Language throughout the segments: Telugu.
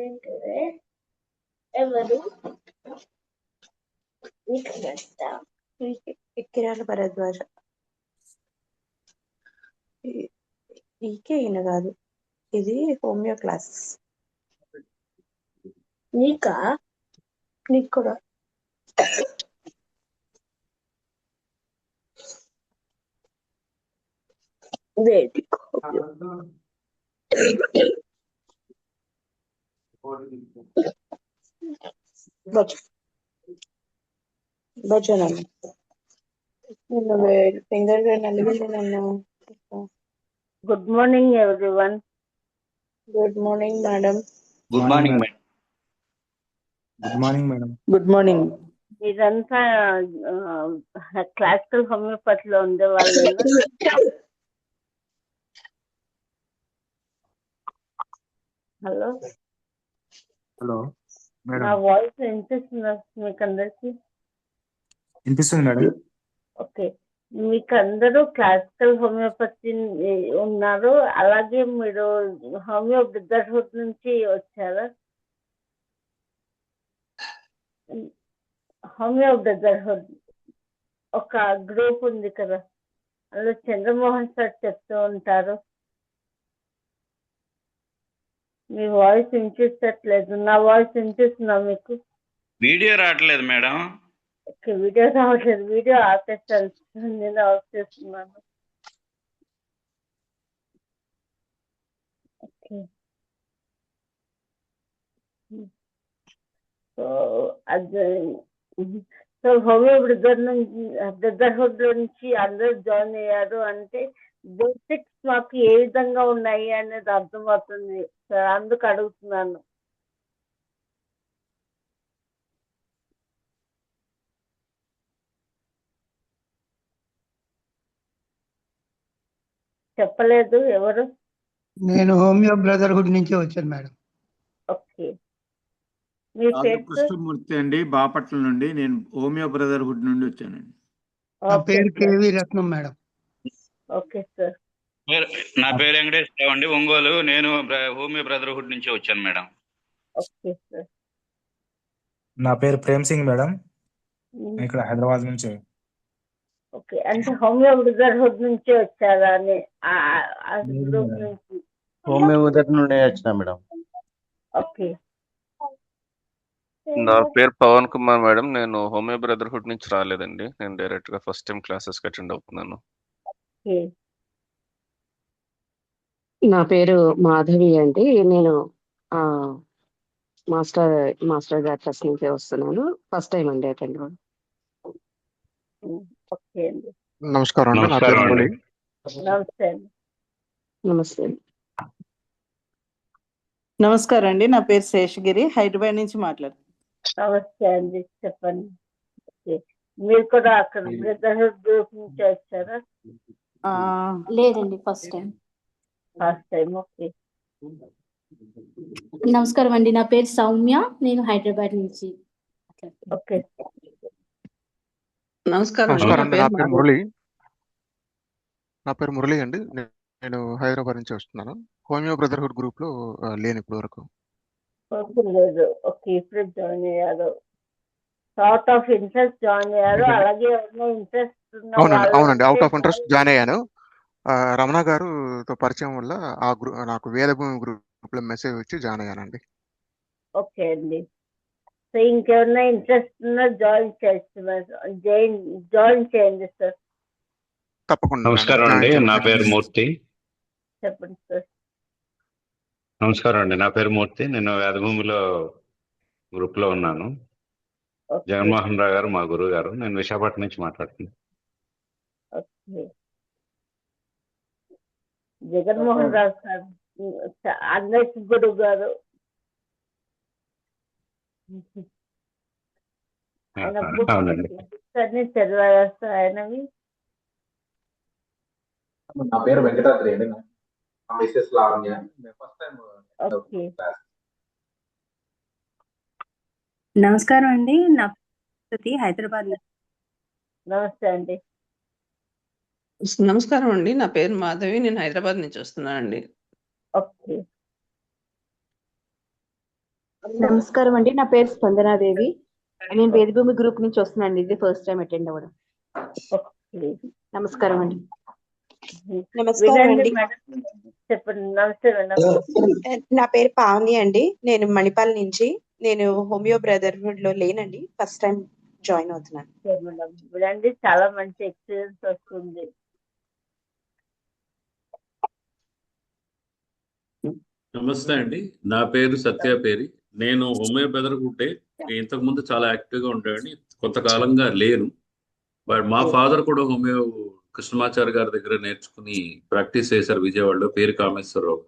ఏంటిదే ఎవరు విఘ్నత ఎక్కిరాల భరద్వాజ. ఈకే ఈయన కాదు, ఇది హోమియో క్లాసెస్. నీకా నీకు కూడా వేదిక భజన నిన్న ఫింగర్ నలిగింది నన్ను. Good morning everyone. Good morning madam. Good morning madam. Good morning madam. Good morning. ఇదంతా క్లాసికల్ హోమియోపతిలో ఉండే వాళ్ళు. Hello hello madam. నా వాయిస్ వినిపిస్తుందా మీకు అందరికి? వినిపిస్తుంది మేడం. ఓకే, మీకు అందరూ క్లాసికల్ హోమియోపతి ఉన్నారు, అలాగే మీరు హోమియో బ్రదర్హుడ్ నుంచి వచ్చారా? హోమియో బ్రదర్హుడ్ ఒక గ్రూప్ ఉంది కదా, అందులో చంద్రమోహన్ సార్ చెప్తూ ఉంటారు. మీ వాయిస్ వినిపించట్లేదు. నా వాయిస్ వినిపిస్తుందా మీకు? వీడియో రావట్లేదు మేడం. ఓకే, వీడియో రావట్లేదు. వీడియో ఆపేస్తాను, నేను ఆఫ్ చేస్తున్నాను. ఓకే, సో హోమియో బ్రదర్హుడ్ నుంచి అందరూ జాయిన్ అయ్యారు అంటే బేసిక్స్ మాకు ఏ విధంగా ఉన్నాయి అనేది అర్థమవుతుంది సార్, అందుకు అడుగుతున్నాను. చెప్పలేదు ఎవరు? నేను హోమియో బ్రదర్హుడ్ నుంచి వచ్చాను మేడం. ఓకే, మీ పేరు? కృష్ణమూర్తి అండి, బాపట్ల నుండి. నేను హోమియో బ్రదర్హుడ్ నుండి వచ్చానండి. నా పేరు కేవి రత్నం మేడం. Okay sir. నా పేరు వెంకటేశ్వరరావు అండి, ఒంగోలు. నేను హోమియో బ్రదర్హుడ్ నుంచి వచ్చాను మేడం. Okay sir. నా పేరు ప్రేమ్ సింగ్ మేడం, ఇక్కడ హైదరాబాద్ నుంచి. ఓకే, అంటే హోమియో బ్రదర్హుడ్ నుంచి వచ్చారా అని గ్రూప్ నుంచి? హోమియో బ్రదర్హుడ్ నుండి వచ్చిన మేడం. ఓకే, నా పేరు పవన్ కుమార్ మేడం. నేను హోమియో బ్రదర్హుడ్ నుంచి రాలేదండి, నేను డైరెక్ట్ గా ఫస్ట్ టైం క్లాసెస్ అటెండ్ అవుతున్నాను. ఓకే. నా పేరు మాధవి అండి, నేను మాస్టర్ గారి ట్రస్ట్ నుంచి వస్తున్నాను. ఫస్ట్ టైం అండి అటెండ్. ఓకే అండి, నమస్కారం అండి. నా పేరు మురళి. నమస్తే అండి. నమస్తే. నమస్కారం అండి, నా పేరు శేషగిరి, హైదరాబాద్ నుంచి మాట్లాడుతున్నాను. నమస్తే అండి, చెప్పండి. మీరు కూడా అక్కడ బ్రదర్హుడ్ గ్రూప్ నుంచి వచ్చారా? లేదండి, first time. First time. Okay. నమస్కారం అండి, నా పేరు సౌమ్య, నేను హైదరాబాద్ నుంచి. ఓకే, నమస్కారం అండి. నా పేరు మురళి. అండి, నేను హైదరాబాద్ నుంచి వస్తున్నాను. హోమియో బ్రదర్హుడ్ గ్రూప్ లో లేను ఇప్పటి వరకు. లేదు. ఓకే, ఇప్పుడు జాయిన్ అయ్యారు. సార్ట్ ఆఫ్ ఇంట్రెస్ట్ జాయిన్ అయ్యారు. అలాగే ఇంట్రెస్ట్ అవునండి, అవుట్ ఆఫ్ ఇంట్రెస్ట్ జాయిన్ అయ్యాను. రమణ గారుతో పరిచయం వల్ల నాకు వేదభూమి గ్రూప్ లో మెసేజ్ వచ్చి జాయిన్ అయ్యానండి. ఓకే అండి, సో ఇంకేమన్నా ఇంట్రెస్ట్ ఉన్నా జాయిన్ చేయండి సార్. తప్పకుండా. నమస్కారం అండి, నా పేరు మూర్తి. చెప్పండి సార్. నమస్కారం అండి, నా పేరు మూర్తి. నేను వేదభూమిలో గ్రూప్ లో ఉన్నాను. జగన్మోహన్ రావు గారు మా గురువు గారు. నేను విశాఖపట్నం నుంచి మాట్లాడుతున్నాను. ఓకే, జగన్మోహన్ రావు సార్ అందరికి గురువు గారు. ఆయన బుక్స్ చదివారా సార్ ఆయనవి? నా పేరు వెంకటాద్రి అండి, మిసెస్ లావణ్య. ఓకే, నమస్కారం అండి, నా హైదరాబాద్. నమస్తే అండి. నమస్కారం అండి, నా పేరు మాధవి, నేను హైదరాబాద్ నుంచి వస్తున్నానండి. ఓకే, నమస్కారం అండి. నా పేరు స్పందనాదేవి. నేను వేదభూమి గ్రూప్ నుంచి వస్తున్నాను. ఇది ఫస్ట్ టైం అటెండ్ అవ్వడం. నమస్కారం అండి. నమస్కారం వినండి అండి. మేడం, చెప్పండి. నమస్తే మేడం. నా పేరు పావని అండి. నేను మణిపాల్ నుంచి. నేను హోమియో బ్రదర్హుడ్ లో లేనండి. ఫస్ట్ టైం జాయిన్ అవుతున్నాను. ఓకే మేడం, వినండి, చాలా మంచి ఎక్స్పీరియన్స్ వస్తుంది. నమస్తే అండి. నా పేరు సత్యపేరి. నేను హోమియో బ్రదర్హుడ్ ఇంతకు ముందు చాలా యాక్టివ్గా ఉండేవాడిని. కొంతకాలంగా లేను. బట్ మా ఫాదర్ కూడా హోమియో కృష్ణమాచారి గారి దగ్గర నేర్చుకుని ప్రాక్టీస్ చేశారు విజయవాడలో, పేరు కామేశ్వరరావు.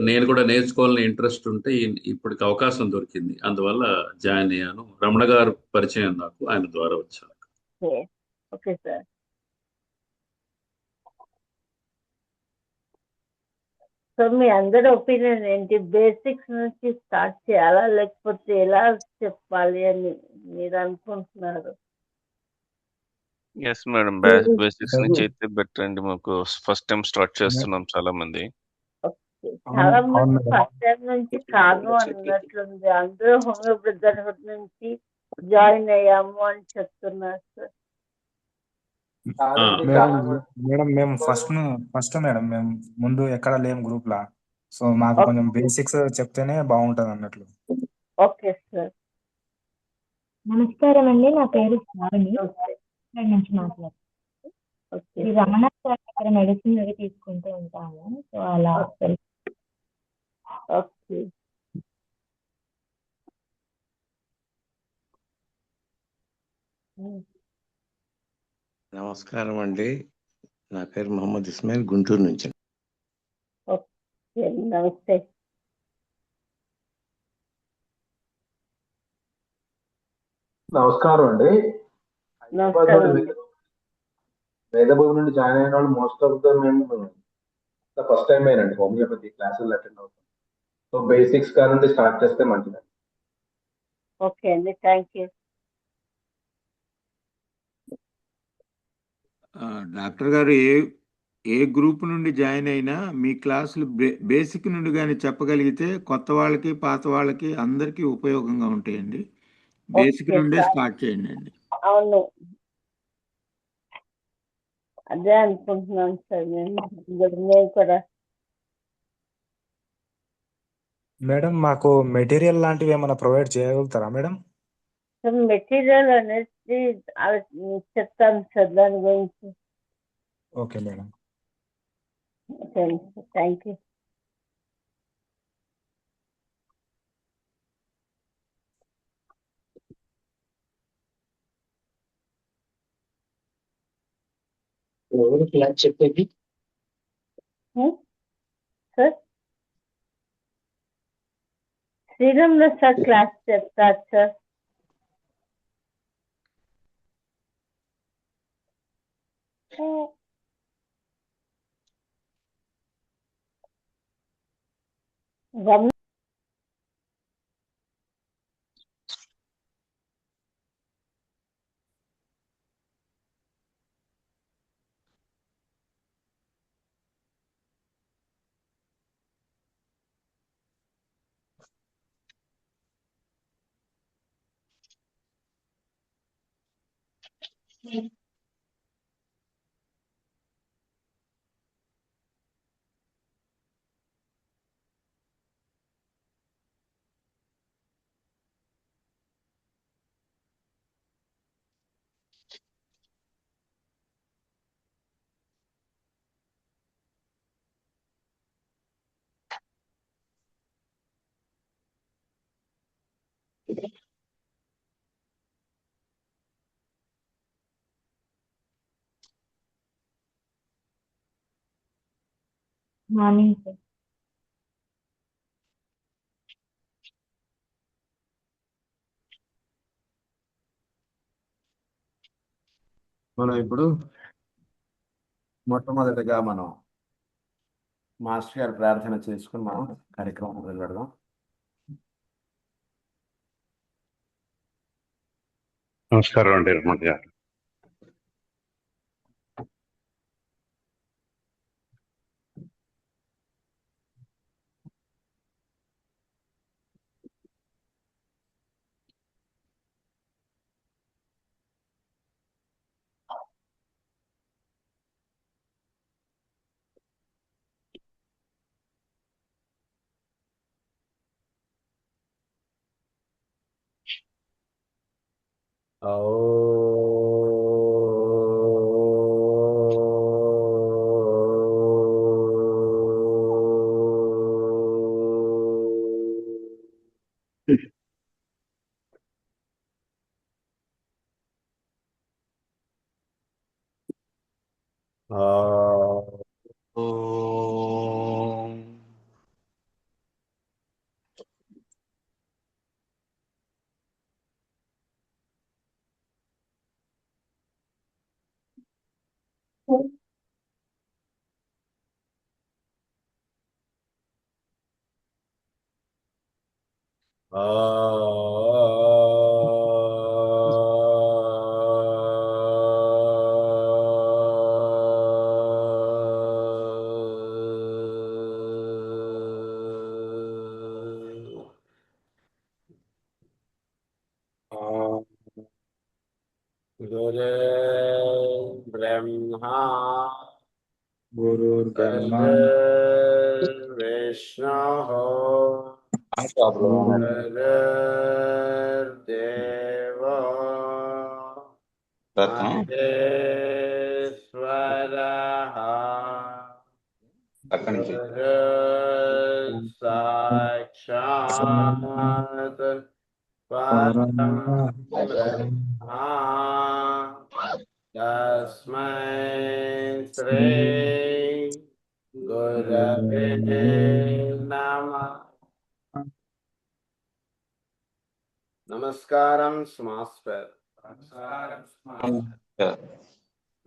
నేను కూడా నేర్చుకోవాలని ఇంట్రెస్ట్ ఉంటే ఇప్పటికి అవకాశం దొరికింది, అందువల్ల జాయిన్ అయ్యాను. రమణ గారు పరిచయం నాకు, ఆయన ద్వారా వచ్చాను. Okay sir. సో మీ అందరి ఒపీనియన్ ఏంటి? బేసిక్స్ నుంచి స్టార్ట్ చేయాలా లేకపోతే ఎలా చెప్పాలి అని మీరు అనుకుంటున్నారు? ఎస్ మేడం, బేసిక్స్ నుంచి అయితే బెటర్ అండి. మాకు ఫస్ట్ టైం స్టార్ట్ చేస్తున్నాం చాలా మంది. చాలా మంది ఫస్ట్ టైం నుంచి కాదు అన్నట్లుంది. అందరూ హోమియో బ్రదర్హుడ్ నుంచి జాయిన్ అయ్యాము అని చెప్తున్నారు సార్. మేడం మేము ఫస్ట్ మేడం మేము ముందు ఎక్కడ లేము గ్రూప్ లా. సో మాకు కొంచెం బేసిక్స్ చెప్తేనే బాగుంటది అన్నట్లు. Okay sir. నమస్కారం అండి. నా పేరు శ్రావణి నుంచి మాట్లాడుతున్నాను. ఈ రమణ సార్ దగ్గర మెడిసిన్ అవి తీసుకుంటూ ఉంటాము. సో అలా ఓకే. నమస్కారం అండి. నా పేరు మొహమ్మద్ ఇస్మాయిల్, గుంటూరు నుంచి. ఓకే, నమస్తే. నమస్కారం అండి. వేదభూమి నుండి జాయిన్ అయిన వాళ్ళు మోస్ట్ ఆఫ్ ద మేము ఫస్ట్ టైం అయినండి హోమియోపతి క్లాసులు అటెండ్ అవుతాం. సో బేసిక్స్ కానుండి స్టార్ట్ చేస్తే మంచిది. ఓకే అండి, థ్యాంక్ యూ. డాక్టర్ గారు ఏ గ్రూప్ నుండి జాయిన్ అయినా మీ క్లాసులు బేసిక్ నుండి కానీ చెప్పగలిగితే కొత్త వాళ్ళకి పాత వాళ్ళకి అందరికీ ఉపయోగంగా ఉంటాయండి. బేసిక్ నుండే స్టార్ట్ చేయండి అండి. అవును, అదే అనుకుంటున్నాను సార్. మేము కూడా. మేడం మాకు మెటీరియల్ లాంటివి ఏమైనా ప్రొవైడ్ చేయగలుగుతారా మేడం? మెటీరియల్ అనేది చెప్తాను సార్ దాని గురించి. Okay madam. Thank you. Class చెప్పేది సార్ శ్రీరామ్లో సార్ క్లాస్ చెప్తారు సార్. Morning sir. మనం ఇప్పుడు మొట్టమొదటిగా మనం మాస్టర్ గారి ప్రార్థన చేసుకుని మనం కార్యక్రమం మొదలు పెడదాం. నమస్కారం అండి రమణ గారు. ब्रह्मा गुरुर्ब्रह्मा विष्णुः गुरुर्देवो महेश्वरः गुरुः साक्षात् परं ब्रह्मा तस्मै श्री गुरवे नमः. నమస్కారం మాస్టర్.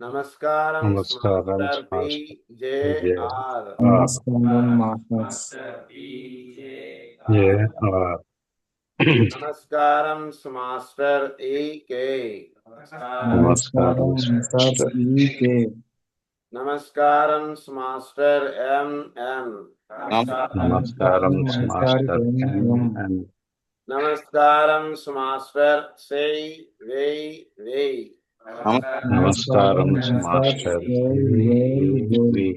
నమస్కారం నమస్కారం మాస్టర్ పిజేఆర్. నమస్కారం మాస్టర్స్. నమస్కారం మాస్టర్ ఈకే. నమస్కారం మాస్టర్స్ ఈకే. నమస్కారం మాస్టర్ ఎంఎం. నమస్కారం మాస్టర్ ఎంఎం. నమస్కారం మాస్టర్ సై వై వై. నమస్కారం మాస్టర్ వి.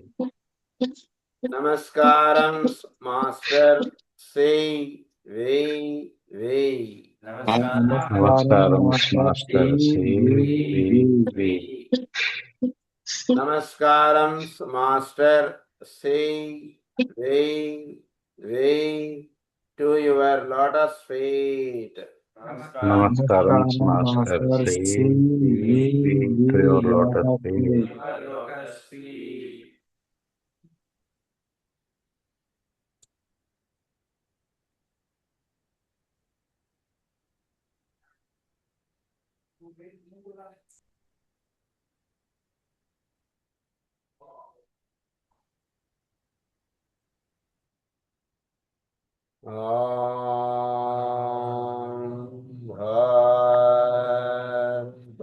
నమస్కారం మాస్టర్ సై వై వై. నమస్కారం మాస్టర్ వి. నమస్కారం master C V V to your lotus feet. నమస్కారం master to your lotus feet.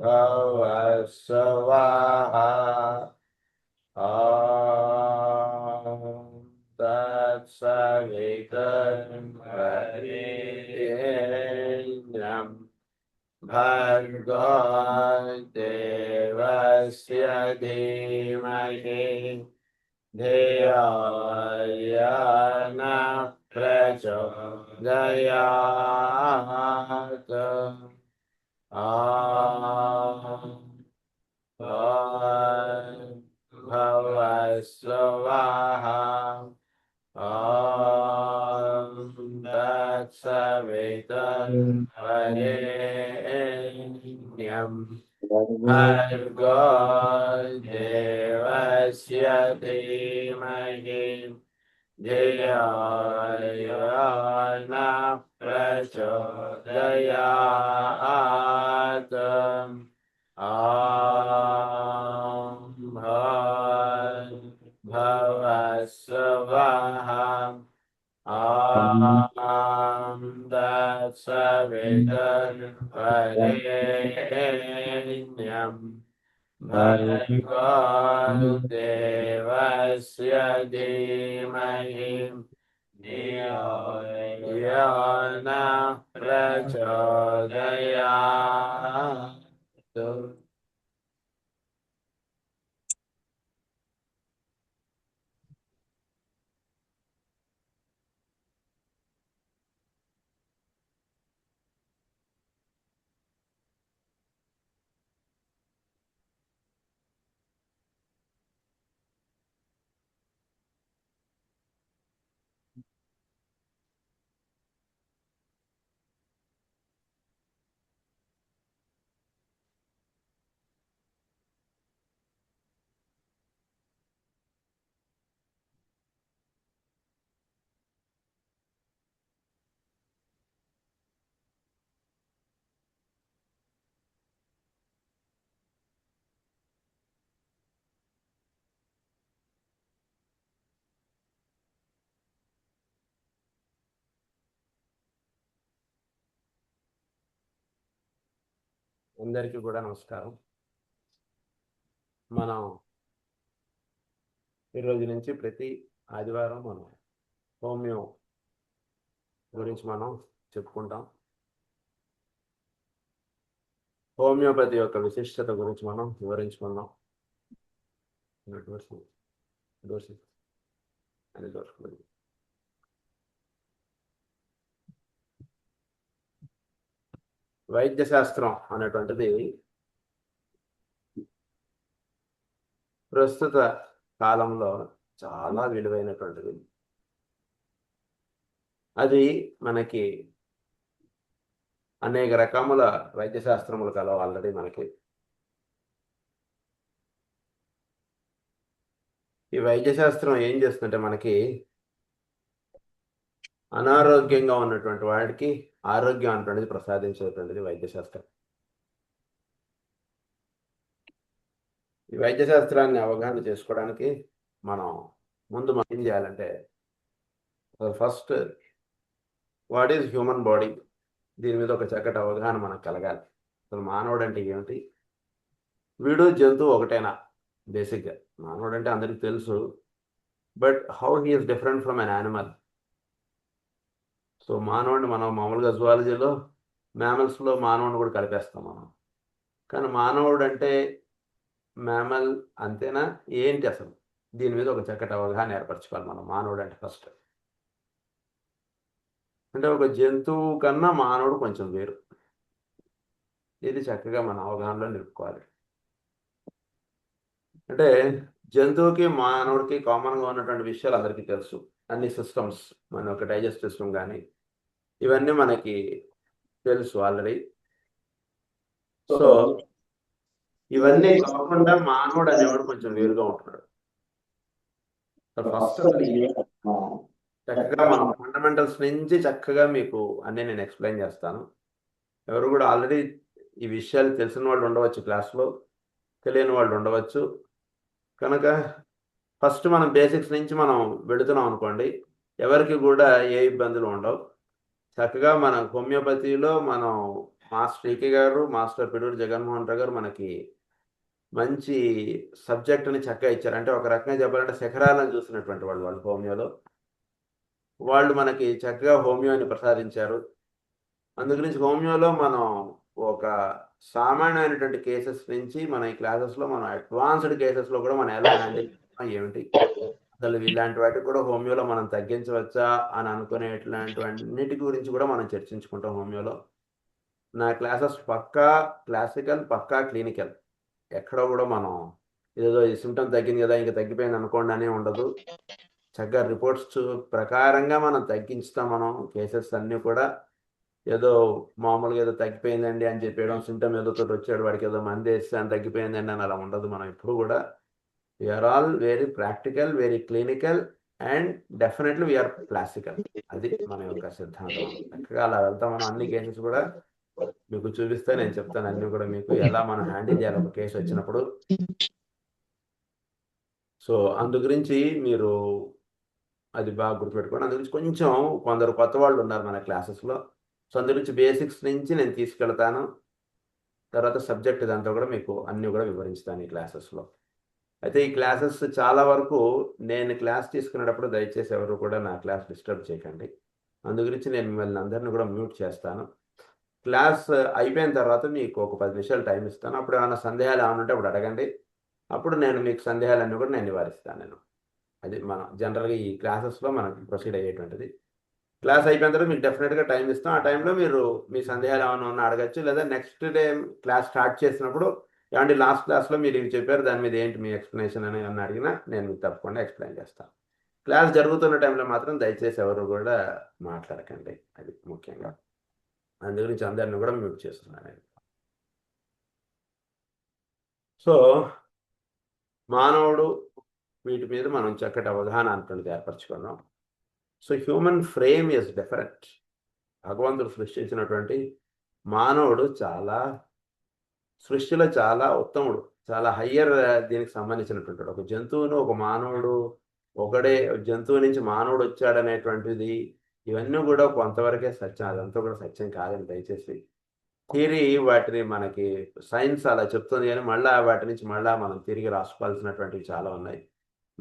భవస్వః తత్సవితుర్వరేణ్యం భర్గో దేవస్య ధీమహి ధియో యో నః ప్రచోదయాత్. భవస్వః తత్సవితుర్వరేణ్యం భర్గో దేవస్య ధీమహి ధియో యో నః ప్రచోదయాత్. భవస్వః తత్సవితుర్వరేణ్యం భర్గో దేవస్య ధీమహి ధియో యో నః ప్రచోదయాత్. అందరికీ కూడా నమస్కారం. మనం ఈరోజు నుంచి ప్రతి ఆదివారం మనం హోమియో గురించి మనం చెప్పుకుంటాం. హోమియోపతి యొక్క విశిష్టత గురించి మనం వివరించుకుందాం. వైద్య శాస్త్రం అనేటువంటిది ప్రస్తుత కాలంలో చాలా విలువైనటువంటిది. అది మనకి అనేక రకముల వైద్య శాస్త్రములు కలవు ఆల్రెడీ మనకి. ఈ వైద్య శాస్త్రం ఏం చేస్తుంటే మనకి అనారోగ్యంగా ఉన్నటువంటి వాడికి ఆరోగ్యం అనేటువంటిది ప్రసాదించేటువంటిది వైద్య శాస్త్రం. ఈ వైద్య శాస్త్రాన్ని అవగాహన చేసుకోవడానికి మనం ఏం చేయాలంటే first what is human body, దీని మీద ఒక చక్కటి అవగాహన మనకు కలగాలి. అసలు మానవుడు అంటే ఏమిటి, వీడు జంతువు ఒకటేనా? బేసిక్గా మానవుడు అంటే అందరికీ తెలుసు, but how he is different from an animal. So మానవుడిని మనం మామూలుగా జువాలజీలో మ్యామల్స్లో మానవుడిని కూడా కలిపేస్తాం మనం. కానీ మానవుడు అంటే మ్యామల్ అంతేనా ఏంటి అసలు? దీని మీద ఒక చక్కటి అవగాహన ఏర్పరచుకోవాలి మనం. మానవుడు అంటే ఫస్ట్ అంటే ఒక జంతువు కన్నా మానవుడు కొంచెం వేరు. ఇది చక్కగా మన అవగాహనలో నిలుపుకోవాలి. అంటే జంతువుకి మానవుడికి కామన్గా ఉన్నటువంటి విషయాలు అందరికీ తెలుసు. అన్ని సిస్టమ్స్, మన ఒక డైజెస్ట్ సిస్టమ్ కానీ ఇవన్నీ మనకి తెలుసు ఆల్రెడీ. సో ఇవన్నీ కాకుండా మానవుడు అనేవాడు కొంచెం వేరుగా ఉంటున్నాడు. ఫస్ట్ చక్కగా మనం ఫండమెంటల్స్ నుంచి చక్కగా మీకు అన్నీ నేను ఎక్స్ప్లెయిన్ చేస్తాను. ఎవరు కూడా ఆల్రెడీ ఈ విషయాలు తెలిసిన వాళ్ళు ఉండవచ్చు, క్లాస్లో తెలియని వాళ్ళు ఉండవచ్చు. కనుక ఫస్ట్ మనం బేసిక్స్ నుంచి మనం వెళుతున్నాం అనుకోండి, ఎవరికి కూడా ఏ ఇబ్బందులు ఉండవు. చక్కగా మన హోమియోపతిలో మనం మాస్టర్ ఈకే గారు, మాస్టర్ పిడూరు జగన్మోహన్ రావు గారు మనకి మంచి సబ్జెక్టుని చక్కగా ఇచ్చారు. అంటే ఒక రకంగా చెప్పాలంటే శిఖరాలను చూసినటువంటి వాళ్ళు హోమియోలో. వాళ్ళు మనకి చక్కగా హోమియోని ప్రసాదించారు. అందుగురించి హోమియోలో మనం ఒక సామాన్యమైనటువంటి కేసెస్ నుంచి మన ఈ క్లాసెస్లో మనం అడ్వాన్స్డ్ కేసెస్లో కూడా మనం ఎలా హ్యాండిల్ ఏమిటి, అసలు ఇలాంటి వాటికి కూడా హోమియోలో మనం తగ్గించవచ్చా అని అనుకునేట్లాంటివన్నిటి గురించి కూడా మనం చర్చించుకుంటాం హోమియోలో. నా క్లాసెస్ పక్కా క్లాసికల్, పక్కా క్లినికల్. ఎక్కడో కూడా మనం ఏదో ఈ సిమ్టమ్ తగ్గింది కదా ఇంకా తగ్గిపోయింది అనుకోండి అనే ఉండదు. చక్కగా రిపోర్ట్స్ ప్రకారంగా మనం తగ్గించుతాం. మనం కేసెస్ అన్నీ కూడా ఏదో మామూలుగా ఏదో తగ్గిపోయిందండి అని చెప్పేయడం, సిమ్టమ్ ఏదో తోటి వచ్చాడు వాడికి ఏదో మంది వేస్తే అని తగ్గిపోయిందండి అని అలా ఉండదు. మనం ఎప్పుడు కూడా we are all very practical, very clinical and definitely we are classical. అది మన యొక్క సిద్ధాంతం. చక్కగా అలా వెళ్తాం మనం. అన్ని కేసెస్ కూడా మీకు చూపిస్తే నేను చెప్తాను అన్నీ కూడా మీకు ఎలా మనం హ్యాండిల్ చేయాలి ఒక కేసు వచ్చినప్పుడు. సో అందు గురించి మీరు అది బాగా గుర్తుపెట్టుకోండి. అందు గురించి కొంచెం కొందరు కొత్త వాళ్ళు ఉన్నారు మన క్లాసెస్లో. సో అందు గురించి బేసిక్స్ నుంచి నేను తీసుకెళ్తాను. తర్వాత సబ్జెక్ట్ ఇదంతా కూడా మీకు అన్నీ కూడా వివరిస్తాను ఈ క్లాసెస్లో. అయితే ఈ క్లాసెస్ చాలా వరకు నేను క్లాస్ తీసుకునేటప్పుడు దయచేసి ఎవరు కూడా నా క్లాస్ డిస్టర్బ్ చేయకండి. అందు గురించి నేను మిమ్మల్ని అందరినీ కూడా మ్యూట్ చేస్తాను. క్లాస్ అయిపోయిన తర్వాత మీకు ఒక 10 నిమిషాలు టైం ఇస్తాను. అప్పుడు ఏమైనా సందేహాలు ఏమైనా ఉంటే అప్పుడు అడగండి. అప్పుడు నేను మీకు సందేహాలన్నీ కూడా నేను నివారిస్తాను. అది మనం జనరల్గా ఈ క్లాసెస్లో మనకి ప్రొసీడ్ అయ్యేటువంటిది. క్లాస్ అయిపోయిన తర్వాత మీకు డెఫినెట్గా టైం ఇస్తాం. ఆ టైంలో మీరు మీ సందేహాలు ఏమైనా ఉన్నా అడగచ్చు. లేదా నెక్స్ట్ డే క్లాస్ స్టార్ట్ చేసినప్పుడు ఏమంటే లాస్ట్ క్లాస్లో మీరు ఇవి చెప్పారు, దాని మీద ఏంటి మీ ఎక్స్ప్లెనేషన్ అని ఏమన్నా అడిగినా నేను మీకు తప్పకుండా ఎక్స్ప్లెయిన్ చేస్తాను. క్లాస్ జరుగుతున్న టైంలో మాత్రం దయచేసి ఎవరు కూడా మాట్లాడకండి. అది ముఖ్యంగా. అందు గురించి అందరిని కూడా మ్యూట్ చేస్తున్నాను నేను. సో మానవుడు వీటి మీద మనం చక్కటి అవగాహన అంటున్నది ఏర్పరచుకున్నాం. So human frame is different. భగవంతుడు సృష్టించినటువంటి మానవుడు సృష్టిలో చాలా ఉత్తముడు, చాలా హయ్యర్ దీనికి సంబంధించినటువంటి ఒక జంతువును ఒక మానవుడు ఒకడే జంతువు నుంచి మానవుడు వచ్చాడనేటువంటిది ఇవన్నీ కూడా కొంతవరకే సత్యం. అదంతా కూడా సత్యం కాదని దయచేసి థియరీ వాటిని మనకి సైన్స్ అలా చెప్తుంది, కానీ మళ్ళీ వాటి నుంచి మళ్ళీ మనం తిరిగి రాసుకోవాల్సినటువంటివి చాలా ఉన్నాయి.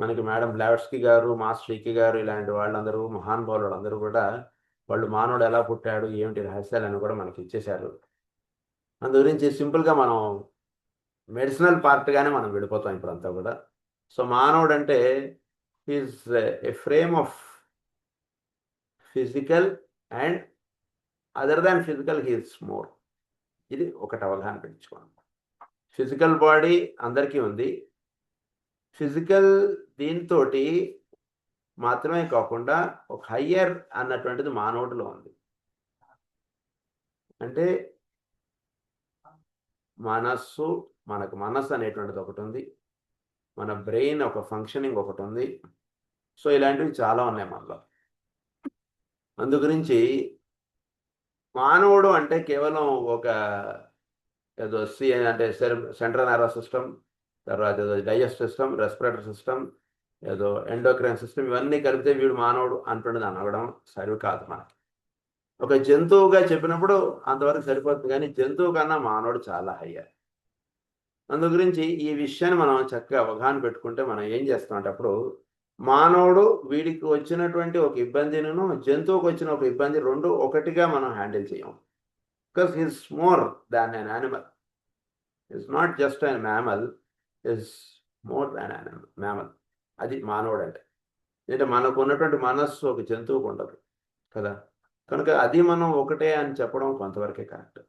మనకి మేడం బ్లావెట్స్కీ గారు, మాస్టర్ ఈకే గారు ఇలాంటి వాళ్ళందరూ మహానుభావులు అందరూ కూడా వాళ్ళు మానవుడు ఎలా పుట్టాడు ఏమిటి రహస్యాలని కూడా మనకి ఇచ్చేశారు. అందు గురించి సింపుల్గా మనం మెడిసినల్ పార్ట్గానే మనం వెళ్ళిపోతాం ఇప్పుడంతా కూడా. సో మానవుడు అంటే is a frame of physical and other than physical he's more. ఇది ఒకటి అవగాహన పెంచుకోండి. ఫిజికల్ బాడీ అందరికీ ఉంది. ఫిజికల్ దీంతో మాత్రమే కాకుండా ఒక హయ్యర్ అన్నటువంటిది మానవుడిలో ఉంది. అంటే మనస్సు, మనకు మనస్సు అనేటువంటిది ఒకటి ఉంది, మన బ్రెయిన్ ఒక ఫంక్షనింగ్ ఒకటి ఉంది. సో ఇలాంటివి చాలా ఉన్నాయి మనలో. అందు గురించి మానవుడు అంటే కేవలం ఒక ఏదో అంటే సెంట్రల్ నర్వస్ సిస్టమ్, తర్వాత ఏదో డైజెస్ట్ సిస్టమ్, రెస్పిరేటరీ సిస్టమ్, ఏదో ఎండోక్రైన్ సిస్టమ్, ఇవన్నీ కలిపితే వీడు మానవుడు అంటున్నది అనగడం సరి కాదు. మనకి ఒక జంతువుగా చెప్పినప్పుడు అంతవరకు సరిపోతుంది, కానీ జంతువు కన్నా మానవుడు చాలా హయ్యర్. అందు గురించి ఈ విషయాన్ని మనం చక్కగా అవగాహన పెట్టుకుంటే మనం ఏం చేస్తామంటే అప్పుడు మానవుడు వీడికి వచ్చినటువంటి ఒక ఇబ్బందిను జంతువుకి వచ్చిన ఒక ఇబ్బంది రెండు ఒకటిగా మనం హ్యాండిల్ చేయం. Because he's more than an animal. Is not just an mammal, is more than an mammal. అది మానవుడు అంటే. అంటే మనకు ఉన్నటువంటి మనస్సు ఒక జంతువుకు ఉండదు కదా, కనుక అది మనం ఒకటే అని చెప్పడం కొంతవరకే కరెక్ట్.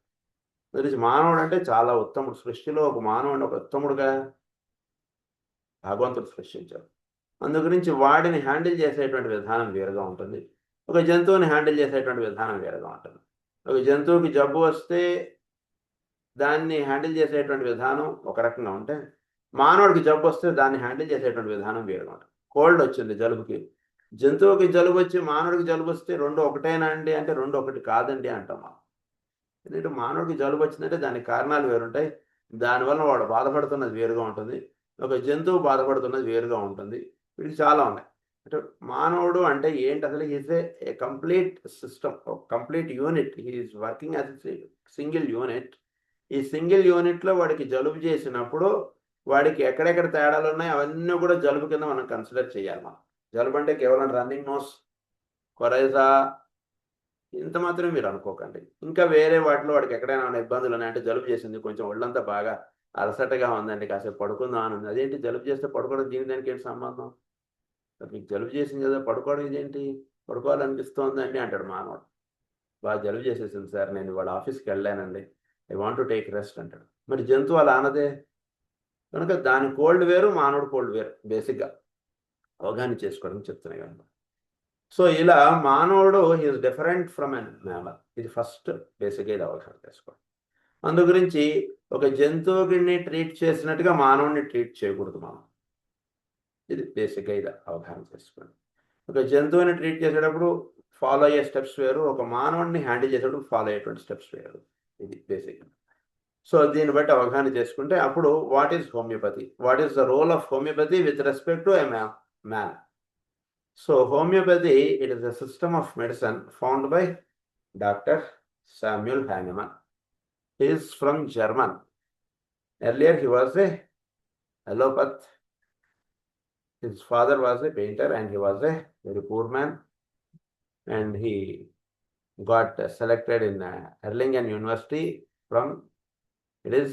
గురించి మానవుడు అంటే చాలా ఉత్తముడు. సృష్టిలో ఒక మానవుడిని ఒక ఉత్తముడుగా భగవంతుడు సృష్టించాడు. అందు గురించి వాడిని హ్యాండిల్ చేసేటువంటి విధానం వేరుగా ఉంటుంది, ఒక జంతువుని హ్యాండిల్ చేసేటువంటి విధానం వేరుగా ఉంటుంది. ఒక జంతువుకి జబ్బు వస్తే దాన్ని హ్యాండిల్ చేసేటువంటి విధానం ఒక రకంగా ఉంటే, మానవుడికి జబ్బు వస్తే దాన్ని హ్యాండిల్ చేసేటువంటి విధానం వేరుగా ఉంటుంది. కోల్డ్ వచ్చింది జలుబుకి, జంతువుకి జలుబు వచ్చి మానవుడికి జలుబు వస్తే రెండు ఒకటేనా అండి అంటే రెండు ఒకటి కాదండి అంటాం మనం. ఎందుకంటే మానవుడికి జలుబు వచ్చిందంటే దానికి కారణాలు వేరుంటాయి, దానివల్ల వాడు బాధపడుతున్నది వేరుగా ఉంటుంది, ఒక జంతువు బాధపడుతున్నది వేరుగా ఉంటుంది. వీటికి చాలా ఉన్నాయి. అంటే మానవుడు అంటే ఏంటి అసలు? Is a complete system, complete unit. He is working as a single unit. ఈ సింగిల్ యూనిట్లో వాడికి జలుబు చేసినప్పుడు వాడికి ఎక్కడెక్కడ తేడాలు ఉన్నాయి అవన్నీ కూడా జలుబు కింద మనం కన్సిడర్ చేయాలి. మనం జలుబు అంటే కేవలం రన్నింగ్ నోస్, కొరైజా ఇంత మాత్రమే మీరు అనుకోకండి. ఇంకా వేరే వాటిలో వాడికి ఎక్కడైనా ఇబ్బందులు ఉన్నాయంటే, జలుబు చేసింది కొంచెం ఒళ్ళంతా బాగా అలసటగా ఉందండి, కాసేపు పడుకుందాం అని ఉంది. అదేంటి జలుబు చేస్తే పడుకోవడం దీనికి ఏంటి సంబంధం? మీకు జలుబు చేసింది కదా పడుకోవడం ఇదేంటి, పడుకోవాలనిపిస్తోందండి అంటాడు మానవుడు. బాగా జలుబు చేసేసింది సార్, నేను ఇవాళ ఆఫీస్కి వెళ్ళానండి, I want to take rest అంటాడు. మరి జంతువు అలా అనదే. కనుక దాని కోల్డ్ వేరు, మానవుడు కోల్డ్ వేరు. బేసిక్గా అవగాహన చేసుకోవడం చెప్తున్నాయి కనుక. సో ఇలా మానవుడు is different from an mammal. ఇది ఫస్ట్ బేసిక్గా ఇది అవగాహన చేసుకోవడం. అందు గురించి ఒక జంతువుని ట్రీట్ చేసినట్టుగా మానవుడిని ట్రీట్ చేయకూడదు మనం. ఇది బేసిక్గా ఇది అవగాహన చేసుకోండి. ఒక జంతువుని ట్రీట్ చేసేటప్పుడు ఫాలో అయ్యే స్టెప్స్ వేరు, ఒక మానవుడిని హ్యాండిల్ చేసేటప్పుడు ఫాలో అయ్యేటువంటి స్టెప్స్ వేరు. ఇది బేసిక్గా. సో దీన్ని బట్టి అవగాహన చేసుకుంటే అప్పుడు what is homeopathy, what is the role of homeopathy with respect to a man. So homeopathy, it is a system of medicine found by Dr. Samuel Hahnemann. He is from German. Earlier he was a allopath. His father was a painter and he was a very poor man. And he got selected in Erlangen University from, it is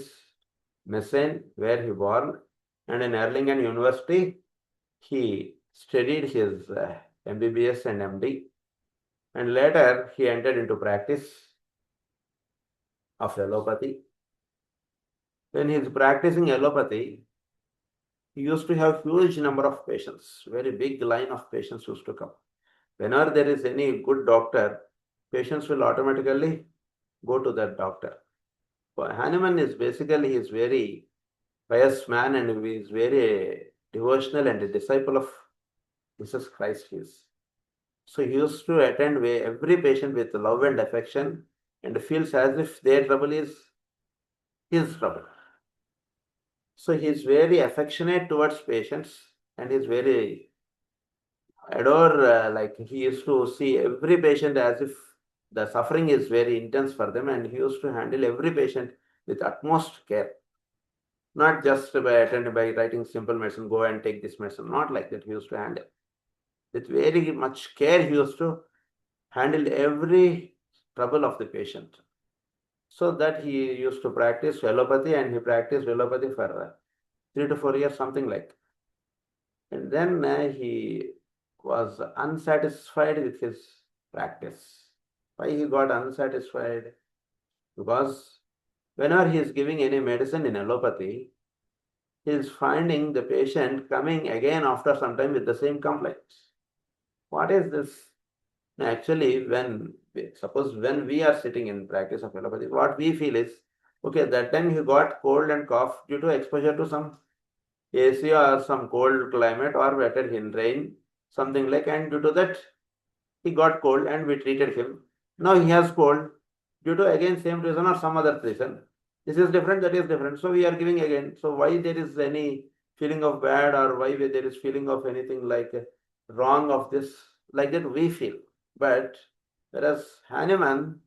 Meissen where he born. And in Erlangen University, he studied his MBBS and MD, and later he entered into practice of allopathy. When he is practicing allopathy, he used to have huge number of patients, very big line of patients used to come. Whenever there is any good doctor, patients will automatically go to that doctor. So Hahnemann is basically, he is very pious man and he is very devotional and a disciple of Jesus Christ is. So he used to attend every patient with love and affection and feels as if their trouble is his trouble. So he is very affectionate towards patients and he is very adore, like he used to see every patient as if the suffering is very intense for them, and he used to handle every patient with utmost care. Not just by writing simple medicine, go and take this medicine. Not like that. He used to handle. With very much care, he used to handle every trouble of the patient. So that he used to practice allopathy, and he practiced allopathy for 3 to 4 years, something like. And then he was unsatisfied with his practice. Why he got unsatisfied? Because whenever he is giving any medicine in allopathy, he is finding the patient coming again after some time with the same complaints. What is this? Actually, when we are sitting in practice of allopathy, what we feel is, okay, that time he got cold and cough due to exposure to some AC or some cold climate, or better in rain, something like, and due to that he got cold and we treated him. Now he has cold due to again same reason or some other reason. This is different, that is different. So we are giving again. So why there is any feeling of bad, or why there is feeling of anything like wrong of this, like that we feel. But whereas Hahnemann,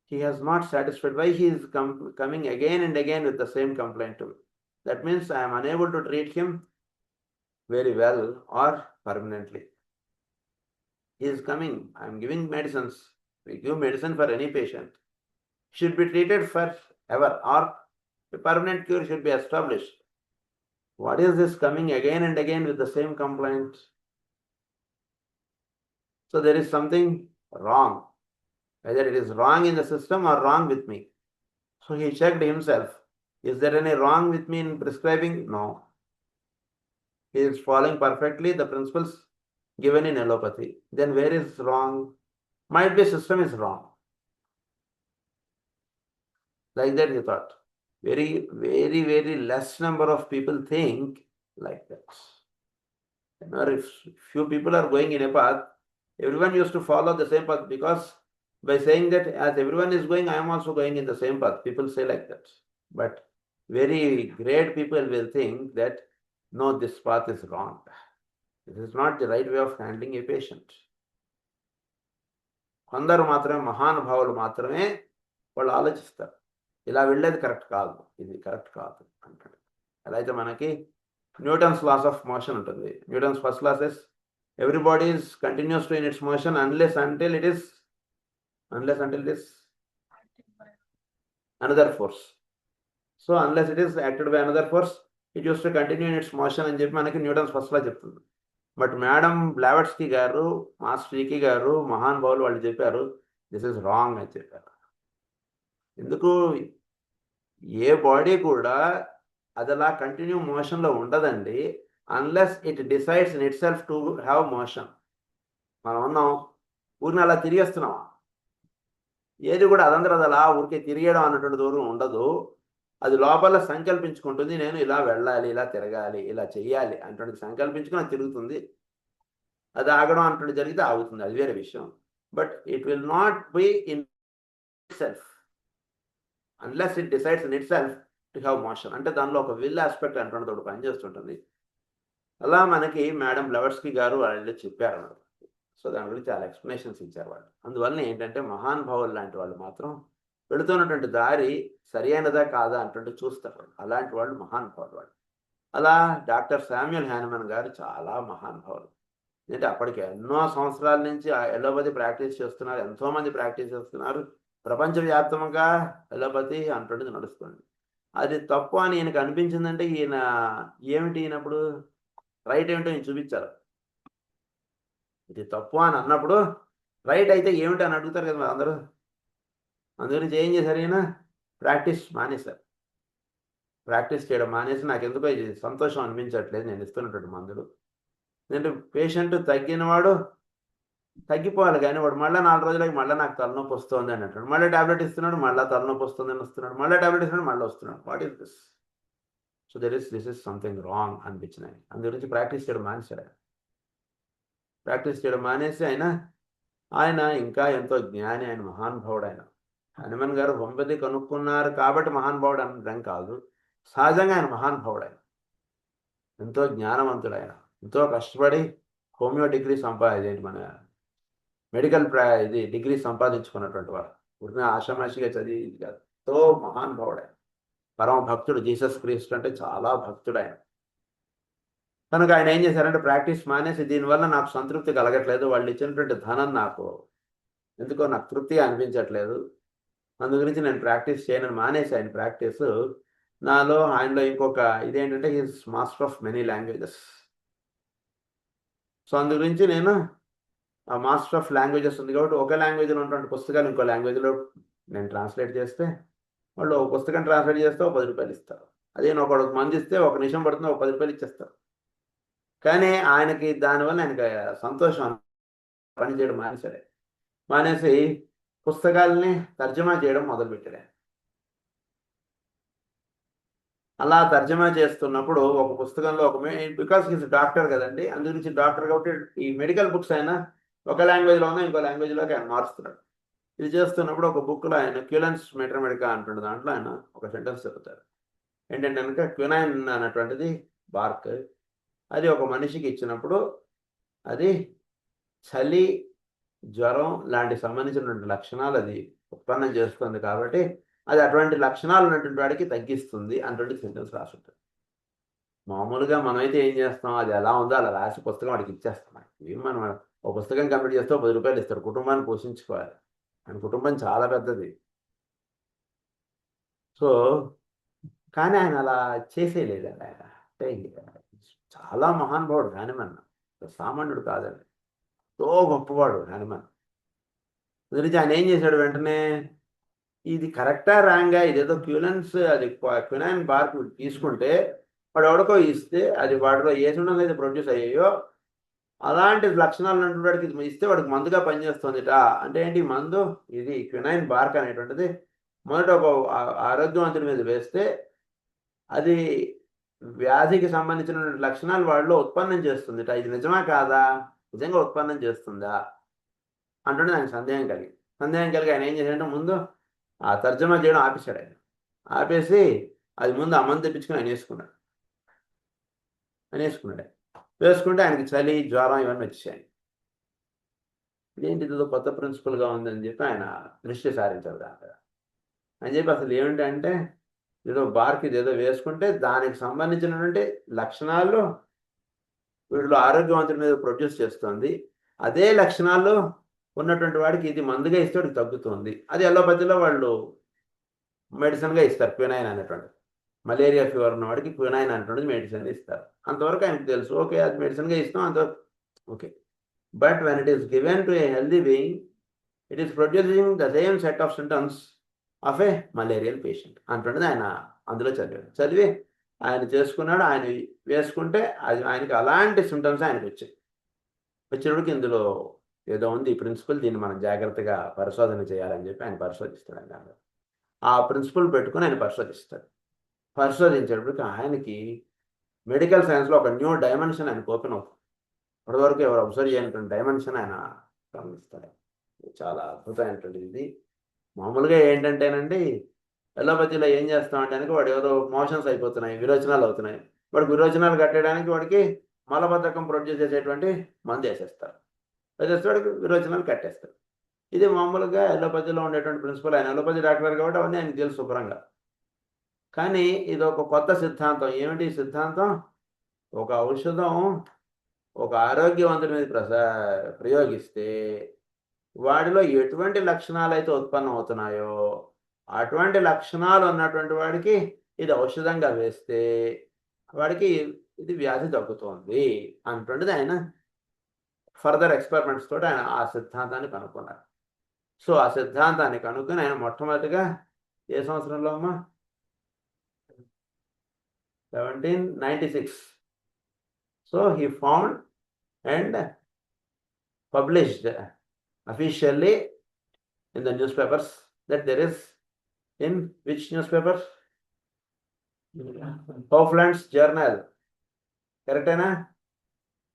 he has not satisfied. Why he is coming again and again with the same complaint to me? That means I am unable to treat him very well or permanently. He is coming, I am giving medicines. We give medicine for any patient. Should be treated forever, or a permanent cure should be established. What is this coming again and again with the same complaint? So there is something wrong. Either it is wrong in the system or wrong with me. So he checked himself. Is there any wrong with me in prescribing? No. He is following perfectly the principles given in allopathy. Then where is wrong? Might be system is wrong. Like that he thought. Very, very, very less number of people think like that. Or if few people are going in a path, everyone used to follow the same path, because by saying that as everyone is going, I am also going in the same path. People say like that. But very great people will think that no, this path is wrong. This is not the right way of handling a patient. కొందరు మాత్రమే మహానుభావులు మాత్రమే వాళ్ళు ఆలోచిస్తారు, ఇలా వెళ్ళేది కరెక్ట్ కాదు, ఇది కరెక్ట్ కాదు అంటాడు. ఎలా అయితే మనకి న్యూటన్స్ లాస్ ఆఫ్ మోషన్ ఉంటుంది. Newton's first law says every body is continuous to in its motion unless until it is another force. So unless it is acted by another force, it used to continue in its motion అని చెప్పి మనకి న్యూటన్స్ ఫస్ట్ లా చెప్తుంది. బట్ మేడం బ్లావెట్స్కీ గారు, మాస్టర్ ఈకీ గారు, మహానుభావులు వాళ్ళు చెప్పారు దిస్ ఇస్ రాంగ్ అని చెప్పారు. ఎందుకు? ఏ బాడీ కూడా అది అలా కంటిన్యూ మోషన్లో ఉండదండి, unless it decides in itself to have motion. మనం ఉన్నాం, ఊరిని అలా తిరిగేస్తున్నాం. ఏది కూడా అదంతా అది అలా ఊరికే తిరిగేయడం అన్నటువంటి దూరం ఉండదు. అది లోపల సంకల్పించుకుంటుంది, నేను ఇలా వెళ్ళాలి, ఇలా తిరగాలి, ఇలా చెయ్యాలి అన్నటువంటి సంకల్పించుకుని అది తిరుగుతుంది. అది ఆగడం అన్నటువంటి జరిగితే ఆగుతుంది, అది వేరే విషయం. But it will not be in self unless it decides in it self to have motion. అంటే దానిలో ఒక విల్ ఆస్పెక్ట్ అన్నటువంటి ఒకటి పనిచేస్తుంటుంది. అలా మనకి మేడం బ్లవర్స్కీ గారు వాళ్ళు చెప్పారు. సో దాని గురించి చాలా ఎక్స్ప్లెనేషన్స్ ఇచ్చారు వాళ్ళు. అందువల్ల ఏంటంటే మహానుభావులు లాంటి వాళ్ళు మాత్రం వెళుతున్నటువంటి దారి సరి అయినదా కాదా అంటుంటే చూస్తారు. అలాంటి వాళ్ళు మహానుభావులు వాళ్ళు. అలా డాక్టర్ శామ్యూల్ హ్యానమన్ గారు చాలా మహానుభావులు. ఎందుకంటే అప్పటికి ఎన్నో సంవత్సరాల నుంచి ఎలోపతి ప్రాక్టీస్ చేస్తున్నారు, ఎంతోమంది ప్రాక్టీస్ చేస్తున్నారు. ప్రపంచవ్యాప్తంగా ఎలోపతి అంటుండేది నడుస్తుంది. అది తప్పు అని ఈయనకు అనిపించిందంటే ఈయన ఏమిటి ఈయనప్పుడు రైట్ ఏమిటో నేను చూపించారు. ఇది తప్పు అని అన్నప్పుడు రైట్ అయితే ఏమిటి అని అడుగుతారు కదా అందరూ. అందుగురించి ఏం చేశారు, ఈయన ప్రాక్టీస్ మానేశారు. ప్రాక్టీస్ చేయడం మానేసి నాకు ఎందుకో ఇది సంతోషం అనిపించట్లేదు నేను ఇస్తున్నటువంటి మందులు. ఎందుకంటే పేషెంట్ తగ్గినవాడు తగ్గిపోవాలి, కానీ వాడు మళ్ళీ 4 రోజులకి మళ్ళీ నాకు తలనొప్పి వస్తుంది అని అంటాడు. మళ్ళీ టాబ్లెట్ ఇస్తున్నాడు, మళ్ళీ తలనొప్పి వస్తుంది అని వస్తున్నాడు, మళ్ళీ టాబ్లెట్ ఇస్తున్నాడు, మళ్ళీ వస్తున్నాడు. What is this? So this is something wrong అనిపించినాయి. అందు గురించి ప్రాక్టీస్ చేయడం మానేశాడు. ప్రాక్టీస్ చేయడం మానేసి ఆయన ఇంకా ఎంతో జ్ఞాని, ఆయన మహానుభావుడు. ఆయన హనుమన్ గారు హోమియోపతి కనుక్కున్నారు కాబట్టి మహానుభావుడు అనడం కాదు, సహజంగా ఆయన మహానుభావుడు. ఆయన ఎంతో జ్ఞానవంతుడు. ఆయన ఎంతో కష్టపడి హోమియో డిగ్రీ మన మెడికల్ ఇది డిగ్రీ సంపాదించుకున్నటువంటి వాడు. ఊరిని ఆషామాషిగా చదివి ఇది కాదు. ఎంతో మహానుభావుడు ఆయన. పరమ భక్తుడు. జీసస్ క్రీస్తు అంటే చాలా భక్తుడు ఆయన. కనుక ఆయన ఏం చేశారంటే ప్రాక్టీస్ మానేసి, దీనివల్ల నాకు సంతృప్తి కలగట్లేదు, వాళ్ళు ఇచ్చినటువంటి ధనం నాకు ఎందుకో నాకు తృప్తిగా అనిపించట్లేదు, అందు గురించి నేను ప్రాక్టీస్ చేయనని మానేసి ఆయన ప్రాక్టీస్. నాలో ఆయనలో ఇంకొక ఇదేంటంటే he's master of many languages. So అందు గురించి నేను ఆ మాస్టర్ ఆఫ్ లాంగ్వేజెస్ ఉంది కాబట్టి ఒక లాంగ్వేజ్లో ఉన్నటువంటి పుస్తకాలు ఇంకో లాంగ్వేజ్లో నేను ట్రాన్స్లేట్ చేస్తే, వాళ్ళు ఒక పుస్తకం ట్రాన్స్లేట్ చేస్తే ఒక 10 రూపాయలు ఇస్తారు. అదే నేను ఒకడికి మంది ఇస్తే 1 నిమిషం పడుతుంది, ఒక 10 రూపాయలు ఇచ్చేస్తారు. కానీ ఆయనకి దానివల్ల ఆయనకి సంతోషం, పని చేయడం మానేశాడు. మానేసి పుస్తకాలని తర్జమా చేయడం మొదలుపెట్టాడు. అలా తర్జమా చేస్తున్నప్పుడు ఒక పుస్తకంలో బికాస్ హీస్ డాక్టర్ కదండి, అందుగురించి డాక్టర్ కాబట్టి ఈ మెడికల్ బుక్స్ అయినా ఒక లాంగ్వేజ్లో ఉన్నా ఇంకో లాంగ్వేజ్లోకి ఆయన మారుస్తున్నాడు. ఇది చేస్తున్నప్పుడు ఒక బుక్లో ఆయన క్యూలెన్స్ మెట్రమెడికా అంటుండే, దాంట్లో ఆయన ఒక సెంటెన్స్ చెప్తారు. ఏంటంటే కనుక క్వినైన్ అన్నటువంటిది బార్క్, అది ఒక మనిషికి ఇచ్చినప్పుడు అది చలి, జ్వరం లాంటి సంబంధించినటువంటి లక్షణాలు అది ఉత్పన్నం చేస్తుంది, కాబట్టి అది అటువంటి లక్షణాలు ఉన్నటువంటి వాడికి తగ్గిస్తుంది అటువంటి సెంటెన్స్ రాసి ఉంటుంది. మామూలుగా మనమైతే ఏం చేస్తాం, అది ఎలా ఉందో అలా రాసి పుస్తకం వాడికి ఇచ్చేస్తాం. ఏం మనం ఒక పుస్తకం కంప్లీట్ చేస్తే 10 రూపాయలు ఇస్తారు, కుటుంబాన్ని పోషించుకోవాలి. ఆయన కుటుంబం చాలా పెద్దది. సో కానీ ఆయన అలా చేసేయలేదండి. ఆయన అంటే చాలా మహానుభావుడు హ్యానిమన్, సామాన్యుడు కాదండి, ఎంతో గొప్పవాడు హ్యానిమన్. గురించి ఆయన ఏం చేశాడు, వెంటనే ఇది కరెక్టా రాంగా, ఇదేదో క్వినైన్ బార్క్ తీసుకుంటే వాడు ఎవడికో ఇస్తే అది వాడిలో ఏ చూడడం అయితే ప్రొడ్యూస్ అయ్యాయో అలాంటి లక్షణాలు ఉన్నటువంటి వాడికి ఇస్తే వాడికి మందుగా పనిచేస్తుందిట. అంటే ఏంటి మందు, ఇది క్వినైన్ బార్క్ అనేటువంటిది మొదట ఒక ఆరోగ్యవంతుడి మీద వేస్తే అది వ్యాధికి సంబంధించిన లక్షణాలు వాడిలో ఉత్పన్నం చేస్తుందిట. ఇది నిజమా కాదా, నిజంగా ఉత్పన్నం చేస్తుందా అంటుండే ఆయన సందేహం కలిగి ఆయన ఏం చేశాడంటే ముందు ఆ తర్జమా చేయడం ఆపేశాడు. ఆయన ఆపేసి అది ముందు ఆ మందు తెప్పించుకుని ఆయన వేసుకున్నాడు. వేసుకుంటే ఆయనకి చలి, జ్వరం ఇవన్నీ వచ్చాయి. ఇదేంటి ఇదో కొత్త ప్రిన్సిపల్గా ఉందని చెప్పి ఆయన దృష్టి సారించారు దాని అని చెప్పి అసలు ఏమిటంటే ఏదో బార్క్ ఇదేదో వేసుకుంటే దానికి సంబంధించినటువంటి లక్షణాలు వీటిలో ఆరోగ్యవంతుడి మీద ప్రొడ్యూస్ చేస్తుంది, అదే లక్షణాలు ఉన్నటువంటి వాడికి ఇది మందుగా ఇస్తే వాడికి తగ్గుతుంది. అది ఎల్లోపతిలో వాళ్ళు మెడిసిన్గా ఇస్తారు, క్వినైన్ అనేటువంటిది. మలేరియా ఫీవర్ ఉన్న వాడికి క్వినైన్ అనేటువంటిది మెడిసిన్గా ఇస్తారు. అంతవరకు ఆయనకు తెలుసు, ఓకే అది మెడిసిన్గా ఇస్తాం అంతవరకు okay. But when it is given to a healthy being, it is producing the same set of symptoms of a malarial patient అంటుండేది. ఆయన అందులో చదివి ఆయన చేసుకున్నాడు. ఆయన వేసుకుంటే అది ఆయనకి అలాంటి సిమ్టమ్స్ ఆయనకు వచ్చినప్పటికి ఇందులో ఏదో ఉంది ఈ ప్రిన్సిపల్, దీన్ని మనం జాగ్రత్తగా పరిశోధన చేయాలని చెప్పి ఆయన పరిశోధిస్తాడు. ఆయన ఆ ప్రిన్సిపల్ పెట్టుకుని ఆయన పరిశోధించేటప్పటికి ఆయనకి మెడికల్ సైన్స్లో ఒక న్యూ డైమెన్షన్ ఆయనకు ఓపెన్ అవుతుంది. ఇప్పటివరకు ఎవరు అబ్జర్వ్ చేయనటువంటి డైమెన్షన్ ఆయన గమనిస్తాడు. చాలా అద్భుతమైనటువంటిది ఇది. మామూలుగా ఏంటంటేనండి ఎల్లోపతిలో ఏం చేస్తామంటే వాడు ఏదో మోషన్స్ అయిపోతున్నాయి, విరోచనాలు అవుతున్నాయి, వాడికి విరోచనాలు కట్టడానికి వాడికి మలబద్ధకం ప్రొడ్యూస్ చేసేటువంటి మందు వేసేస్తారు, వాడికి విరోచనాలు కట్టేస్తారు. ఇది మామూలుగా ఎల్లోపతిలో ఉండేటువంటి ప్రిన్సిపల్. ఆయన ఎల్లోపతి డాక్టర్ కాబట్టి అవన్నీ ఆయనకు తెలుసు శుభ్రంగా. కానీ ఇది ఒక కొత్త సిద్ధాంతం. ఏమిటి సిద్ధాంతం, ఒక ఔషధం ఒక ఆరోగ్యవంతుడి మీద ప్రయోగిస్తే వాడిలో ఎటువంటి లక్షణాలు అయితే ఉత్పన్నం అవుతున్నాయో అటువంటి లక్షణాలు ఉన్నటువంటి వాడికి ఇది ఔషధంగా వేస్తే వాడికి ఇది వ్యాధి తగ్గుతుంది అంటుండేది. ఆయన ఫర్దర్ ఎక్స్పెరిమెంట్స్ తోటి ఆయన ఆ సిద్ధాంతాన్ని కనుక్కున్నారు. సో ఆ సిద్ధాంతాన్ని కనుక్కొని ఆయన మొట్టమొదటిగా ఏ సంవత్సరంలో అమ్మా 1796. So he found and published officially in the newspapers that there is, in which newspaper? Hofland's Journal. Correct అయినా?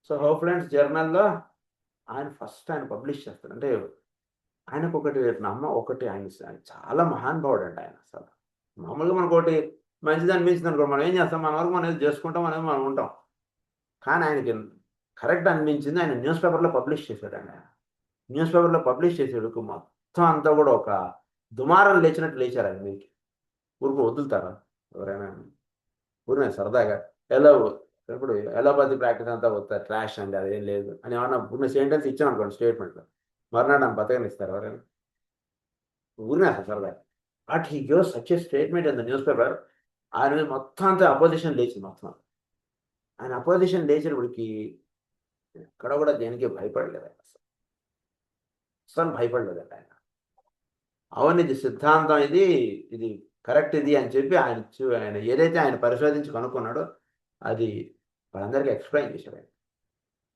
సో హోఫ్లాండ్స్ జర్నల్లో ఆయన ఫస్ట్ ఆయన పబ్లిష్ చేస్తారు. అంటే ఆయనకు ఒకటి ఆయన చాలా మహానుభావుడు అండి ఆయన. అసలు మామూలుగా మనకు ఒకటి మంచిది అనిపించింది అనుకో, మనం ఏం చేస్తాం, మన వరకు మనం ఏది చేసుకుంటాం అనేది మనం ఉంటాం. కానీ ఆయనకి కరెక్ట్ అనిపించింది, ఆయన న్యూస్ పేపర్లో పబ్లిష్ చేశాడండి. ఆయన న్యూస్ పేపర్లో పబ్లిష్ చేసేడుకు మొత్తం అంతా కూడా ఒక దుమారం లేచినట్టు లేచారు ఆయన మీకు. ఊరికి వదులుతారా ఎవరైనా? ఊరినే సరదాగా ఇప్పుడు ఎలోపతి ప్రాక్టీస్ అంతా వస్తారు, ట్రాష్ అండి, అదేం లేదు అని ఏమన్నా ఉన్న సెంటెన్స్ ఇచ్చాం అనుకోండి స్టేట్మెంట్లో, మర్నాడు ఆయన బతకని ఇస్తారు ఎవరైనా? ఊరినే అసలు సరదాగా. But he gives such a statement in the news paper. ఆయన మీద మొత్తం అంతా అపోజిషన్ లేచింది మొత్తం. ఆయన అపోజిషన్ లేచినప్పటికి ఎక్కడ కూడా దేనికి భయపడలేదు ఆయన, అసలు భయపడలేదండి ఆయన. అవును ఇది సిద్ధాంతం, ఇది కరెక్ట్ ఇది అని చెప్పి ఆయన ఏదైతే ఆయన పరిశోధించి కనుక్కున్నాడో అది వాళ్ళందరికీ ఎక్స్ప్లెయిన్ చేశాడు ఆయన.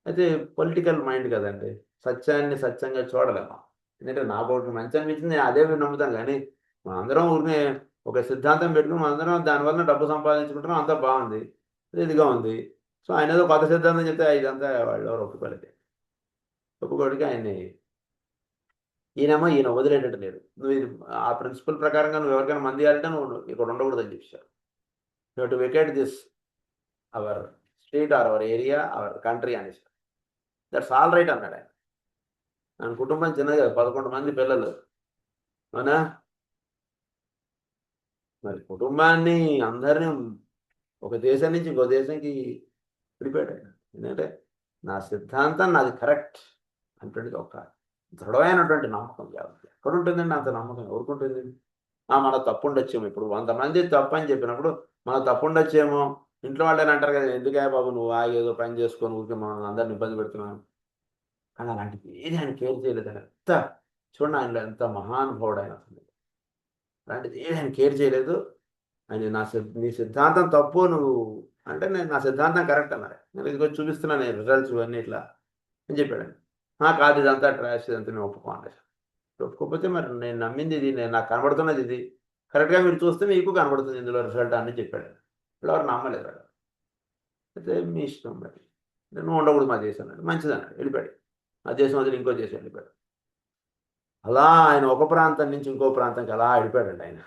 అయితే పొలిటికల్ మైండ్ కదండి, సత్యాన్ని సత్యంగా చూడలేము. ఎందుకంటే నాకు ఒకటి మంచి అనిపించింది, నేను అదే నమ్ముతాను. కానీ మనందరం ఊరినే ఒక సిద్ధాంతం పెట్టుకుని మనందరం దానివల్ల డబ్బు సంపాదించుకుంటున్నాం, అంతా బాగుంది, ఇదిగా ఉంది. సో ఆయన ఏదో కొత్త సిద్ధాంతం చెప్తే ఇదంతా వాళ్ళు ఎవరు ఒప్పుకోలేదు. ఒప్పుకోడికి ఈయన వదిలేటట్టు లేదు. నువ్వు ఇది ఆ ప్రిన్సిపల్ ప్రకారంగా నువ్వు ఎవరికైనా మంది ఇవ్వాలంటే నువ్వు ఇక్కడ ఉండకూడదని చెప్పారు. You to vacate this our state or our area our country అనేసి. దట్స్ ఆల్ రైట్ అన్నాడు ఆయన. ఆయన కుటుంబం చిన్నది కదా, 11 మంది పిల్లలు, అవునా? మరి కుటుంబాన్ని అందరినీ ఒక దేశం నుంచి ఇంకో దేశానికి విడిపోయాడు ఆయన. ఎందుకంటే నా సిద్ధాంతం నాది కరెక్ట్ అంటే ఒక దృఢమైనటువంటి నమ్మకం కాదు. ఎక్కడ ఉంటుందండి అంత నమ్మకం? ఎవరుకుంటుంది? మన తప్పు ఉండొచ్చేమో. ఇప్పుడు 100 మంది తప్పు అని చెప్పినప్పుడు మన తప్పు ఉండొచ్చేమో, ఇంట్లో వాళ్ళని అంటారు కదా, ఎందుకే బాబు నువ్వు ఏదో పని చేసుకొని ఊరికే మనం అందరిని ఇబ్బంది పెడుతున్నాను. కానీ అలాంటిది ఏది ఆయన కేర్ చేయలేదు. ఆయన ఎంత చూడండి, ఆయనలో ఎంత మహానుభావుడు ఆయన అసలు. అలాంటిది ఏది ఆయన కేర్ చేయలేదు. ఆయన నీ సిద్ధాంతం తప్పు నువ్వు అంటే నేను నా సిద్ధాంతం కరెక్ట్ అన్నారు. నేను ఇదిగో చూపిస్తున్నాను నేను రిజల్ట్స్ ఇవన్నీ ఇట్లా అని చెప్పాడు. కాదు ఇదంతా ట్రాష్, ఇదంతా నేను ఒప్పుకోండి. ఒప్పుకోకపోతే మరి నేను నమ్మింది ఇది, నాకు కనబడుతున్నది ఇది, కరెక్ట్గా మీరు చూస్తే మీకు కనబడుతుంది ఇందులో రిజల్ట్ అని చెప్పాడు. ఇప్పుడు ఎవరు నమ్మలేదు. అయితే మీ ఇష్టం, మరి నేను ఉండకూడదు మా దేశం అన్నాడు. మంచిది అన్నాడు, వెళ్ళిపోయాడు. ఆ దేశం వదిలి ఇంకో దేశం వెళ్ళిపోయాడు. అలా ఆయన ఒక ప్రాంతం నుంచి ఇంకో ప్రాంతానికి అలా వెళ్ళిపోయాడండి ఆయన.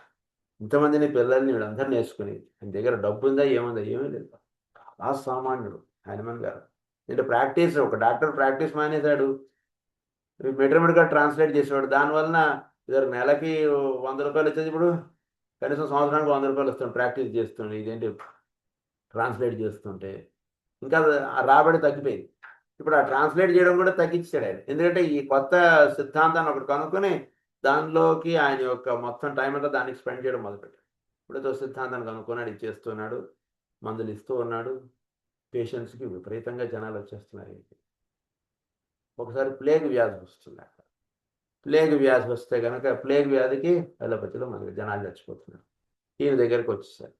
ఇంతమందిని పిల్లల్ని వీళ్ళందరినీ వేసుకుని, ఆయన దగ్గర డబ్బు ఉందా ఏముందా ఏమీ లేదు. చాలా సామాన్యుడు హనుమాన్ గారు. అంటే ప్రాక్టీస్, ఒక డాక్టర్ ప్రాక్టీస్ మానేశాడు, మెట్రమెడికల్ ట్రాన్స్లేట్ చేసేవాడు. దానివలన ఇద్దరు నెలకి 100 రూపాయలు వచ్చేది, ఇప్పుడు కనీసం సంవత్సరానికి 100 రూపాయలు వస్తుంది ప్రాక్టీస్ చేస్తుండే, ఇదేంటి ట్రాన్స్లేట్ చేస్తుంటే. ఇంకా రాబడి తగ్గిపోయింది. ఇప్పుడు ఆ ట్రాన్స్లేట్ చేయడం కూడా తగ్గించాడు ఆయన. ఎందుకంటే ఈ కొత్త సిద్ధాంతాన్ని ఒకటి కనుక్కొని దానిలోకి ఆయన యొక్క మొత్తం టైం అంతా దానికి స్పెండ్ చేయడం మొదలుపెట్టాడు. ఇప్పుడు సిద్ధాంతాన్ని కనుక్కున్నాడు, ఇచ్చేస్తున్నాడు, మందులు ఇస్తూ ఉన్నాడు. పేషెంట్స్కి విపరీతంగా జనాలు వచ్చేస్తున్నారు. ఒకసారి ప్లేగ్ వ్యాధి వస్తుంది. అక్కడ ప్లేగ్ వ్యాధి వస్తే కనుక ప్లేగ్ వ్యాధికి అలోపతిలో మనకి జనాలు చచ్చిపోతున్నారు. ఈయన దగ్గరికి వచ్చేసారు.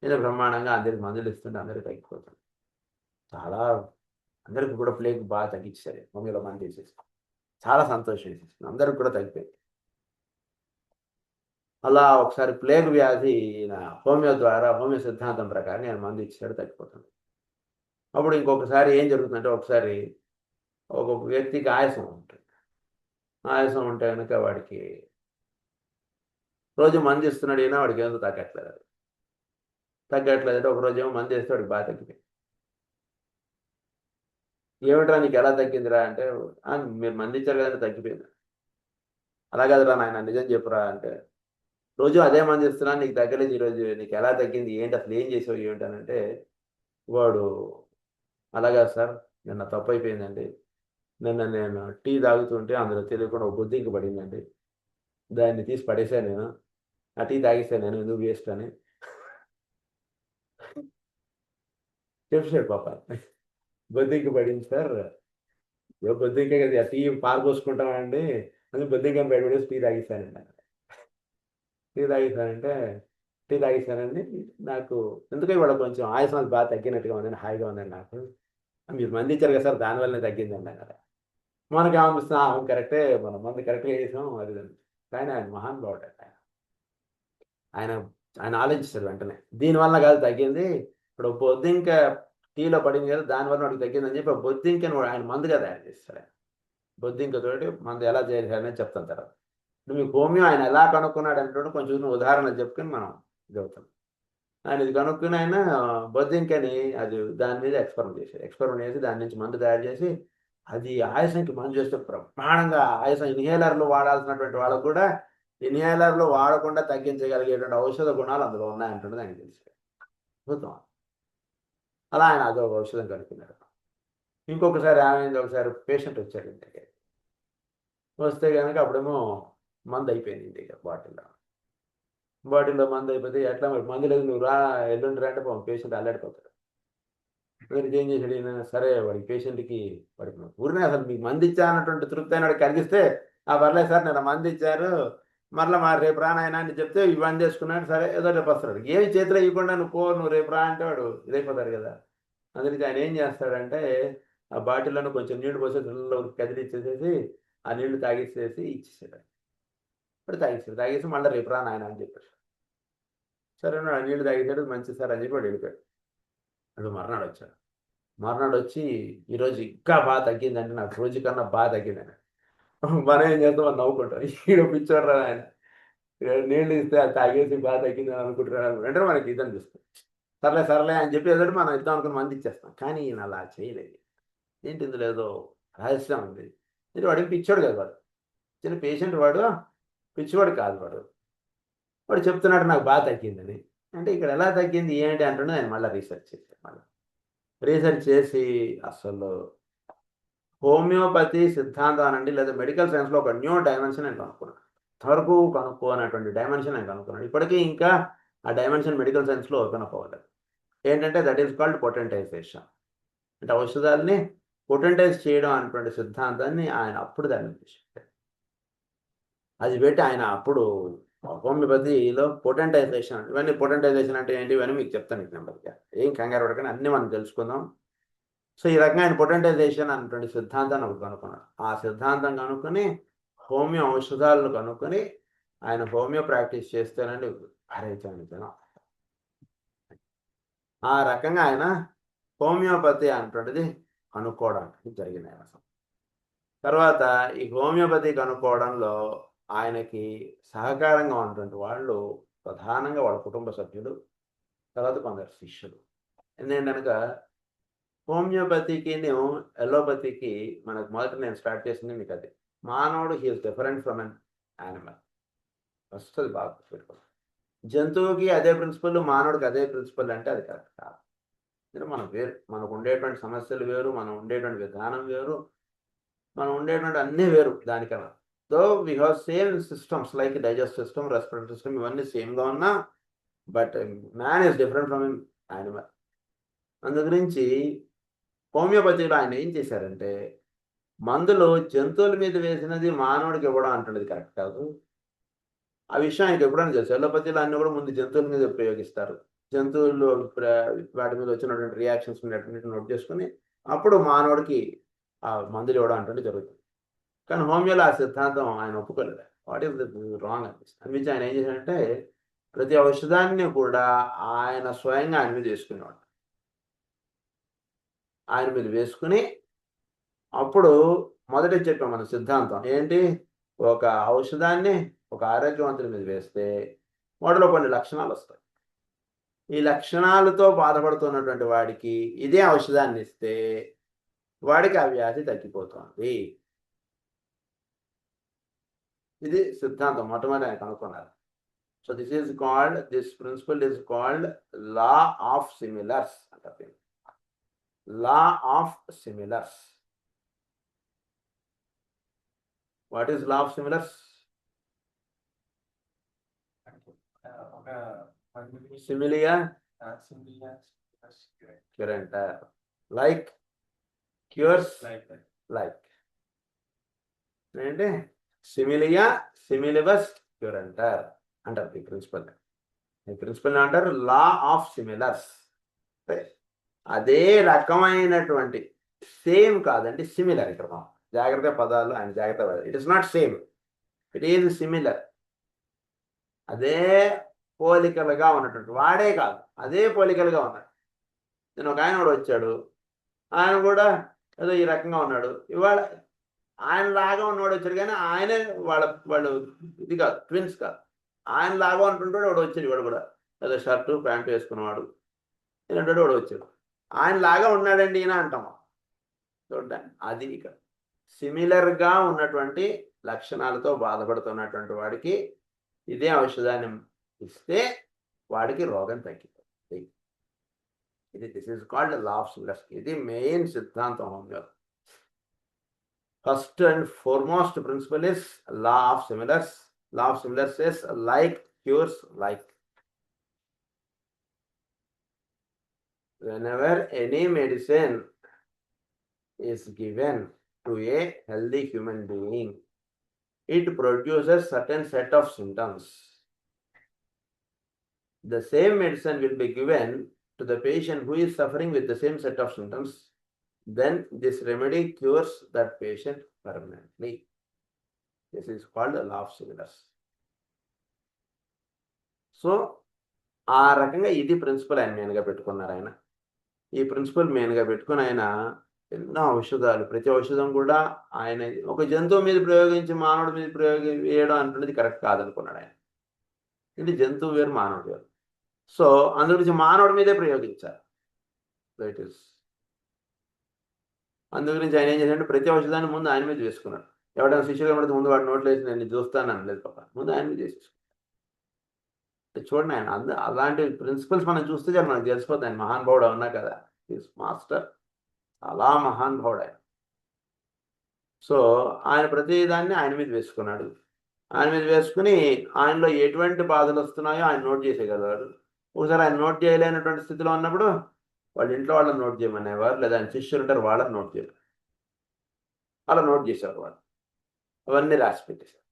ఈయన బ్రహ్మాండంగా అందరికి మందులు ఇస్తుంటే అందరికీ తగ్గిపోతుంది. చాలా అందరికి కూడా ప్లేగ్ బాగా తగ్గించారు. మమ్మీలో మంది వేసేసి చాలా సంతోషం వేసేసింది, అందరికి కూడా తగ్గిపోయింది. అలా ఒకసారి ప్లేగ్ వ్యాధి హోమియో ద్వారా, హోమియో సిద్ధాంతం ప్రకారం నేను మందు ఇచ్చాడు, తగ్గిపోతుంది. అప్పుడు ఇంకొకసారి ఏం జరుగుతుందంటే, ఒకసారి ఒక వ్యక్తికి ఆయాసం ఉంటుంది. ఆయాసం ఉంటే కనుక వాడికి రోజు మందు ఇస్తున్నాడు, అయినా వాడికి ఏదో తగ్గట్లేదు. తగ్గట్లేదంటే ఒకరోజు ఏమో మందు వేస్తే వాడికి బాగా తగ్గిపోయింది. ఏమిట్రా నీకు ఎలా తగ్గిందిరా అంటే, మీరు మంది ఇచ్చారు కదంటే తగ్గిపోయింది. అలా కదరా నాయన నిజం చెప్పురా అంటే, రోజు అదే మంది ఇస్తున్నాను నీకు తగ్గలేదు, ఈరోజు నీకు ఎలా తగ్గింది ఏంటి, అసలు ఏం చేసావు ఏమిటనంటే, వాడు అలాగా సార్ నిన్న తప్పు అయిపోయిందండి, నిన్న నేను టీ తాగుతుంటే అందులో తెలియకుండా ఒక బొద్దింక పడిందండి, దాన్ని తీసి పడేసాను నేను, ఆ టీ తాగేసాను నేను, ఎందుకు వేస్ట్ అని చెప్పాడు. పాప బొద్దింక పడింది సార్, బొద్దింక కదా టీ పారపోసుకుంటామండి అని బొద్దింకని బయటపడేసి టీ తాగేసానండి. టీ తాగేసానండి, నాకు ఎందుకో ఇవాళ కొంచెం ఆయాసం బాగా తగ్గినట్టుగా ఉందండి, హాయిగా ఉందండి నాకు. మీరు మంది ఇచ్చారు కదా సార్ దానివల్లనే తగ్గిందండి అన్నారు. మనకి ఏమనిపిస్తుంది, కరెక్టే, మనం మంది కరెక్ట్గా చేసాం అది. కానీ ఆయన మహానుభావుడు. ఆయన ఆలోచిస్తారు వెంటనే, దీనివల్ల కాదు తగ్గింది, ఇప్పుడు బొద్దింక టీలో పడింది కదా దానివల్ల వాడికి తగ్గిందని చెప్పి బొద్దింకని ఆయన మందుగా తయారు చేస్తారు. ఆయన బొద్దింకతోటి మందు ఎలా చేయాలని చెప్తాను తర్వాత. మీకు హోమియో ఆయన ఎలా కనుక్కున్నాడు అంటే కొంచెం ఉదాహరణ చెప్పుకొని మనం చదువుతాం. ఆయన ఇది కనుక్కుని ఆయన బొద్దింకని అది దాని మీద ఎక్స్పెరిమెంట్ చేశారు. ఎక్స్పెరిమెంట్ చేసి దాని నుంచి మందు తయారు చేసి అది ఆయాసంకి మందు చేస్తే బ్రహ్మాండంగా ఆయాసం ఇన్హేలర్లు వాడాల్సినటువంటి వాళ్ళకు కూడా ఇన్హేలర్లు వాడకుండా తగ్గించగలిగేటువంటి ఔషధ గుణాలు అందులో ఉన్నాయంటున్నది ఆయన తెలిసి అద్భుతం. అలా ఆయన అదొక ఔషధం కనుక్కున్నాడు. ఇంకొకసారి ఏమైంది, ఒకసారి పేషెంట్ వచ్చాడు ఇంటికి. వస్తే కనుక అప్పుడేమో మందు అయిపోయింది ఇంటికి, బాటిల్లో మందు అయిపోతే ఎట్లా మరి మందు లేదు, నువ్వు రా ఎల్లుండి రా అంటే పేషెంట్ అల్లాడిపోతాడు. మీరు ఏం చేసాడు ఈయన, సరే వాడి పేషెంట్కి వాడికి ఊరినే అసలు మీకు మంది ఇచ్చా అన్నటువంటి తృప్తి అయిన వాడికి కలిగిస్తే పర్లేదు సార్ నేను మంది ఇచ్చారు మరలా మా రేపు రా నాయన అని చెప్తే ఇవన్నీ చేసుకున్నాడు. సరే ఏదో రేపు వస్తాడు. ఏమి చేతిలో ఇవ్వకుండా నువ్వు రేపు రా అంటే వాడు ఇదైపోతాడు కదా. అందుకే ఆయన ఏం చేస్తాడంటే ఆ బాటిల్లోనూ కొంచెం నీళ్లు పోసి నీళ్ళలో కదిలిచ్చేసేసి ఆ నీళ్లు తాగేసేసి ఇచ్చేసాడు. ఇప్పుడు తాగేసి మళ్ళీ రేపు రా నాయన అని చెప్పాడు. సరే ఆ నీళ్లు తాగేసాడు, మంచిది సార్ అని చెప్పి వాడు వెళ్ళిపోయాడు. అది మర్నాడు వచ్చి ఈరోజు ఇంకా బాగా తగ్గిందంటే నాకు రోజు కన్నా బాగా తగ్గిందని మనం ఏం చేస్తాం, మనం నవ్వుకుంటాం. ఈడ పిచ్చోడు రా ఆయన, నీళ్ళు ఇస్తే అది తాగేసి బాగా తగ్గిందని అనుకుంటున్నాడు అంటే మనకి ఇది అనిపిస్తుంది. సర్లే అని చెప్పి ఏదో మనం ఇద్దాం అనుకుని మంది ఇచ్చేస్తాం. కానీ ఈయన అలా చేయలేదు. ఏంటి ఇందులో ఏదో రహస్యం ఉంది. ఇది వాడికి పిచ్చోడు కదా, వాడు చిన్న పేషెంట్, వాడు పిచ్చివాడు కాదు. వాడు చెప్తున్నాడు నాకు బాగా తగ్గిందని. అంటే ఇక్కడ ఎలా తగ్గింది ఏంటి అంటుండే ఆయన మళ్ళీ రీసెర్చ్ చేసి అసలు హోమియోపతి సిద్ధాంతం అనండి లేదా మెడికల్ సైన్స్లో ఒక న్యూ డైమెన్షన్ నేను కనుక్కున్నాను. ఇంతవరకు కనుక్కోనటువంటి డైమెన్షన్ నేను కనుక్కున్నాను. ఇప్పటికీ ఇంకా ఆ డైమెన్షన్ మెడికల్ సైన్స్లో ఓపెన్ అప్ అవ్వలేదు. ఏంటంటే దట్ ఈస్ కాల్డ్ పొటెంటైజేషన్. అంటే ఔషధాలని పొటెంటైజ్ చేయడం అనేటువంటి సిద్ధాంతాన్ని ఆయన అప్పుడు దాన్ని చేశారు. అది పెట్టి ఆయన అప్పుడు హోమియోపతిలో పొటెంటైజేషన్, ఇవన్నీ పొటెంటైజేషన్ అంటే ఏంటి ఇవన్నీ మీకు చెప్తాను మీకు నెంబర్గా, ఏం కంగారు పడకండి, అన్నీ మనం తెలుసుకుందాం. సో ఈ రకంగా ఆయన పొటెంటైజేషన్ అనేటువంటి సిద్ధాంతాన్ని ఒకటి కనుక్కున్నాడు. ఆ సిద్ధాంతం కనుక్కొని హోమియో ఔషధాలను కనుక్కొని ఆయన హోమియో ప్రాక్టీస్ చేస్తేనండి జనం. ఆ రకంగా ఆయన హోమియోపతి అనేటువంటిది కనుక్కోవడానికి జరిగింది. ఆయన తర్వాత ఈ హోమియోపతి కనుక్కోవడంలో ఆయనకి సహకారంగా ఉన్నటువంటి వాళ్ళు ప్రధానంగా వాళ్ళ కుటుంబ సభ్యులు, తర్వాత కొందరు శిష్యులు. ఎందుకంటే హోమియోపతికి ఎలోపతికి మనకు మొదట నేను స్టార్ట్ చేసింది మీకు అది, మానవుడు he is different from an animal. First అది బాగా పెట్టుకోవాలి. జంతువుకి అదే ప్రిన్సిపల్, మానవుడికి అదే ప్రిన్సిపల్ అంటే అది కరెక్ట్ కాదు. మనం వేరు, మనకు ఉండేటువంటి సమస్యలు వేరు, మనం ఉండేటువంటి విధానం వేరు, మనం ఉండేటువంటి అన్నీ వేరు. దానికన్నా though we have same systems like digest system, respiratory system, ఇవన్నీ సేమ్గా ఉన్నా but man is different from animal. అందు గురించి హోమియోపతిలో ఆయన ఏం చేశారంటే మందులు జంతువుల మీద వేసినది మానవుడికి ఇవ్వడం అంటున్నది కరెక్ట్ కాదు. ఆ విషయం ఆయనకి ఎప్పుడైనా తెలుసు. ఎలోపతిలో అన్నీ కూడా ముందు జంతువుల మీద ప్రయోగిస్తారు. జంతువులు వాటి మీద వచ్చినటువంటి రియాక్షన్స్ నోట్ చేసుకుని అప్పుడు మానవుడికి ఆ మందులు ఇవ్వడం అంటే జరుగుతుంది. కానీ హోమియోలో ఆ సిద్ధాంతం ఆయన ఒప్పుకోలేదు. వాట్ ఈస్ రాంగ్ అనిపిస్తుంది. అనిపించి ఆయన ఏం చేశాడంటే ప్రతి ఔషధాన్ని కూడా ఆయన స్వయంగా ఆయన మీద వేసుకునేవాడు. ఆయన మీద వేసుకుని అప్పుడు మొదట చెప్పాం మన సిద్ధాంతం ఏంటి, ఒక ఔషధాన్ని ఒక ఆరోగ్యవంతుడి మీద వేస్తే వాటిలో కొన్ని లక్షణాలు వస్తాయి. ఈ లక్షణాలతో బాధపడుతున్నటువంటి వాడికి ఇదే ఔషధాన్ని ఇస్తే వాడికి ఆ వ్యాధి తగ్గిపోతుంది. ఇది సిద్ధాంతం మొట్టమొదటి ఆయన కనుక్కున్నారు. So this principle is called law of similars అంటారు. Law of similars. What is law of similars? సిమిలియా క్యూరెంటర్, లైక్ క్యూర్స్ లైక్. ఏంటి సిమిలియా సిమిలిబస్ క్యూరెంటర్ అంటారు ఈ ప్రిన్సిపల్. ఈ ప్రిన్సిపల్ అంటారు లా ఆఫ్ సిమిలర్స్. అదే రకమైనటువంటి, సేమ్ కాదండి, సిమిలర్. ఇక్కడ జాగ్రత్త పదాలు ఆయన జాగ్రత్త పదాలు. It is not same, it is similar. అదే పోలికలుగా ఉన్నటువంటి వాడే కాదు, అదే పోలికలుగా ఉన్నాడు. నేను ఒక ఆయన కూడా వచ్చాడు, ఆయన కూడా ఏదో ఈ రకంగా ఉన్నాడు. ఇవాళ ఆయన లాగా ఉన్నవాడు వచ్చాడు, కానీ ఆయనే వాళ్ళు ఇది కాదు, ట్విన్స్ కాదు. ఆయన లాగా ఉంటుంటాడు వాడు వచ్చాడు. వాడు కూడా ఏదో షర్టు ప్యాంటు వేసుకున్నవాడు ఇలాంటి వాడు వచ్చాడు. ఆయన లాగా ఉన్నాడండి ఈయన అంటాము. చూడండి, అది ఇక్కడ సిమిలర్గా ఉన్నటువంటి లక్షణాలతో బాధపడుతున్నటువంటి వాడికి ఇదే ఔషధాన్ని ఇస్తే వాడికి రోగం తగ్గిపోతుంది. ఇది this is called law of similars. ఇది మెయిన్ సిద్ధాంతం homeo. First and foremost principle is law of similars. Law of similars is like cures like. Whenever any medicine is given to a healthy human being, it produces certain set of symptoms. The same medicine will be given to the patient who is suffering with the same set of symptoms. Then this remedy cures that patient permanently. This is called the law of similars. So, ఆ రకంగా ఇది ప్రిన్సిపల్ ఆయన మెయిన్గా పెట్టుకున్నారు. ఆయన ఈ ప్రిన్సిపల్ మెయిన్గా పెట్టుకుని ఆయన ఎన్నో ఔషధాలు, ప్రతి ఔషధం కూడా ఆయన ఒక జంతువు మీద ప్రయోగించి మానవుడి మీద వేయడం అంటున్నది కరెక్ట్ కాదనుకున్నాడు ఆయన. ఇది జంతువు వేరు, మానవుడు వేరు. సో అందు గురించి మానవుడి మీదే ప్రయోగించారు. దట్ ఈస్ అందు గురించి ఆయన ఏం చేశాడంటే ప్రతి ఔషధాన్ని ముందు ఆయన మీద వేసుకున్నాడు. ఎవరైనా శిష్యులు కనబడితే ముందు వాడు నోట్లో వేసి నేను చూస్తాను అనలేదు పాప, ముందు ఆయన మీద వేసేసుకున్నాడు. చూడండి, ఆయన అలాంటి ప్రిన్సిపల్స్ మనం చూస్తే చాలు మనకు తెలిసిపోతుంది. ఆయన మహానుభావుడు అన్నా కదా, ఈస్ మాస్టర్, చాలా మహానుభావుడు ఆయన. సో ఆయన ప్రతి దాన్ని ఆయన మీద వేసుకున్నాడు. ఆయన మీద వేసుకుని ఆయనలో ఎటువంటి బాధలు వస్తున్నాయో ఆయన నోట్ చేసేయగలవాడు. ఒకసారి ఆయన నోట్ చేయలేనటువంటి స్థితిలో ఉన్నప్పుడు వాళ్ళ ఇంట్లో వాళ్ళని నోట్ చేయమనేవారు, లేదా ఆయన శిష్యులు ఉంటారు వాళ్ళని నోట్ చేయరు. అలా నోట్ చేసేవారు వాళ్ళు. అవన్నీ రాసి పెట్టేశారు.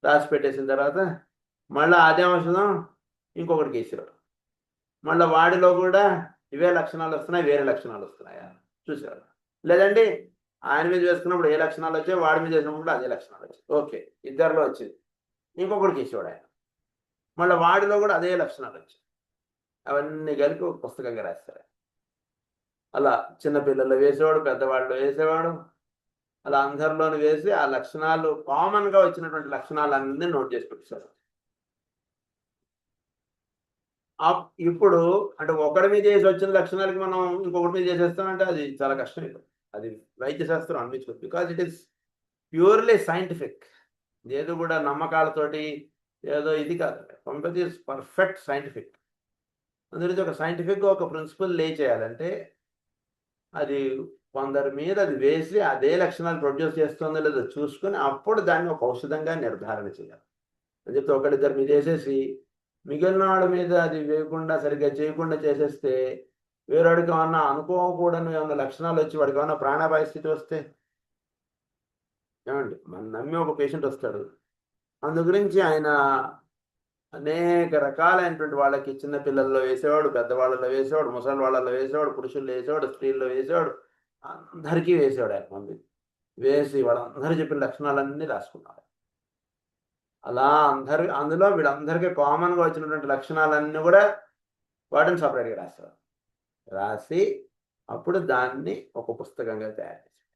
రాసి పెట్టేసిన తర్వాత మళ్ళీ అదే ఔషధం ఇంకొకటికి వేసేవారు. మళ్ళీ వాడిలో కూడా ఇవే లక్షణాలు వస్తున్నాయి, వేరే లక్షణాలు వస్తున్నాయా చూసేవారు. లేదంటే ఆయన మీద వేసుకున్నప్పుడు ఏ లక్షణాలు వచ్చాయి, వాడి మీద వేసినప్పుడు అదే లక్షణాలు వచ్చాయి. ఓకే, ఇద్దరిలో వచ్చింది. ఇంకొకటికి వేసేవాడు ఆయన. మళ్ళీ వాడిలో కూడా అదే లక్షణాలు వచ్చాయి. అవన్నీ కలిపి ఒక పుస్తకంగా రాస్తారు. అలా చిన్నపిల్లల్లో వేసేవాడు, పెద్దవాళ్ళు వేసేవాడు, అలా అందరిలోనూ వేసి ఆ లక్షణాలు కామన్గా వచ్చినటువంటి లక్షణాలన్నీ నోట్ చేసి పెట్టేశారు. ఇప్పుడు అంటే ఒకటి మీద చేసి వచ్చిన లక్షణాలకి మనం ఇంకొకటి మీద చేసేస్తామంటే అది చాలా కష్టం. అది వైద్య శాస్త్రం అనిపించుకోదు. Because it is purely scientific. ఏదో కూడా నమ్మకాలతోటి ఏదో ఇది కాదు. Homeopathy is perfect scientific. అందులో ఒక సైంటిఫిక్గా ఒక ప్రిన్సిపల్ లే చేయాలంటే అది కొందరి మీద అది వేసి అదే లక్షణాలు ప్రొడ్యూస్ చేస్తుందో లేదో చూసుకొని అప్పుడు దాన్ని ఒక ఔషధంగా నిర్ధారణ చేయాలి. అని చెప్తే ఒకరిద్దరి మీద వేసేసి మిగిలిన వాడి మీద అది వేయకుండా సరిగ్గా చేయకుండా చేసేస్తే వేరేవాడికి ఏమన్నా అనుకోకూడని ఏమన్నా లక్షణాలు వచ్చి వాడికి ఏమన్నా ప్రాణాపాయ స్థితి వస్తే ఏమండి, మనం నమ్మి ఒక పేషెంట్ వస్తాడు. అందు గురించి ఆయన అనేక రకాలైనటువంటి వాళ్ళకి చిన్నపిల్లల్లో వేసేవాడు, పెద్దవాళ్ళలో వేసేవాడు, ముసలి వాళ్ళలో వేసేవాడు, పురుషుల్లో వేసేవాడు, స్త్రీల్లో వేసేవాడు, అందరికీ వేసేవాడు. ఆయన మంది వేసి వాళ్ళందరూ చెప్పిన లక్షణాలన్నీ రాసుకున్నాడు. అలా అందులో వీళ్ళందరికీ కామన్గా వచ్చినటువంటి లక్షణాలన్నీ కూడా వాటిని సపరేట్గా రాస్తారు. రాసి అప్పుడు దాన్ని ఒక పుస్తకంగా తయారు చేశారు.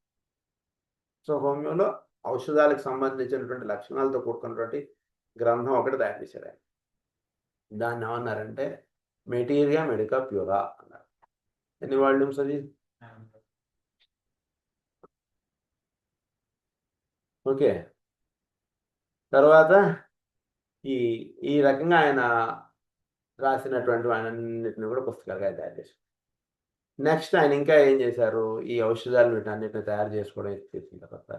సో హోమియోలో ఔషధాలకు సంబంధించినటువంటి లక్షణాలతో కూడుకున్నటువంటి గ్రంథం ఒకటి తయారు చేశారు ఆయన. దాన్ని ఏమన్నారంటే మెటీరియా మెడికా ప్యూరా అన్నారు. ఎన్ని వాల్యూమ్స్ అది? ఓకే. తర్వాత ఈ రకంగా ఆయన రాసినటువంటి అన్నింటిని కూడా పుస్తకాలుగా తయారు చేశారు. నెక్స్ట్ ఆయన ఇంకా ఏం చేశారు, ఈ ఔషధాలు వీటన్నిటిని తయారు చేసుకోవడం చేసిన తర్వాత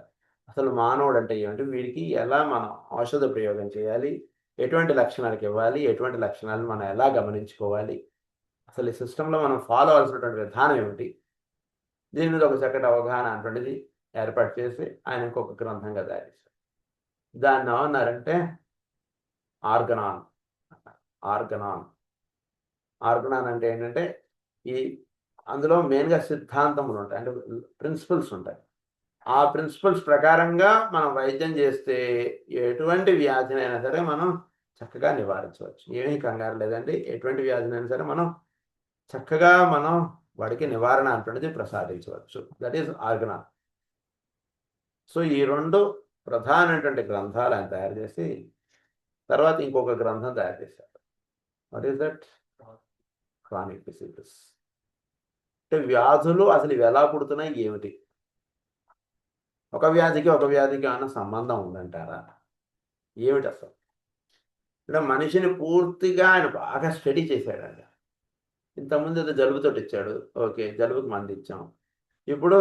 అసలు మానవుడు అంటే ఏమంటే వీడికి ఎలా మనం ఔషధ ప్రయోగం చేయాలి, ఎటువంటి లక్షణాలకు ఇవ్వాలి, ఎటువంటి లక్షణాలను మనం ఎలా గమనించుకోవాలి, అసలు ఈ సిస్టంలో మనం ఫాలో అవ్వాల్సినటువంటి విధానం ఏమిటి, దీని మీద ఒక చక్కటి అవగాహన అటువంటిది ఏర్పాటు చేసి ఆయన ఇంకొక గ్రంథంగా తయారు చేశారు. దాన్ని ఏమన్నారంటే ఆర్గనాన్. ఆర్గనాన్ అంటే ఏంటంటే అందులో మెయిన్గా సిద్ధాంతములు ఉంటాయి, అంటే ప్రిన్సిపల్స్ ఉంటాయి. ఆ ప్రిన్సిపల్స్ ప్రకారంగా మనం వైద్యం చేస్తే ఎటువంటి వ్యాధినైనా సరే మనం చక్కగా నివారించవచ్చు. ఏమీ కంగారు లేదండి. ఎటువంటి వ్యాధినైనా సరే మనం చక్కగా వాడికి నివారణ అంటున్నది ప్రసాదించవచ్చు. That is Organon. సో ఈ రెండు ప్రధానమైనటువంటి గ్రంథాలు ఆయన తయారు చేసి తర్వాత ఇంకొక గ్రంథం తయారు చేశారు. What is that? Chronic diseases. అంటే వ్యాధులు అసలు ఇవి ఎలా పుడుతున్నాయి ఏమిటి, ఒక వ్యాధికి ఏమైనా సంబంధం ఉందంటారా, ఏమిటి అసలు? అంటే మనిషిని పూర్తిగా ఆయన బాగా స్టడీ చేశాడండి. ఇంతకుముందు ఏదో జలుబుతో ఇచ్చాడు, ఓకే జలుబుకి మంది ఇచ్చాం. ఇప్పుడు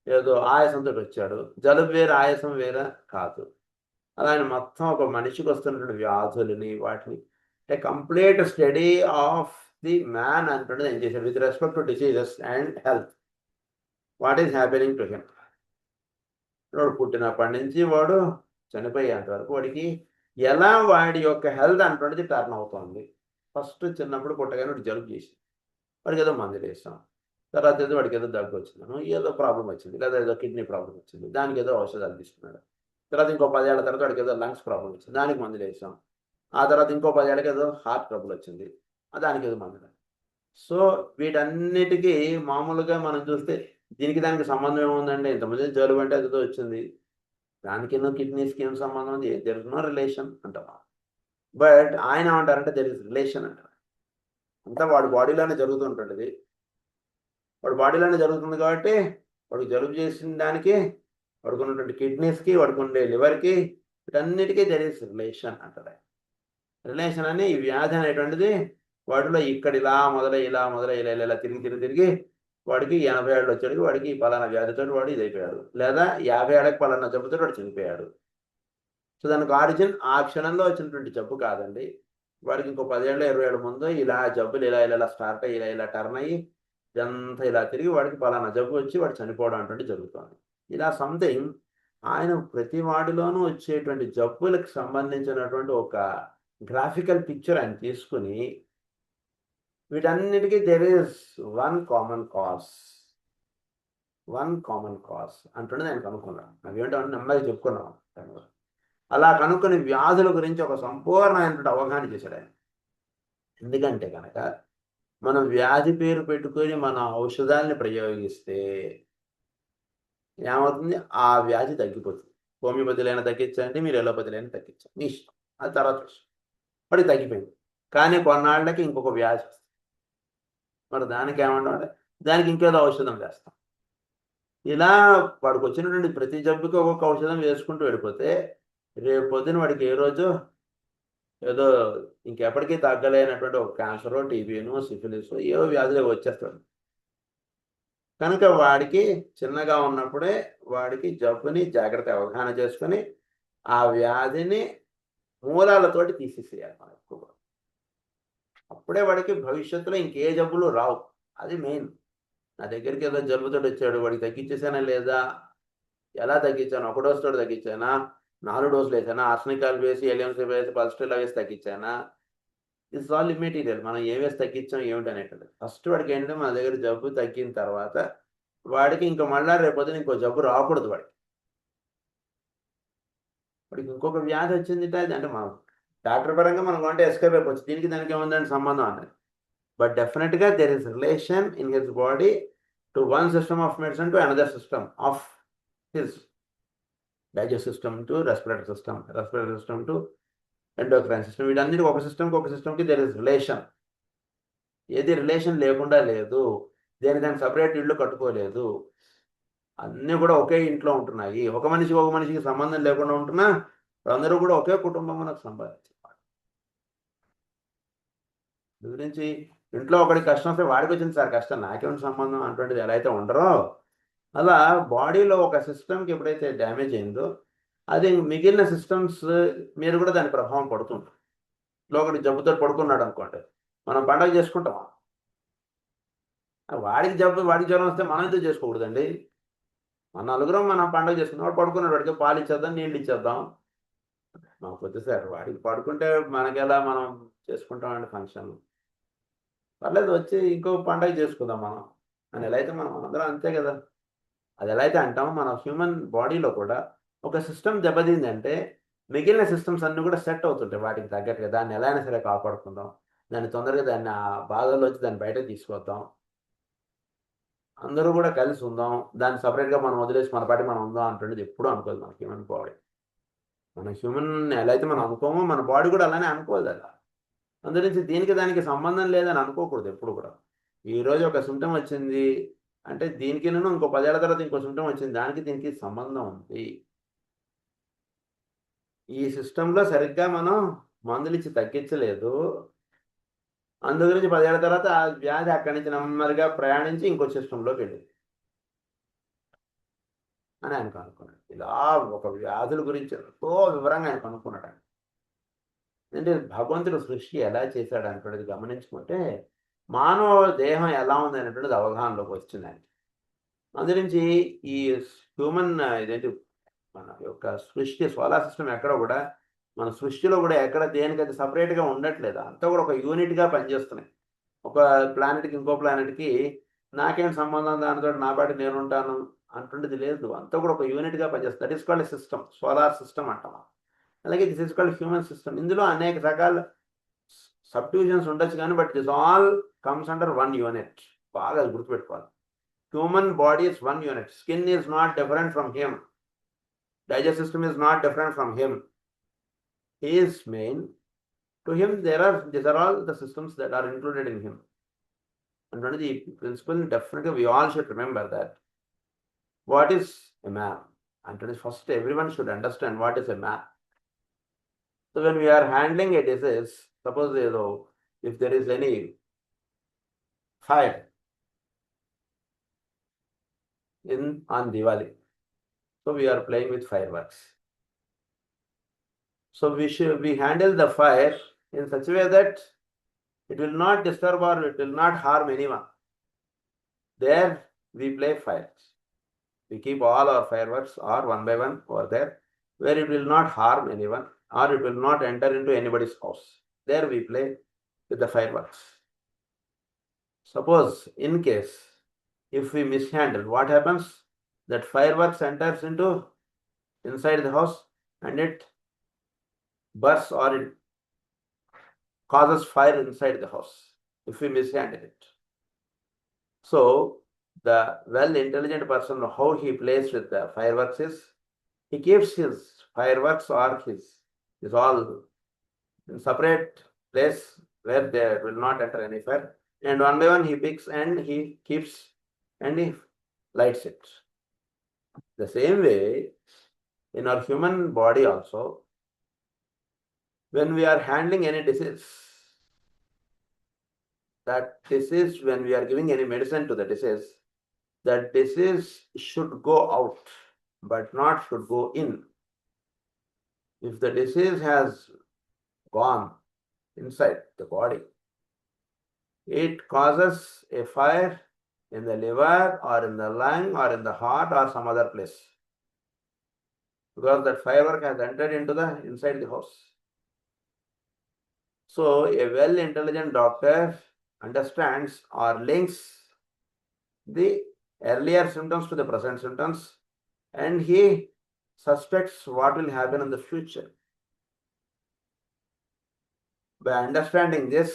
ఏదో ఆయాసంతో వచ్చాడు, జలుబు వేరే ఆయాసం వేరే కాదు. అలా ఆయన మొత్తం ఒక మనిషికి వస్తున్నటువంటి వ్యాధులని వాటిని అంటే complete study of the man అంటున్నది ఏం చేశాడు with respect to diseases and health. What is happening to him? వాడు పుట్టినప్పటి నుంచి వాడు చనిపోయేంత వరకు వాడికి ఎలా వాడి యొక్క హెల్త్ అంటున్నది టర్న్ అవుతుంది. ఫస్ట్ చిన్నప్పుడు పుట్టగానే వాడు జలుబు చేసి వాడికి ఏదో మందులు వేస్తాం, తర్వాత ఏదో వాడికి ఏదో దగ్గు వచ్చిందను, ఏదో ప్రాబ్లం వచ్చింది, లేదా ఏదో కిడ్నీ ప్రాబ్లం వచ్చింది, దానికి ఏదో ఔషధాలు తీసుకున్నాడు. తర్వాత ఇంకో 10 ఏళ్ల తర్వాత వాడికి ఏదో లంగ్స్ ప్రాబ్లం వచ్చింది, దానికి మందులు వేసాం. ఆ తర్వాత ఇంకో 10 ఏళ్ళకి ఏదో హార్ట్ ట్రబుల్ వచ్చింది, దానికి ఏదో మందులు. సో వీటన్నిటికీ మామూలుగా మనం చూస్తే దీనికి దానికి సంబంధం ఏముందండి? ఇంతమంది జలుబు అంటే ఏదో వచ్చింది, దానికి ఏదో కిడ్నీస్కి ఏం సంబంధం ఉంది? దెర్ ఇస్ నో రిలేషన్ అంటాం. బట్ ఆయన ఏమంటారంటే దెర్ ఇస్ రిలేషన్ అంటారు. అంతా వాడి బాడీలోనే జరుగుతుంటుంది. వాడి బాడీలోనే జరుగుతుంది కాబట్టి వాడికి జలుబు చేసిన దానికి, వాడికి ఉన్నటువంటి కిడ్నీస్కి, వాడికి ఉండే లివర్కి, వీటన్నిటికీ దెర్ ఇస్ రిలేషన్ అంటారు. రిలేషన్ అని ఈ వ్యాధి అనేటువంటిది వాటిలో ఇక్కడ ఇలా మొదలై ఇలా తిరిగి వాడికి 80 ఏళ్ళు వచ్చాడు, వాడికి పలానా వ్యాధితో వాడు ఇది అయిపోయాడు, లేదా 50 ఏళ్ళకి పలానా జబ్బుతో వాడు చనిపోయాడు. సో దానికి ఆరిజిన్ ఆ క్షణంలో వచ్చినటువంటి జబ్బు కాదండి. వాడికి ఇంకో 10 ఏళ్ళు 20 ఏళ్ళ ముందు ఇలా జబ్బులు ఇలా స్టార్ట్ అయ్యి ఇలా టర్న్ అయ్యి ఇదంతా ఇలా తిరిగి వాడికి పలానా జబ్బు వచ్చి వాడు చనిపోవడం అంటే జరుగుతుంది. ఇలా సంథింగ్ ఆయన ప్రతి వాడిలోనూ వచ్చేటువంటి జబ్బులకు సంబంధించినటువంటి ఒక గ్రాఫికల్ పిక్చర్ ఆయన తీసుకుని వీటన్నిటికీ there is one common cause అంటుండే ఆయన కనుక్కున్నాను. అవేంటో నెమ్మదిగా చెప్పుకున్నాం. అలా కనుక్కొని వ్యాధుల గురించి ఒక సంపూర్ణమైనటువంటి అవగాహన చేశాడు ఆయన. ఎందుకంటే కనుక మనం వ్యాధి పేరు పెట్టుకొని మన ఔషధాలని ప్రయోగిస్తే ఏమవుతుంది? ఆ వ్యాధి తగ్గిపోతుంది. హోమియోపతిలైనా తగ్గించండి, మీరు ఎలోపతిలైనా తగ్గించండి, మీ ఇష్టం, అది తర్వాత విషయం. వాడికి తగ్గిపోయింది. కానీ కొన్నాళ్ళకి ఇంకొక వ్యాధి వస్తుంది. మరి దానికి ఏమంటామంటే దానికి ఇంకేదో ఔషధం వేస్తాం. ఇలా వాడికి వచ్చినటువంటి ప్రతి జబ్బుకి ఒక్కొక్క ఔషధం వేసుకుంటూ వెళ్ళిపోతే రేపు పొద్దున వాడికి ఏ రోజు ఏదో ఇంకెప్పటికీ తగ్గలేనటువంటి ఒక క్యాన్సరో, టీబీనో, సిఫిలిస్ ఏవో వ్యాధులు వచ్చేస్తాడు. కనుక వాడికి చిన్నగా ఉన్నప్పుడే వాడికి జబ్బుని జాగ్రత్త అవగాహన చేసుకొని ఆ వ్యాధిని మూలాలతోటి తీసేసేయాలి మనం ఎక్కువగా. అప్పుడే వాడికి భవిష్యత్తులో ఇంకే జబ్బులు రావు. అది మెయిన్. నా దగ్గరికి ఏదో జలుబుతో వచ్చాడు, వాడికి తగ్గించేసానా లేదా, ఎలా తగ్గించాను? 1 డోస్ తోటి తగ్గించానా, 4 డోసులు వేసానా, ఆర్సనికాల్ వేసి, ఎలియంస్ వేసి, పల్స్టెలా వేసి తగ్గించానా? It's all immaterial. మనం ఏ వేసి తగ్గించాం ఏమిటి అనేటువంటి ఫస్ట్ వాడికి ఏంటంటే మన దగ్గర జబ్బు తగ్గిన తర్వాత వాడికి ఇంకా మళ్ళా రేపొద్దున ఇంకో జబ్బు రాకూడదు. వాడికి ఇంకొక వ్యాధి వచ్చింది అంటే మనం డాక్టర్ పరంగా మనం అంటే ఎస్కేప్ అయిపోవచ్చు, దీనికి దానికి ఏముందని సంబంధం అన్నది. బట్ డెఫినెట్గా there is relation in his body to one system of medicine to another system of his digest system to respiratory system to endocrine system. వీటన్నిటి ఒక సిస్టమ్కి దెర్ ఇస్ రిలేషన్. ఏది రిలేషన్ లేకుండా లేదు. దానికి సపరేట్ ఇళ్ళు కట్టుకోలేదు. అన్నీ కూడా ఒకే ఇంట్లో ఉంటున్నాయి. ఒక మనిషికి సంబంధం లేకుండా ఉంటున్నా అందరూ కూడా ఒకే కుటుంబంలో సంపాదించారు. గురించి ఇంట్లో ఒకరికి కష్టం వస్తే వాడికి వచ్చింది సార్ కష్టం, నాకేమిటి సంబంధం అటువంటిది ఎలా అయితే ఉండరో అలా బాడీలో ఒక సిస్టమ్కి ఎప్పుడైతే డ్యామేజ్ అయిందో అది మిగిలిన సిస్టమ్స్ మీద కూడా దాని ప్రభావం పడుతుంది. ఒకటి జబ్బుతో పడుకున్నాడు అనుకోండి, మనం పండగ చేసుకుంటాం. వాడికి జ్వరం వస్తే మనం ఎందుకు చేసుకోకూడదండి? మన నలుగురం మనం పండగ చేసుకున్నాం. వాడు పడుకున్నాడు, వాడికి పాలు ఇచ్చేద్దాం, నీళ్ళు ఇచ్చేద్దాం. మాకు వద్దు సార్, వాడికి పడుకుంటే మనకెలా మనం చేసుకుంటామండి ఫంక్షన్, పర్లేదు వచ్చి ఇంకో పండగ చేసుకుందాం మనం అని ఎలా అయితే మనం అందరం అంతే కదా. అది ఎలా అయితే అంటామో మన హ్యూమన్ బాడీలో కూడా ఒక సిస్టమ్ దెబ్బతిందంటే మిగిలిన సిస్టమ్స్ అన్నీ కూడా సెట్ అవుతుంటాయి వాటికి తగ్గట్టుగా. దాన్ని ఎలా అయినా సరే కాపాడుకుందాం, దాన్ని తొందరగా దాన్ని ఆ బాధల్లో వచ్చి దాన్ని బయటకు తీసుకొద్దాం, అందరూ కూడా కలిసి ఉందాం, దాన్ని సపరేట్గా మనం వదిలేసి మన పాటి మనం ఉందాం అంటున్నది ఎప్పుడూ అనుకోదు మన హ్యూమన్ బాడీ. మన హ్యూమన్ ఎలా అయితే మనం అనుకోమో మన బాడీ కూడా అలానే అనుకోదు. అలా అందుగురించి దీనికి దానికి సంబంధం లేదని అనుకోకూడదు ఎప్పుడు కూడా. ఈరోజు ఒక సిమ్టమ్ వచ్చింది అంటే దీనికి ఇంకో 10 ఏళ్ల తర్వాత ఇంకో సిమ్టమ్ వచ్చింది, దానికి దీనికి సంబంధం ఉంది. ఈ సిస్టంలో సరిగ్గా మనం మందులు ఇచ్చి తగ్గించలేదు. అందు గురించి 10 ఏళ్ల తర్వాత ఆ వ్యాధి అక్కడి నుంచి నెమ్మదిగా ప్రయాణించి ఇంకో సిస్టంలోకి వెళ్ళింది అని ఆయన కనుక్కున్నాడు. ఇలా ఒక వ్యాధుల గురించి ఎంతో వివరంగా ఆయన కనుక్కున్నాడు. అంటే భగవంతుడు సృష్టి ఎలా చేశాడు అనేటువంటిది గమనించుకుంటే మానవ దేహం ఎలా ఉంది అనేటువంటిది అవగాహనలోకి వచ్చింది ఆయన. అందురించి ఈ హ్యూమన్ ఇదేంటి మన యొక్క సృష్టి సోలార్ సిస్టమ్ ఎక్కడ కూడా మన సృష్టిలో కూడా ఎక్కడ దేనికైతే సపరేట్గా ఉండట్లేదు, అంతా కూడా ఒక యూనిట్గా పనిచేస్తున్నాయి. ఒక ప్లానెట్కి ఇంకో ప్లానెట్కి నాకేం సంబంధం, దానితో నా పాటి నేను ఉంటాను అంటుండేది లేదు. అంతా కూడా ఒక యూనిట్గా పనిచేస్తుంది. That is called system, solar system అంటాం. అలాగే this is called human system. ఇందులో అనేక రకాల సబ్ డివిజన్స్ ఉండొచ్చు కానీ but this all comes under one unit. బాగా గుర్తుపెట్టుకోవాలి. Human body is one unit. Skin is not different from him. Digestive system is not different from him. He is main. To him, these are all the systems that are included in him. And one of the principle, definitely we all should remember that. What is a man? And first, everyone should understand what is a man. So when we are handling a disease, suppose if there is any fire on Diwali, so we are playing with fireworks. So we handle the fire in such a way that it will not disturb or it will not harm anyone. There we play fires. We keep all our fireworks or one by one over there where it will not harm anyone or it will not enter into anybody's house. There we play with the fireworks. Suppose in case if we mishandle, what happens? That fireworks enters into inside the house and it bursts or it causes fire inside the house if we mishandle it. So the well-intelligent person, how he plays with the fireworks is, he keeps his fireworks or his all in separate place where there will not enter any fire, and one by one he picks and he keeps and he lights it. The same way, in our human body also, when we are handling any disease, that disease, when we are giving any medicine to the disease, that disease should go out, but not should go in. If the disease has gone inside the body, it causes a fire in the liver or in the lung or in the heart or some other place, because that firework has entered into the inside the house. So a well-intelligent doctor understands or links the earlier symptoms to the present symptoms, and he suspects what will happen in the future. By understanding this,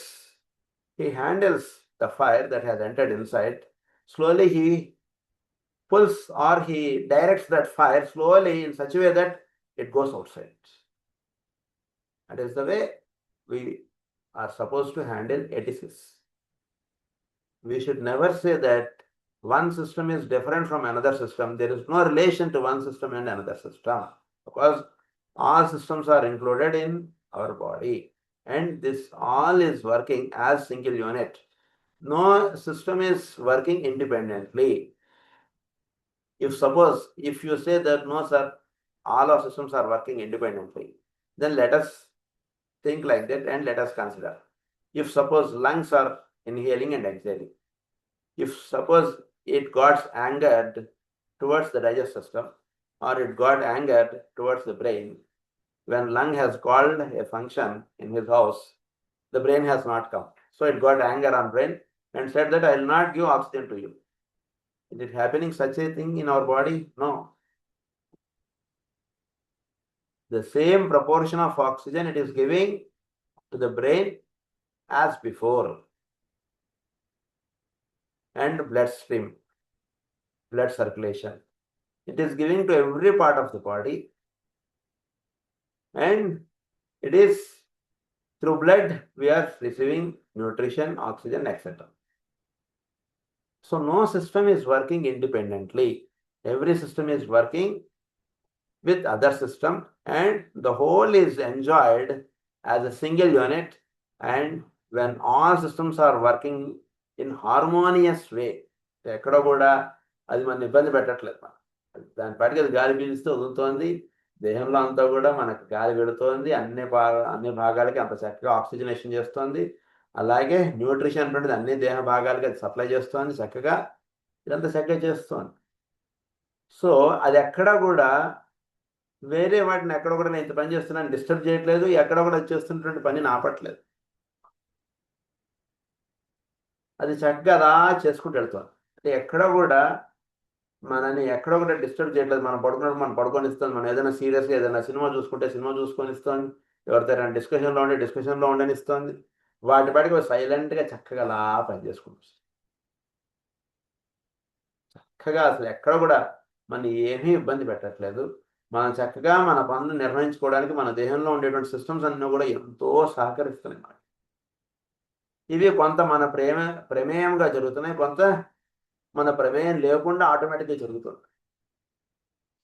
he handles the fire that has entered inside. Slowly he pulls or he directs that fire slowly in such a way that it goes outside. That is the way we are supposed to handle a disease. We should never say that one system is different from another system. There is no relation to one system and another system, because all systems are included in our body and this all is working as single unit. No system is working independently. If you say that no sir, all our systems are working independently, then let us think like that and let us consider. If suppose lungs are inhaling and exhaling, if suppose it got angered towards the digestive system or it got angered towards the brain, when lung has called a function in his house, the brain has not come. So it got anger on brain and said that I will not give oxygen to you. Is it happening such a thing in our body? No. The same proportion of oxygen it is giving to the brain as before. And bloodstream, blood circulation, it is giving to every part of the body, and it is through blood we are receiving nutrition, oxygen, etc. So no system is working independently. Every system is working with other system, and the whole is enjoyed as a single unit. And when all systems are working in harmonious way, ఎక్కడ కూడా అది మన ఇబ్బంది పెట్టట్లేదు. దాని పాటికి అది గాలి పీలుస్తూ వదులుతోంది, దేహంలో అంతా కూడా మనకు గాలి పెడుతోంది, అన్ని భాగాలకి అంత చక్కగా ఆక్సిజనేషన్ చేస్తోంది. అలాగే న్యూట్రిషన్ అనేటువంటిది అన్ని దేహ భాగాలకి అది సప్లై చేస్తోంది చక్కగా, ఇదంతా చక్కగా చేస్తోంది. సో అది ఎక్కడ కూడా వేరే వాటిని ఎక్కడ కూడా నేను ఇంత పని చేస్తున్నాను డిస్టర్బ్ చేయట్లేదు, ఎక్కడ కూడా చేస్తున్నటువంటి పని ఆపట్లేదు. అది చక్కగా అలా చేసుకుంటూ వెళ్తాం. అంటే ఎక్కడ కూడా మనని ఎక్కడ కూడా డిస్టర్బ్ చేయట్లేదు. మనం పడుకున్నప్పుడు మనం పడుకొని ఇస్తాం, మనం ఏదైనా సీరియస్గా ఏదైనా సినిమా చూసుకుంటే సినిమా చూసుకొని ఇస్తుంది, ఎవరితో డిస్కషన్లో ఉంటే డిస్కషన్లో ఉండని ఇస్తుంది. వాటి పాటికి సైలెంట్గా చక్కగా అలా పని చేసుకుంటాం. చక్కగా అసలు ఎక్కడ కూడా మన ఏమీ ఇబ్బంది పెట్టట్లేదు. మనం చక్కగా మన పనులు నిర్వహించుకోవడానికి మన దేహంలో ఉండేటువంటి సిస్టమ్స్ అన్నీ కూడా ఎంతో సహకరిస్తున్నాయి మనకి. ఇవి కొంత మన ప్రమేయంగా జరుగుతున్నాయి, కొంత మన ప్రమేయం లేకుండా ఆటోమేటిక్గా జరుగుతుంది.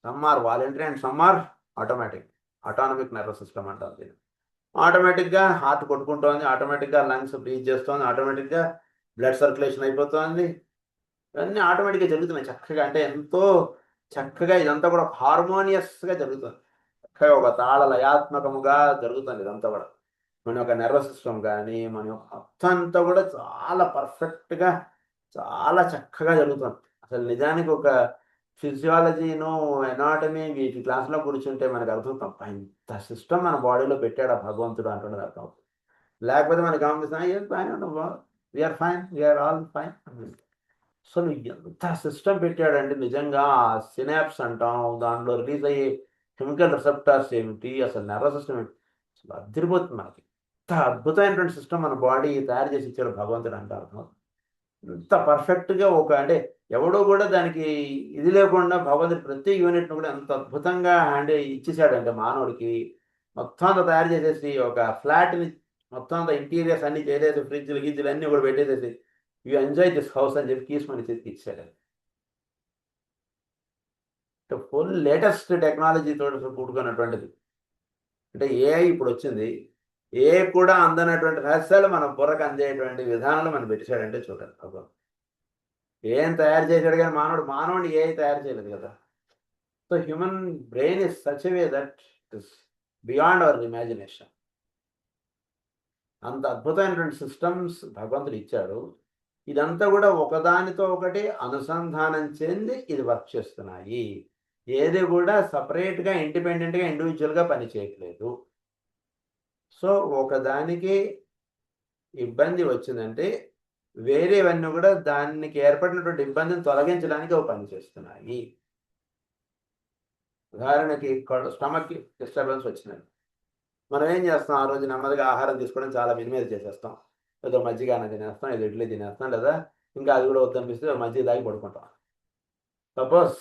Some are voluntary and some are automatic. Autonomic nervous system అంటారు దీన్ని. ఆటోమేటిక్గా హార్ట్ కొట్టుకుంటోంది, ఆటోమేటిక్గా లంగ్స్ బ్రీత్ చేస్తోంది, ఆటోమేటిక్గా బ్లడ్ సర్క్యులేషన్ అయిపోతుంది. ఇవన్నీ ఆటోమేటిక్గా జరుగుతున్నాయి చక్కగా. అంటే ఎంతో చక్కగా ఇదంతా కూడా హార్మోనియస్గా జరుగుతుంది. చక్కగా ఒక తాళ లయాత్మకముగా జరుగుతుంది ఇదంతా కూడా. మన యొక్క నర్వస్ సిస్టమ్ కానీ మన యొక్క మొత్తం అంతా కూడా చాలా పర్ఫెక్ట్గా చాలా చక్కగా జరుగుతుంది. అసలు నిజానికి ఒక ఫిజియాలజీను ఎనాటమీ వీటి క్లాస్లో కూర్చుంటే మనకు అర్థమవుతాం, ఇంత సిస్టమ్ మన బాడీలో పెట్టాడు ఆ భగవంతుడు అంటున్నది అర్థం. లేకపోతే మనకి గమనిస్తాం fine, we are fine, we are all fine. So ఎంత సిస్టమ్ పెట్టాడంటే నిజంగా సినాప్స్ అంటాం, దాంట్లో రిలీజ్ అయ్యే కెమికల్ రిసెప్టార్స్ ఏమిటి, అసలు నర్వస్ సిస్టమ్ ఏమిటి, అసలు అదిరిపోతుంది మనకి. ఇంత అద్భుతమైనటువంటి సిస్టమ్ మన బాడీ తయారు చేసి ఇచ్చాడు భగవంతుడు అంటారు. ఇంత పర్ఫెక్ట్గా అంటే ఎవడో కూడా దానికి ఇది లేకుండా భగవంతుడు ప్రతి యూనిట్ను కూడా ఎంత అద్భుతంగా ఇచ్చేసాడంటే మానవుడికి మొత్తం అంతా తయారు చేసేసి ఒక ఫ్లాట్ని మొత్తం అంతా ఇంటీరియర్స్ అన్ని చేసేసి ఫ్రిడ్జ్లు గిజ్జులు అన్నీ కూడా పెట్టేసేసి యూ ఎంజాయ్ దిస్ హౌస్ అని చెప్పి కీస్ మన చేతికి ఇచ్చాడు. ఫుల్ లేటెస్ట్ టెక్నాలజీతో కూడుకున్నటువంటిది. అంటే ఏఐ ఇప్పుడు వచ్చింది, ఏ కూడా అందనటువంటి రహస్యాలు మన బుర్రకు అందేటువంటి విధానంలో మనం పెట్టేశాడంటే చూడండి భగవాన్. ఏం తయారు చేశాడు కానీ మానవుడిని ఏఐ తయారు చేయలేదు కదా. So human brain is such a way that is beyond our imagination. అంత అద్భుతమైనటువంటి సిస్టమ్స్ భగవంతుడు ఇచ్చాడు. ఇదంతా కూడా ఒకదానితో ఒకటి అనుసంధానం చెంది ఇది వర్క్ చేస్తున్నాయి. ఏది కూడా సపరేట్గా ఇండిపెండెంట్గా ఇండివిజువల్గా పని చేయట్లేదు. సో ఒకదానికి ఇబ్బంది వచ్చిందంటే వేరేవన్నీ కూడా దానికి ఏర్పడినటువంటి ఇబ్బందిని తొలగించడానికి ఒక పని చేస్తున్నాయి. ఉదాహరణకి స్టమక్కి డిస్టర్బెన్స్ వచ్చిందండి, మనం ఏం చేస్తాం, ఆ రోజు నెమ్మదిగా ఆహారం తీసుకోవడం చాలా మినిమైజ్ చేసేస్తాం. ఏదో మజ్జిగ అన్న తినేస్తాం, ఏదో ఇడ్లీ తినేస్తాం, లేదా ఇంకా అది కూడా వద్దనిపిస్తే మజ్జిగ తాగి పడుకుంటాం. సపోజ్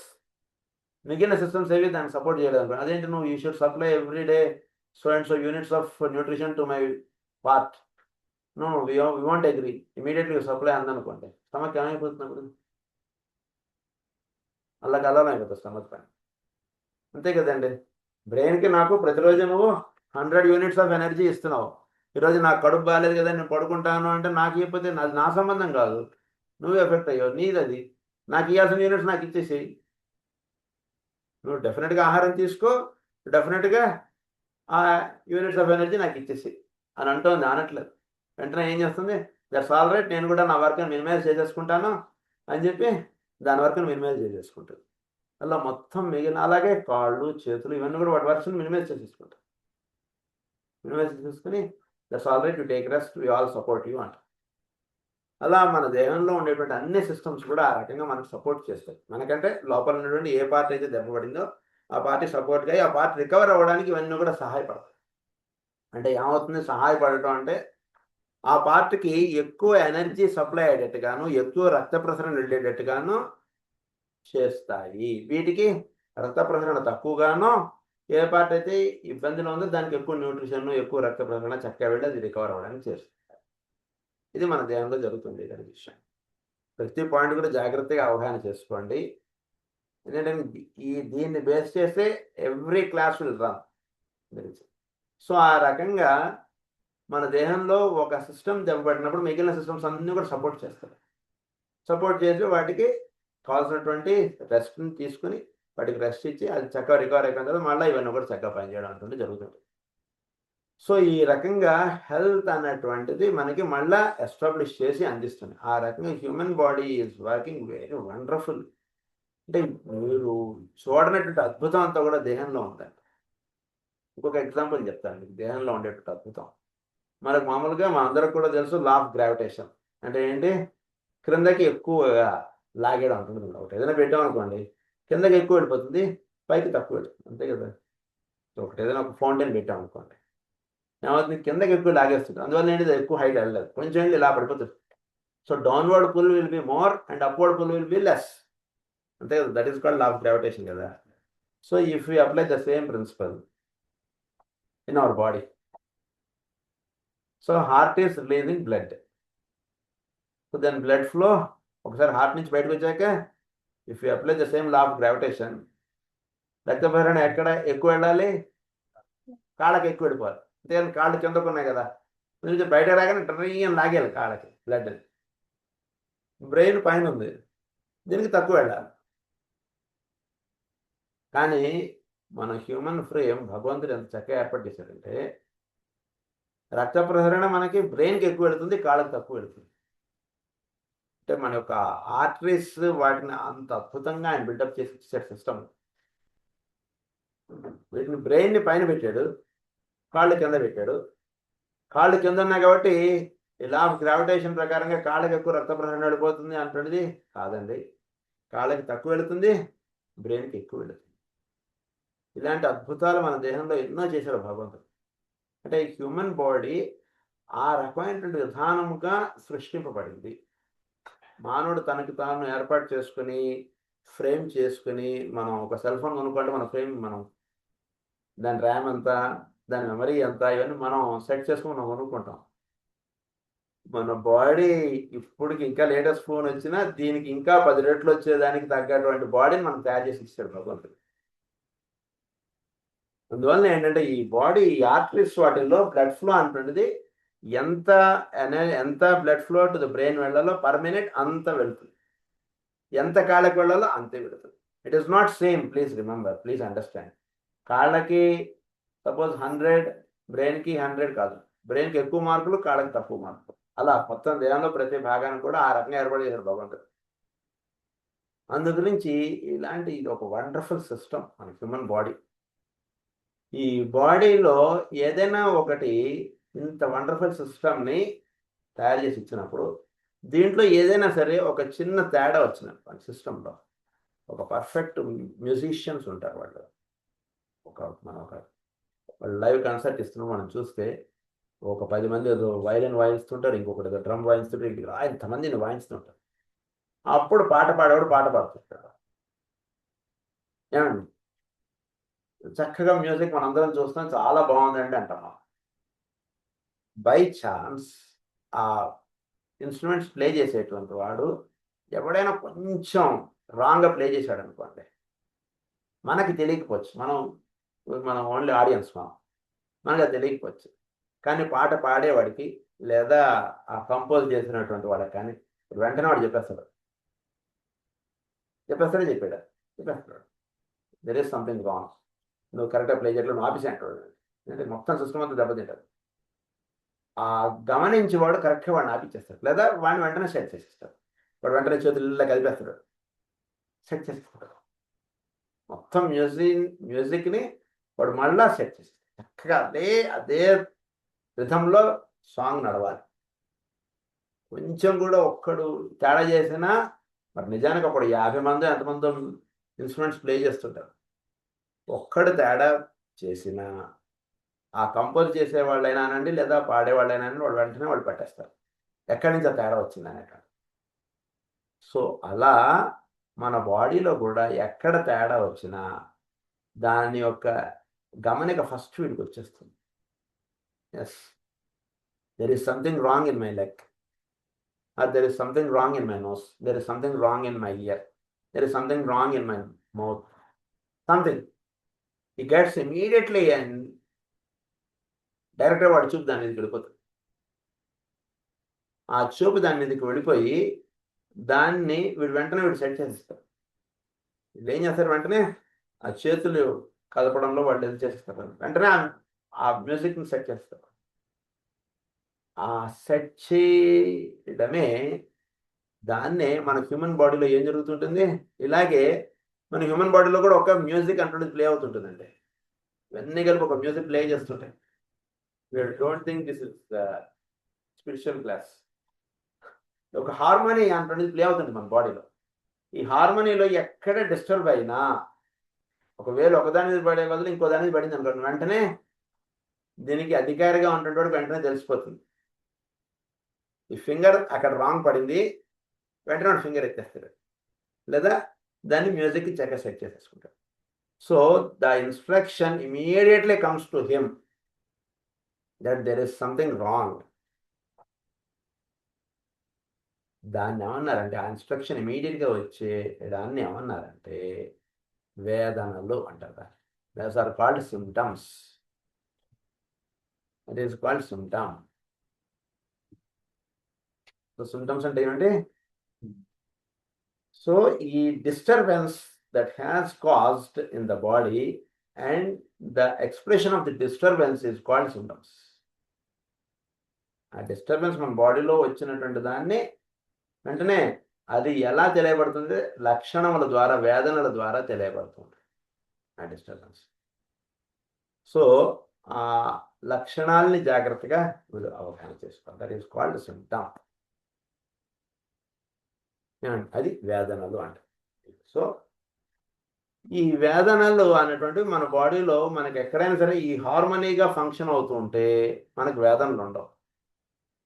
మిగిలిన సిస్టమ్స్ ఏవి దాన్ని సపోర్ట్ చేయలేదు. అదేంటి నువ్వు you should supply every day so and so units of nutrition to my part. No, we won't agree. Immediately you supply అందనుకోండి, స్టమక్ ఏమైపోతుంది అప్పుడు? అలా అయిపోతుంది స్టమక్ పైన. అంతే కదండి. బ్రెయిన్కి నాకు ప్రతిరోజు నువ్వు 100 యూనిట్స్ ఆఫ్ ఎనర్జీ ఇస్తున్నావు. ఈరోజు నాకు కడుపు బాగాలేదు కదా నేను పడుకుంటాను అంటే నాకు ఇవ్వకపోతే అది నా సంబంధం కాదు, నువ్వు ఎఫెక్ట్ అయ్యావు, నీది అది. నాకు ఇవ్వాల్సిన యూనిట్స్ నాకు ఇచ్చేసేయి. నువ్వు డెఫినెట్గా ఆహారం తీసుకో, డెఫినెట్గా ఆ యూనిట్స్ ఆఫ్ ఎనర్జీ నాకు ఇచ్చేసి అని అంటుంది, అనట్లేదు. వెంటనే ఏం చేస్తుంది, దట్స్ ఆల్ రైట్, నేను కూడా నా వర్క్ని మినిమైజ్ చేసేసుకుంటాను అని చెప్పి దాని వర్క్ని మినిమైజ్ చేసేసుకుంటుంది. అలా మొత్తం మిగిలిన అలాగే కాళ్ళు చేతులు ఇవన్నీ కూడా వాటి వర్క్స్ని మినిమైజ్ చేసేసుకుంటారు. మినిమైజ్ చేసేసుకుని that's all right, you take rest, we all support you అంట. అలా మన దేహంలో ఉండేటువంటి అన్ని సిస్టమ్స్ కూడా ఆ రకంగా మనకు సపోర్ట్ చేస్తాయి. మనకంటే లోపల ఉన్నటువంటి ఏ పార్ట్ అయితే దెబ్బపడిందో ఆ పార్టీ సపోర్ట్గా ఆ పార్టీ రికవర్ అవ్వడానికి ఇవన్నీ కూడా సహాయపడతాయి. అంటే ఏమవుతుంది, సహాయపడటం అంటే ఆ పార్టీకి ఎక్కువ ఎనర్జీ సప్లై అయ్యేటట్టుగాను, ఎక్కువ రక్త ప్రసరణ వెళ్ళేటట్టుగాను చేస్తాయి. వీటికి రక్త ప్రసరణ తక్కువగాను ఏ పార్ట్ అయితే ఇబ్బందిలో ఉందో దానికి ఎక్కువ న్యూట్రిషన్, ఎక్కువ రక్త ప్రసరణ చక్కగా వెళ్ళి అది రికవర్ అవ్వడానికి చేస్తుంది. ఇది మన దేహంలో జరుగుతుంది. ఇదే విషయం. ప్రతి పాయింట్ కూడా జాగ్రత్తగా అవగాహన చేసుకోండి. ఎందుకంటే దీన్ని బేస్ చేస్తే every class will run. So ఆ రకంగా మన దేహంలో ఒక సిస్టమ్ దెబ్బపడినప్పుడు మిగిలిన సిస్టమ్స్ అన్నీ కూడా సపోర్ట్ చేస్తారు. సపోర్ట్ చేసి వాటికి కావాల్సినటువంటి రెస్ట్ని తీసుకుని వాటికి రెస్ట్ ఇచ్చి అది చక్కగా రికవర్ అయిపోయిన తర్వాత మళ్ళీ ఇవన్నీ కూడా చక్కగా పనిచేయడం అంటుంటే జరుగుతుంది. సో ఈ రకంగా హెల్త్ అనేటువంటిది మనకి మళ్ళీ ఎస్టాబ్లిష్ చేసి అందిస్తుంది. ఆ రకంగా human body is working very wonderful. అంటే మీరు చూడనటువంటి అద్భుతం అంతా కూడా దేహంలో ఉందండి. ఇంకొక ఎగ్జాంపుల్ చెప్తాను మీకు దేహంలో ఉండేటువంటి అద్భుతం. మనకు మామూలుగా మా అందరికి కూడా తెలుసు లా ఆఫ్ గ్రావిటేషన్ అంటే ఏంటి, క్రిందకి ఎక్కువగా లాగేయడం ఉంటుంది. ఒకటి ఏదైనా పెట్టామనుకోండి కిందకి ఎక్కువ వెళ్ళిపోతుంది, పైకి తక్కువ వెళ్ళిపోతుంది, అంతే కదా. ఒకటి ఏదైనా ఒక ఫౌంటైన్ పెట్టామనుకోండి ఏమవుతుంది, కిందకి ఎక్కువ లాగేస్తుంది. అందువల్ల ఏంటి, ఎక్కువ హైట్ వెళ్ళలేదు, కొంచెం వెళ్ళి ఇలా పడిపోతుంది. So downward pull will be more and upward pull will be less, అంతే కదా. That is called law of gravitation కదా. So if you apply the same principle in our body, so heart is releasing blood. So then blood flow ఒకసారి హార్ట్ నుంచి బయటకు వచ్చాక if you apply the same law of gravitation, రక్త ప్రసరణ ఎక్కడ ఎక్కువ వెళ్ళాలి, కాళ్ళకి ఎక్కువ వెళ్ళిపోవాలి. అంతేగాని కాళ్ళు కిందకు ఉన్నాయి కదా, కొంచెం బయట రాగానే ట్రైన్ లాగేయాలి కాళ్ళకి బ్లడ్. బ్రెయిన్ పైన ఉంది, దీనికి తక్కువ వెళ్ళాలి. కానీ మన హ్యూమన్ ఫ్రేమ్ భగవంతుడు ఎంత చక్కగా ఏర్పాటు చేశాడంటే రక్త ప్రసరణ మనకి బ్రెయిన్కి ఎక్కువ వెళుతుంది, కాళ్ళకి తక్కువ వెళుతుంది. అంటే మన యొక్క ఆర్టరీస్ వాటిని అంత అద్భుతంగా ఆయన బిల్డప్ చేసి ఇచ్చాడు సిస్టమ్. వీటిని బ్రెయిన్ని పైన పెట్టాడు, కాళ్ళు కింద పెట్టాడు. కాళ్ళు కింద ఉన్నాయి కాబట్టి ఇలా గ్రావిటేషన్ ప్రకారంగా కాళ్ళకి ఎక్కువ రక్త ప్రసరణ వెళ్ళిపోతుంది అంటున్నది కాదండి. కాళ్ళకి తక్కువ వెళుతుంది, బ్రెయిన్కి ఎక్కువ వెళుతుంది. ఇలాంటి అద్భుతాలు మన దేహంలో ఎన్నో చేశాడు భగవంతుడు. అంటే హ్యూమన్ బాడీ ఆ రకమైనటువంటి విధానముగా సృష్టింపబడింది. మానవుడు తనకి తాను ఏర్పాటు చేసుకుని ఫ్రేమ్ చేసుకుని, మనం ఒక సెల్ ఫోన్ కొనుక్కుంటే మన ఫ్రేమ్, మనం దాని ర్యామ్ ఎంత, దాని మెమరీ ఎంత, ఇవన్నీ మనం సెట్ చేసుకుని మనం కొనుక్కుంటాం. మన బాడీ ఇప్పటికి ఇంకా లేటెస్ట్ ఫోన్ వచ్చినా దీనికి ఇంకా 10 రెట్లు వచ్చేదానికి తగ్గటువంటి బాడీని మనం తయారు చేసి ఇచ్చాడు భగవంతుడు. అందువల్ల ఏంటంటే ఈ బాడీ, ఈ ఆర్టరీస్ వాటిల్లో బ్లడ్ ఫ్లో అంటున్నది ఎంత blood flow to the brain వెళ్ళాలో పర్ మినిట్ అంత వెళ్తుంది, ఎంత కాళ్ళకి వెళ్ళాలో అంతే వెళుతుంది. It is not same, please remember, please understand. కాళ్ళకి సపోజ్ 100, బ్రెయిన్కి 100 కాదు. బ్రెయిన్కి ఎక్కువ మార్కులు, కాళ్ళకి తక్కువ మార్కులు. అలా మొత్తం దేహంలో ప్రతి భాగాన్ని కూడా ఆ రకంగా ఏర్పాటు చేశారు భగవంతుడు. అందు గురించి ఇలాంటి ఇది ఒక వండర్ఫుల్ సిస్టమ్ మన హ్యూమన్ బాడీ. ఈ బాడీలో ఏదైనా ఒకటి ఇంత వండర్ఫుల్ సిస్టమ్ని తయారు చేసి ఇచ్చినప్పుడు దీంట్లో ఏదైనా సరే ఒక చిన్న తేడా వచ్చినప్పుడు సిస్టంలో ఒక పర్ఫెక్ట్ మ్యూజిషియన్స్ ఉంటారు. వాళ్ళు లైవ్ కన్సర్ట్ ఇస్తున్నప్పుడు మనం చూస్తే ఒక 10 మంది ఏదో వైలిన్ వాయిస్తుంటారు, ఇంకొకటి ఏదో డ్రమ్ వాయిస్తుంటారు, ఇంతమందిని వాయిస్తుంటారు. అప్పుడు పాట పాడేవాడు పాట పాడుతుంటాడు. ఏమండి, చక్కగా మ్యూజిక్ మనందరం చూస్తాం, చాలా బాగుందండి అంటాం. బై ఛాన్స్ ఆ ఇన్స్ట్రుమెంట్స్ ప్లే చేసేటువంటి వాడు ఎవడైనా కొంచెం రాంగ్గా ప్లే చేశాడు అనుకోండి, మనకి తెలియకపోవచ్చు, మనం ఓన్లీ ఆడియన్స్, మనకు అది తెలియకపోవచ్చు. కానీ పాట పాడేవాడికి లేదా ఆ కంపోజ్ చేసినటువంటి వాడికి కానీ వెంటనే వాడు చెప్పేస్తాడు దెర్ ఈస్ సంథింగ్ రాంగ్, నువ్వు కరెక్ట్గా ప్లే చేయట్లో నువ్వు ఆఫీస్ అంటాడు. అంటే మొత్తం సిస్టమ్ అంతా దెబ్బతింటాడు. ఆ గమనించి వాడు కరెక్ట్గా వాడిని ఆపిచ్చేస్తాడు, లేదా వాడిని వెంటనే సెట్ చేసేస్తాడు. వాడు వెంటనే చేతుల్లో కలిపేస్తాడు, సెట్ చేసేస్తాడు. మొత్తం మ్యూజిక్ని వాడు మళ్ళా సెట్ చేసేస్తాడు. చక్కగా అదే రిథంలో సాంగ్ నడవాలి. కొంచెం కూడా ఒక్కడు తేడా చేసినా, మరి నిజానికి ఒకడు 50 మంది ఎంతమందో ఇన్స్ట్రుమెంట్స్ ప్లే చేస్తుంటారు. ఒక్కడు తేడా చేసినా ఆ కంపోజ్ చేసేవాళ్ళైనా అనండి లేదా పాడేవాళ్ళైనా వాళ్ళు వెంటనే వాళ్ళు పెట్టేస్తారు ఎక్కడి నుంచి ఆ తేడా వచ్చింది అనేట. సో అలా మన బాడీలో కూడా ఎక్కడ తేడా వచ్చినా దాని యొక్క గమనిక ఫస్ట్ వీడికి వచ్చేస్తుంది. Yes, there is something wrong in my leg. or there is something wrong in my nose, there is something wrong in my ear, there is something wrong in my mouth, something. He gets immediately and డైరెక్ట్గా వాడు చూపు దాని మీదకి వెళ్ళిపోతుంది. ఆ చూపు దాని మీదకి వెళ్ళిపోయి దాన్ని వీడు సెట్ చేసేస్తారు. వీళ్ళు ఏం చేస్తారు, వెంటనే ఆ చేతులు కదపడంలో వాళ్ళు ఏం చేస్తారు, వెంటనే ఆ మ్యూజిక్ని సెట్ చేస్తారు. ఆ సెట్ చేయడమే దాన్నే మన హ్యూమన్ బాడీలో ఏం జరుగుతుంటుంది. ఇలాగే మన హ్యూమన్ బాడీలో కూడా ఒక మ్యూజిక్ అంటుండే ప్లే అవుతుంటుందండి. ఇవన్నీ కలిపి ఒక మ్యూజిక్ ప్లే చేస్తుంటాయి. Don't think this is spiritual class. ఒక హార్మోనీ అంటుండే ప్లే అవుతుంది మన బాడీలో. ఈ హార్మోనీలో ఎక్కడ డిస్టర్బ్ అయినా, ఒకవేళ ఒకదాని మీద పడే బదులు ఇంకో దాని మీద పడింది అనుకోండి, వెంటనే దీనికి అధికారిగా ఉంటుంటే వెంటనే తెలిసిపోతుంది. ఈ ఫింగర్ అక్కడ రాంగ్ పడింది, వెంటనే వాడు ఫింగర్ ఎత్తేస్తాడు, లేదా దాన్ని మ్యూజిక్కి చక్కగా సెట్ చేసేసుకుంటాడు. So the instruction immediately comes to him that there is something wrong. దాన్ని ఏమన్నారంటే, ఆ ఇన్స్ట్రక్షన్ ఇమీడియట్గా వచ్చే దాన్ని ఏమన్నారంటే వేదనలు అంటారు. Those are called symptoms. It is called symptom. So symptoms అంటే ఏమంటే, సో ఈ disturbance that has caused in the body and the expression of the disturbance is called symptoms. ఆ డిస్టర్బెన్స్ మన బాడీలో వచ్చినటువంటి దాన్ని వెంటనే అది ఎలా తెలియబడుతుంది, లక్షణముల ద్వారా, వేదనల ద్వారా తెలియబడుతుంది ఆ డిస్టర్బెన్స్. సో ఆ లక్షణాలని జాగ్రత్తగా మీరు అవగాహన చేసుకోవాలి. That is called symptom. అది వేదనలు అంటారు. సో ఈ వేదనలు అనేటువంటివి మన బాడీలో మనకి ఎక్కడైనా సరే ఈ హార్మోనీగా ఫంక్షన్ అవుతూ ఉంటే మనకు వేదనలు ఉండవు.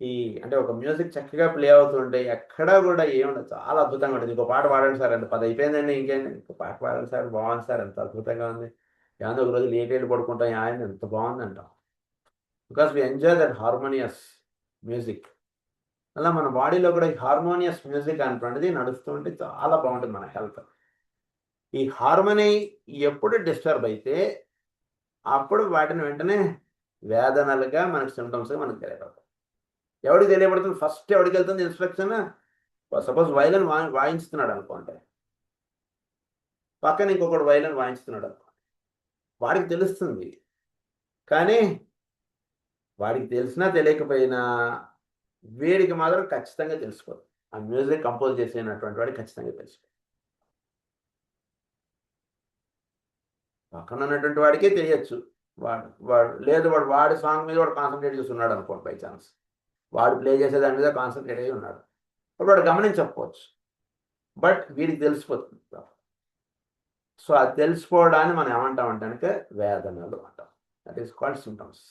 ఈ అంటే ఒక మ్యూజిక్ చక్కగా ప్లే అవుతుంటే ఎక్కడా కూడా ఏముండదు, చాలా అద్భుతంగా ఉంటుంది. ఇంకో పాట పాడండి సార్ అంటే 10 అయిపోయిందండి, ఇంకేంటి ఇంకో పాట పాడండి సార్, బాగుంది సార్, ఎంత అద్భుతంగా ఉంది, ఏమన్నా ఒక రోజు లేట్ పడుకుంటాం, ఆయన ఎంత బాగుంది అంటాం. Because we enjoy that harmonious music. అలా మన బాడీలో కూడా ఈ హార్మోనియస్ మ్యూజిక్ అనేటువంటిది నడుస్తుంటే చాలా బాగుంటుంది మన హెల్త్. ఈ హార్మోనీ ఎప్పుడు డిస్టర్బ్ అయితే అప్పుడు వాటిని వెంటనే వేదనలుగా మనకి సిమ్టమ్స్గా మనకు తెలియపడతాయి. ఎవరికి తెలియబడుతుంది, ఫస్ట్ ఎవరికి వెళ్తుంది ఇన్స్ట్రక్షన్. సపోజ్ వైలన్ వాయించుతున్నాడు అనుకోండి, పక్కన ఇంకొకటి వైలన్ వాయించుతున్నాడు అనుకోండి, వాడికి తెలుస్తుంది. కానీ వాడికి తెలిసినా తెలియకపోయినా వీడికి మాత్రం ఖచ్చితంగా తెలిసిపోతుంది. ఆ మ్యూజిక్ కంపోజ్ చేసేటువంటి వాడికి ఖచ్చితంగా తెలిసిపోతుంది. పక్కన ఉన్నటువంటి వాడికే తెలియచ్చు. వాడి సాంగ్ మీద వాడు కాన్సన్ట్రేట్ చేస్తున్నాడు అనుకోండి, బై ఛాన్స్ వాడు ప్లే చేసే దాని మీద కాన్సన్ట్రేట్ అయ్యి ఉన్నాడు, అప్పుడు వాడు గమనించకపోవచ్చు, బట్ వీడికి తెలిసిపోతుంది. సో అది తెలిసిపోవడాన్ని మనం ఏమంటామంటే వేదనలు అంటాం. That is called symptoms.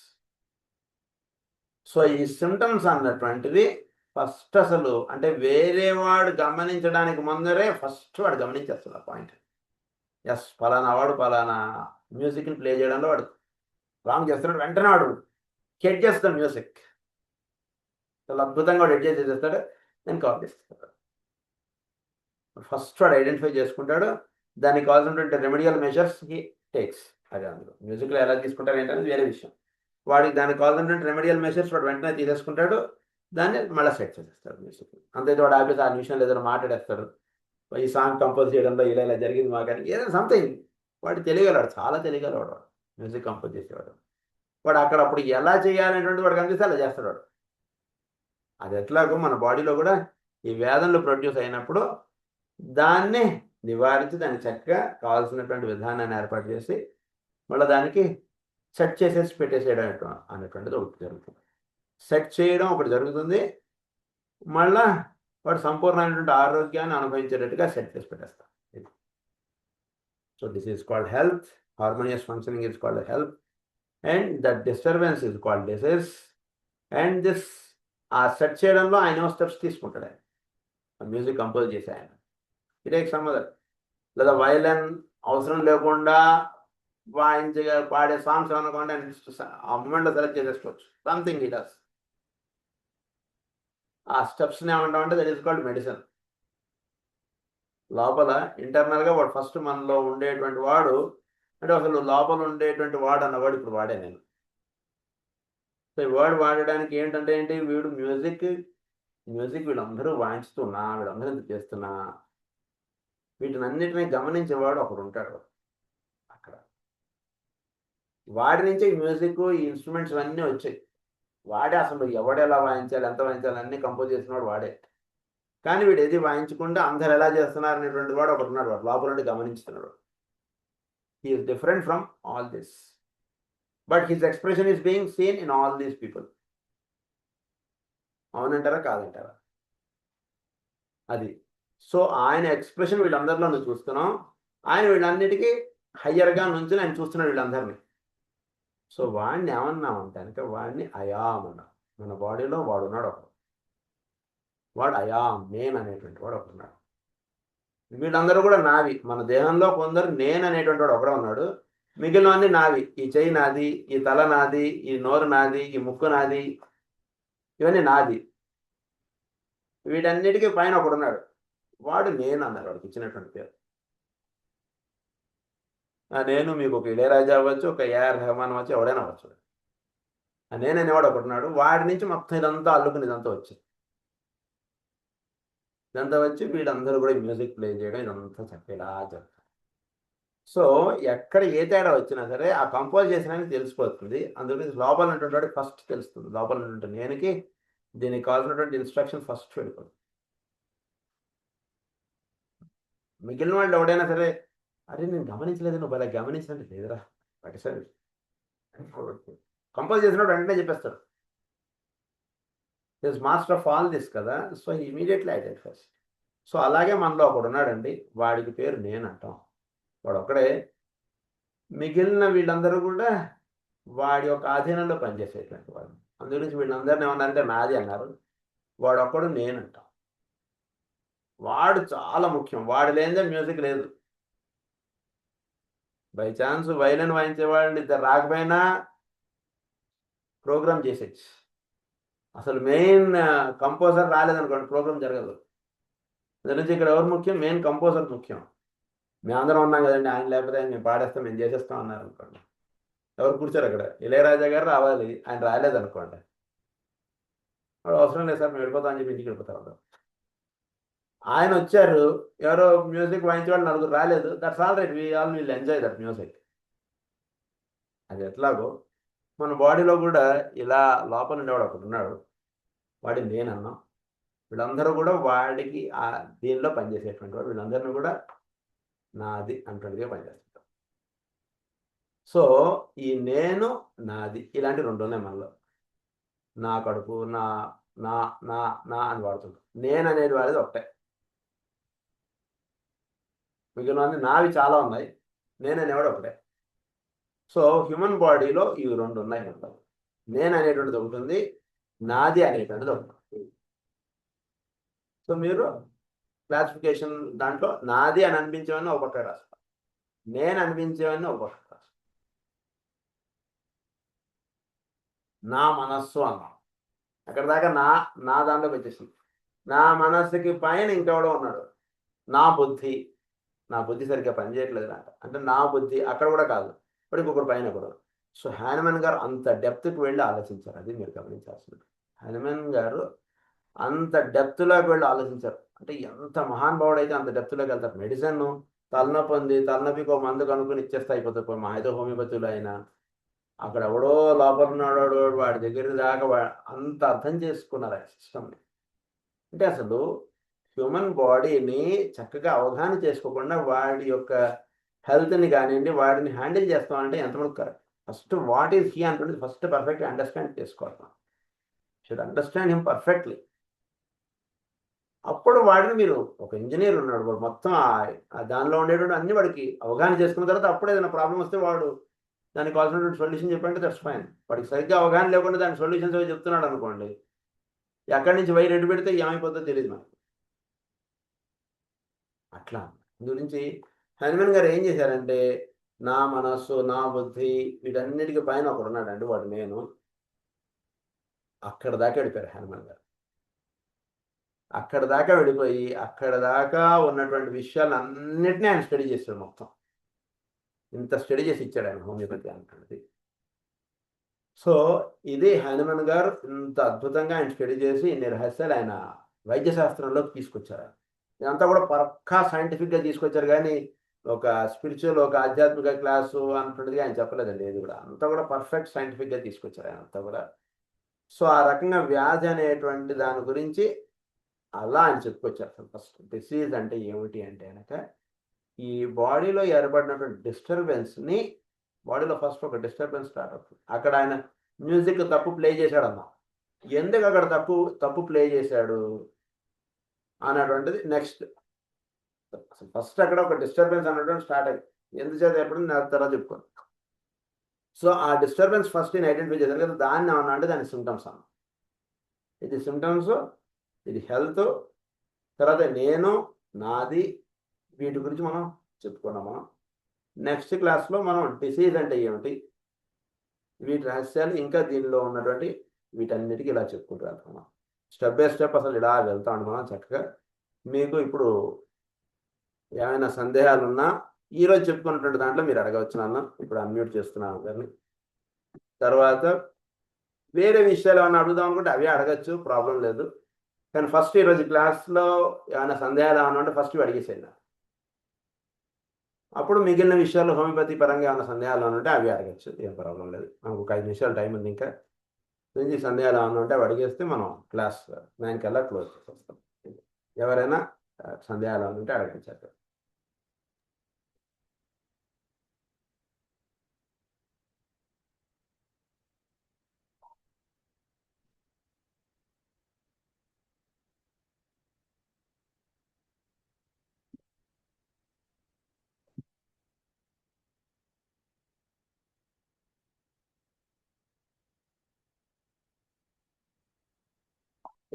So ఈ సిమ్టమ్స్ అన్నటువంటివి ఫస్ట్ అసలు అంటే వేరే వాడు గమనించడానికి ముందరే ఫస్ట్ వాడు గమనించేస్తాడు ఆ పాయింట్. ఎస్, ఫలానా వాడు ఫలానా మ్యూజిక్ని ప్లే చేయడంలో వాడు రాంగ్ చేస్తున్నాడు, వెంటనే వాడు హెడ్ చేస్తాడు మ్యూజిక్, చాలా అద్భుతంగా వాడు హెడ్ చేసేస్తాడు, నేను కాల్ చేస్తాడు. ఫస్ట్ వాడు ఐడెంటిఫై చేసుకుంటాడు, దానికి కావాల్సినటువంటి రెమెడియల్ మెజర్స్ హీ టేక్స్. అది అందులో మ్యూజిక్లో ఎలా తీసుకుంటారు ఏంటనేది వేరే విషయం. వాడికి దానికి కావాల్సినటువంటి రెమెడియల్ మెజర్స్ వాడు వెంటనే తీసేసుకుంటాడు, దాన్ని మళ్ళీ సెట్ చేసేస్తాడు మ్యూజిక్. అంతే వాడు ఆపేసి ఆ నిమిషంలో ఏదైనా మాట్లాడేస్తాడు, ఈ సాంగ్ కంపోజ్ చేయడంలో ఇలా జరిగింది మాకు అని ఏదైనా సంథింగ్. వాడు తెలియగలవాడు, చాలా తెలియగలవాడు వాడు మ్యూజిక్ కంపోజ్ చేసేవాడు. వాడు అక్కడ అప్పుడు ఎలా చేయాలనేటువంటి వాడు కనిపిస్తే అలా చేస్తాడు వాడు. అది ఎట్లాగో మన బాడీలో కూడా ఈ వేదనలు ప్రొడ్యూస్ అయినప్పుడు దాన్ని నివారించి దాన్ని చక్కగా కావాల్సినటువంటి విధానాన్ని ఏర్పాటు చేసి మళ్ళీ దానికి సెట్ చేసేసి పెట్టేసేయడం అనేటువంటిది ఒకటి జరుగుతుంది. సెట్ చేయడం ఒకటి జరుగుతుంది, మళ్ళా వాడు సంపూర్ణమైనటువంటి ఆరోగ్యాన్ని అనుభవించేటట్టుగా సెట్ చేసి పెట్టేస్తాం. So this is called health. Harmonious functioning is called health and that disturbance is called disease. And this ఆ సెట్ చేయడంలో ఆయన స్టెప్స్ తీసుకుంటాడు, ఆయన మ్యూజిక్ కంపోజ్ చేసి ఆయన ఇదే సమ్మదర్. లేదా వైలన్ అవసరం లేకుండా పాడే సాంగ్స్ అనుకోండి, ఆ మూమెంట్లో సెలెక్ట్ చేసేసుకోవచ్చు సంథింగ్ ఇట్ డస్. ఆ స్టెప్స్ని ఏమంటామంటే దట్ ఈస్ కాల్డ్ మెడిసిన్. లోపల ఇంటర్నల్గా వాడు ఫస్ట్ మనలో ఉండేటువంటి వాడు, అంటే అసలు లోపల ఉండేటువంటి వాడు అన్నవాడు ఇప్పుడు వాడే నేను. సో ఈ వర్డ్ వాడడానికి ఏంటంటే ఏంటి, వీడు మ్యూజిక్ వీళ్ళందరూ వాయించుతున్నా, వీళ్ళందరూ ఇంత చేస్తున్నా, వీటిని అన్నిటినీ గమనించేవాడు ఒకడు ఉంటాడు అక్కడ. వాడి నుంచే ఈ మ్యూజిక్, ఈ ఇన్స్ట్రుమెంట్స్ అన్నీ వచ్చాయి. వాడే అసలు ఎవడెలా వాయించాలి, ఎంత వాయించాలి అన్నీ కంపోజ్ చేసినవాడు వాడే. కానీ వీడు ఏది వాయించకుండా అందరు ఎలా చేస్తున్నారు అనేటువంటి వాడు ఒకటి ఉన్నాడు, వాడు లోపల నుండి గమనించుతున్నాడు. He is different from all this, but his expression is being seen in all these people. అవునంటారా కాదంటారా? అది. సో ఆయన ఎక్స్ప్రెషన్ వీళ్ళందరిలో నువ్వు చూస్తున్నాం, ఆయన వీళ్ళన్నిటికీ హయ్యర్గా నుంచి ఆయన చూస్తున్నాడు వీళ్ళందరినీ. సో వాడిని ఏమన్నామంటే కనుక వాడిని అయామ్ అన్నా. మన బాడీలో వాడు ఉన్నాడు ఒకడు, వాడు అయామ్ నేను అనేటువంటి వాడు ఒకడున్నాడు. వీళ్ళందరూ కూడా నావి. మన దేహంలో కొందరు నేను అనేటువంటి వాడు ఒకడే ఉన్నాడు, మిగిలినవన్నీ నావి. ఈ చెయ్యి నాది, ఈ తల నాది, ఈ నోరు నాది, ఈ ముక్కు నాది, ఇవన్నీ నాది. వీటన్నిటికీ పైన ఒకడున్నాడు, వాడు నేను అన్నారు, వాడికి ఇచ్చినటువంటి పేరు. నేను మీకు ఒక ఇళయరాజా అవ్వచ్చు, ఒక ఏఆర్ రెహమాన్ అవ్వచ్చు, ఎవడైనా అవ్వచ్చు. నేను అనేవాడు ఒకడున్నాడు, వాడి నుంచి మొత్తం ఇదంతా అల్లుకుని ఇదంతా వచ్చింది. ఇదంతా వచ్చి వీళ్ళందరూ కూడా మ్యూజిక్ ప్లే చేయడం ఇదంతా చెప్పేలా జరుగుతుంది. సో ఎక్కడ ఏ తేడా వచ్చినా సరే ఆ కంపోజ్ చేసిన తెలిసిపోతుంది. అందుకని లోపల ఉన్నటువంటి ఫస్ట్ తెలుస్తుంది. లోపల ఉన్నటువంటి నేనుకి దీనికి కావాల్సినటువంటి ఇన్స్ట్రక్షన్ ఫస్ట్ వెళ్ళిపోతుంది. మిగిలిన వాళ్ళు ఎవడైనా సరే, అరే నేను గమనించలేదు, నువ్వు అలా గమనించినట్టు లేదురా పటిసరి కంపోజ్ చేసినప్పుడు వెంటనే చెప్పేస్తాడు. Is master of all this కదా, సో ఇమీడియట్లీ ఐడెంటిఫైస్. సో అలాగే మనలో ఒకడు ఉన్నాడండి, వాడికి పేరు నేను అంటాం. వాడు ఒక్కడే, మిగిలిన వీళ్ళందరూ కూడా వాడి యొక్క ఆధీనంలో పనిచేసేటువంటి వాడు. అందుగురించి వీళ్ళందరినీ ఏమన్నారంటే నాది అన్నారు, వాడు ఒక్కడు నేను అంటాం. వాడు చాలా ముఖ్యం, వాడు లేనిదే మ్యూజిక్ లేదు. బై ఛాన్స్ వైలిన్ వాయించే వాళ్ళు ఇద్దరు రాకపోయినా ప్రోగ్రామ్ చేసేచ్చు. అసలు మెయిన్ కంపోజర్ రాలేదనుకోండి ప్రోగ్రామ్ జరగదు. దాని నుంచి ఇక్కడ ఎవరు ముఖ్యం? మెయిన్ కంపోజర్ ముఖ్యం. మేమందరం ఉన్నాం కదండి, ఆయన లేకపోతే ఆయన మేము పాడేస్తాం, మేము చేసేస్తాం అన్నారు అనుకోండి, ఎవరు కూర్చోరు అక్కడ? ఇళయరాజా గారు రావాలి, ఆయన రాలేదనుకోండి, వాడు అవసరం లేదు సార్ మేము వెళ్ళిపోతాం అని చెప్పి ఇంటికి వెళ్ళిపోతారు. ఆయన వచ్చారు, ఎవరో మ్యూజిక్ వాయించే వాళ్ళు నలుగురు రాలేదు, that's all right, we all will enjoy that music. అది ఎట్లాగో మన బాడీలో కూడా ఇలా లోపల ఉండేవాడు ఒకడు ఉన్నాడు, వాడిని నేను అన్నాం. వీళ్ళందరూ కూడా వాడికి దీనిలో పనిచేసేటువంటి వాడు, వీళ్ళందరినీ కూడా నాది అంటుండగా పనిచేస్తుంటాం. సో ఈ నేను నాది ఇలాంటి రెండు ఉన్నాయి మనలో. నా కడుపు, నా నా నా నా అని వాడుతుంటాం. నేను అనేది వాడిది ఒకటే, మిగిలిన నావి చాలా ఉన్నాయి, నేను అనేవాడు ఒకటే. సో హ్యూమన్ బాడీలో ఇవి రెండు ఉన్నాయి మనలో. నేను అనేటువంటిది ఒకటి ఉంది, నాది అనేటువంటిది ఒకటి. సో మీరు క్లాసిఫికేషన్ దాంట్లో నాది అని అనిపించేవన్నీ ఒక పక్క రాస్తారు, నేను అనిపించేవన్నీ ఒక పక్క రాస్తారు. నా మనస్సు అన్నాం, అక్కడ దాకా నా దాంట్లోకి వచ్చేసింది. నా మనస్సుకి పైన ఇంకెవడో ఉన్నాడు, నా బుద్ధి. నా బుద్ధి సరిగ్గా పనిచేయట్లేదు అంటే నా బుద్ధి అక్కడ కూడా కాదు, ఇప్పుడు ఇంకొకటి పైన కూడా. సో హ్యానిమన్ గారు అంత డెప్త్కి వెళ్ళి ఆలోచించారు, అది మీరు గమనించాల్సింది. హ్యానిమన్ గారు అంత డెప్త్లోకి వెళ్ళి ఆలోచించారు. అంటే ఎంత మహానుభావుడు అయితే అంత డెప్త్లోకి వెళ్తారు. మెడిసిన్ తలనొప్పి ఉంది, తలనొప్పికి ఒక మందు కనుక్కొని ఇచ్చేస్తే అయిపోతుంది. మా అయితే హోమియోపతిలో అయినా అక్కడ ఎవడో లోపల ఉన్నాడు, వాడి దగ్గర దాకా అంత అర్థం చేసుకున్నారు ఆ సిస్టమ్ని. అంటే అసలు హ్యూమన్ బాడీని చక్కగా అవగాహన చేసుకోకుండా వాడి యొక్క హెల్త్ని కానివ్వండి, వాడిని హ్యాండిల్ చేస్తామంటే ఎంతమంది correct. First what is he అంటుంది ఫస్ట్ పర్ఫెక్ట్గా అండర్స్టాండ్ చేసుకోవాలి. Should understand him perfectly. అప్పుడు వాడిని మీరు ఒక ఇంజనీర్ ఉన్నాడు, వాడు మొత్తం దానిలో ఉండేటువంటి అన్ని వాడికి అవగాహన చేసుకున్న తర్వాత అప్పుడు ఏదైనా ప్రాబ్లం వస్తే వాడు దానికి కావాల్సినటువంటి సొల్యూషన్ చెప్పంటే దట్స్ ఫైన్. వాడికి సరిగ్గా అవగాహన లేకుండా దాని సొల్యూషన్స్ అవి చెప్తున్నాడు అనుకోండి, ఎక్కడి నుంచి వైర్ ఎటు పెడితే ఏమైపోతుందో తెలియదు మనకు. అట్లా గురించి హనుమాన్ గారు ఏం చేశారంటే నా మనస్సు, నా బుద్ధి వీటన్నిటికీ పైన ఒకడు ఉన్నాడండి, వాడు నేను. అక్కడ దాకా వెళ్ళిపోయారు హనుమాన్ గారు. అక్కడ దాకా వెళ్ళిపోయి అక్కడ దాకా ఉన్నటువంటి విషయాలు అన్నిటినీ ఆయన స్టడీ చేశాడు మొత్తం. ఇంత స్టడీ చేసి ఇచ్చాడు ఆయన హోమియోపతి అంటున్నది. సో ఇది హనుమన్ గారు ఇంత అద్భుతంగా ఆయన స్టడీ చేసి ఇన్ని రహస్యాలు ఆయన వైద్య శాస్త్రంలోకి తీసుకొచ్చారు. ఇదంతా కూడా పక్కా సైంటిఫిక్గా తీసుకొచ్చారు, కానీ ఒక స్పిరిచువల్ ఒక ఆధ్యాత్మిక క్లాసు అంటున్నది ఆయన చెప్పలేదండి. ఇది కూడా అంతా కూడా పర్ఫెక్ట్ సైంటిఫిక్గా తీసుకొచ్చారు ఆయన అంతా కూడా. సో ఆ రకంగా వ్యాధి అనేటువంటి దాని గురించి అలా ఆయన చెప్పుకొచ్చారు. అసలు ఫస్ట్ డిసీజ్ అంటే ఏమిటి అంటే కనుక ఈ బాడీలో ఏర్పడినటువంటి డిస్టర్బెన్స్ని, బాడీలో ఫస్ట్ ఒక డిస్టర్బెన్స్ స్టార్ట్ అవుతుంది. అక్కడ ఆయన మ్యూజిక్ తప్పు ప్లే చేశాడు అన్నా, ఎందుకు అక్కడ తప్పు ప్లే చేశాడు అన్నటువంటిది నెక్స్ట్. అసలు ఫస్ట్ అక్కడ ఒక డిస్టర్బెన్స్ అన్నటువంటి స్టార్ట్ అయ్యింది. ఎందుచేత ఎప్పుడు నేను తర్వాత చెప్పుకోను. సో ఆ డిస్టర్బెన్స్ ఫస్ట్ నేను ఐడెంటిఫై చేశాను కదా, దాన్ని ఏమన్నా అంటే దాని సిమ్టమ్స్ అన్న. ఇది సిమ్టమ్స్, ఇది హెల్త్, తర్వాత నేను నాది, వీటి గురించి మనం చెప్పుకున్నాం. మనం నెక్స్ట్ క్లాస్లో మనం డిసీజ్ అంటే ఏమిటి, వీటి రహస్యాలు, ఇంకా దీనిలో ఉన్నటువంటి వీటన్నిటికీ ఇలా చెప్పుకుంటూ వెళ్తాం. స్టెప్ బై స్టెప్ అసలు ఇలా వెళ్తాం మనం చక్కగా. మీకు ఇప్పుడు ఏమైనా సందేహాలు ఉన్నా ఈరోజు చెప్పుకున్నటువంటి దాంట్లో మీరు అడగవచ్చు. నాన్న ఇప్పుడు అన్మ్యూట్ చేస్తున్నాను అందరినీ. తర్వాత వేరే విషయాలు ఏమైనా అడుగుదాం అనుకుంటే అవి అడగచ్చు, ప్రాబ్లం లేదు. కానీ ఫస్ట్ ఈరోజు క్లాస్లో ఏమైనా సందేహాలు ఏమైనా ఉంటే ఫస్ట్ అడిగేసేయండి. అప్పుడు మిగిలిన విషయాలు హోమియోపతి పరంగా ఏమైనా సందేహాలు ఉంటే అవి అడగచ్చు, ఏం ప్రాబ్లం లేదు. మనకు ఒక 5 నిమిషాలు టైం ఉంది. ఇంకా నుంచి సందేహాలు ఏమైనా ఉంటే అవి అడిగేస్తే మనం క్లాస్ 9 కల్లా క్లోజ్ చేసేస్తాం. ఎవరైనా సందేహాలు ఉంటే అడగచ్చు.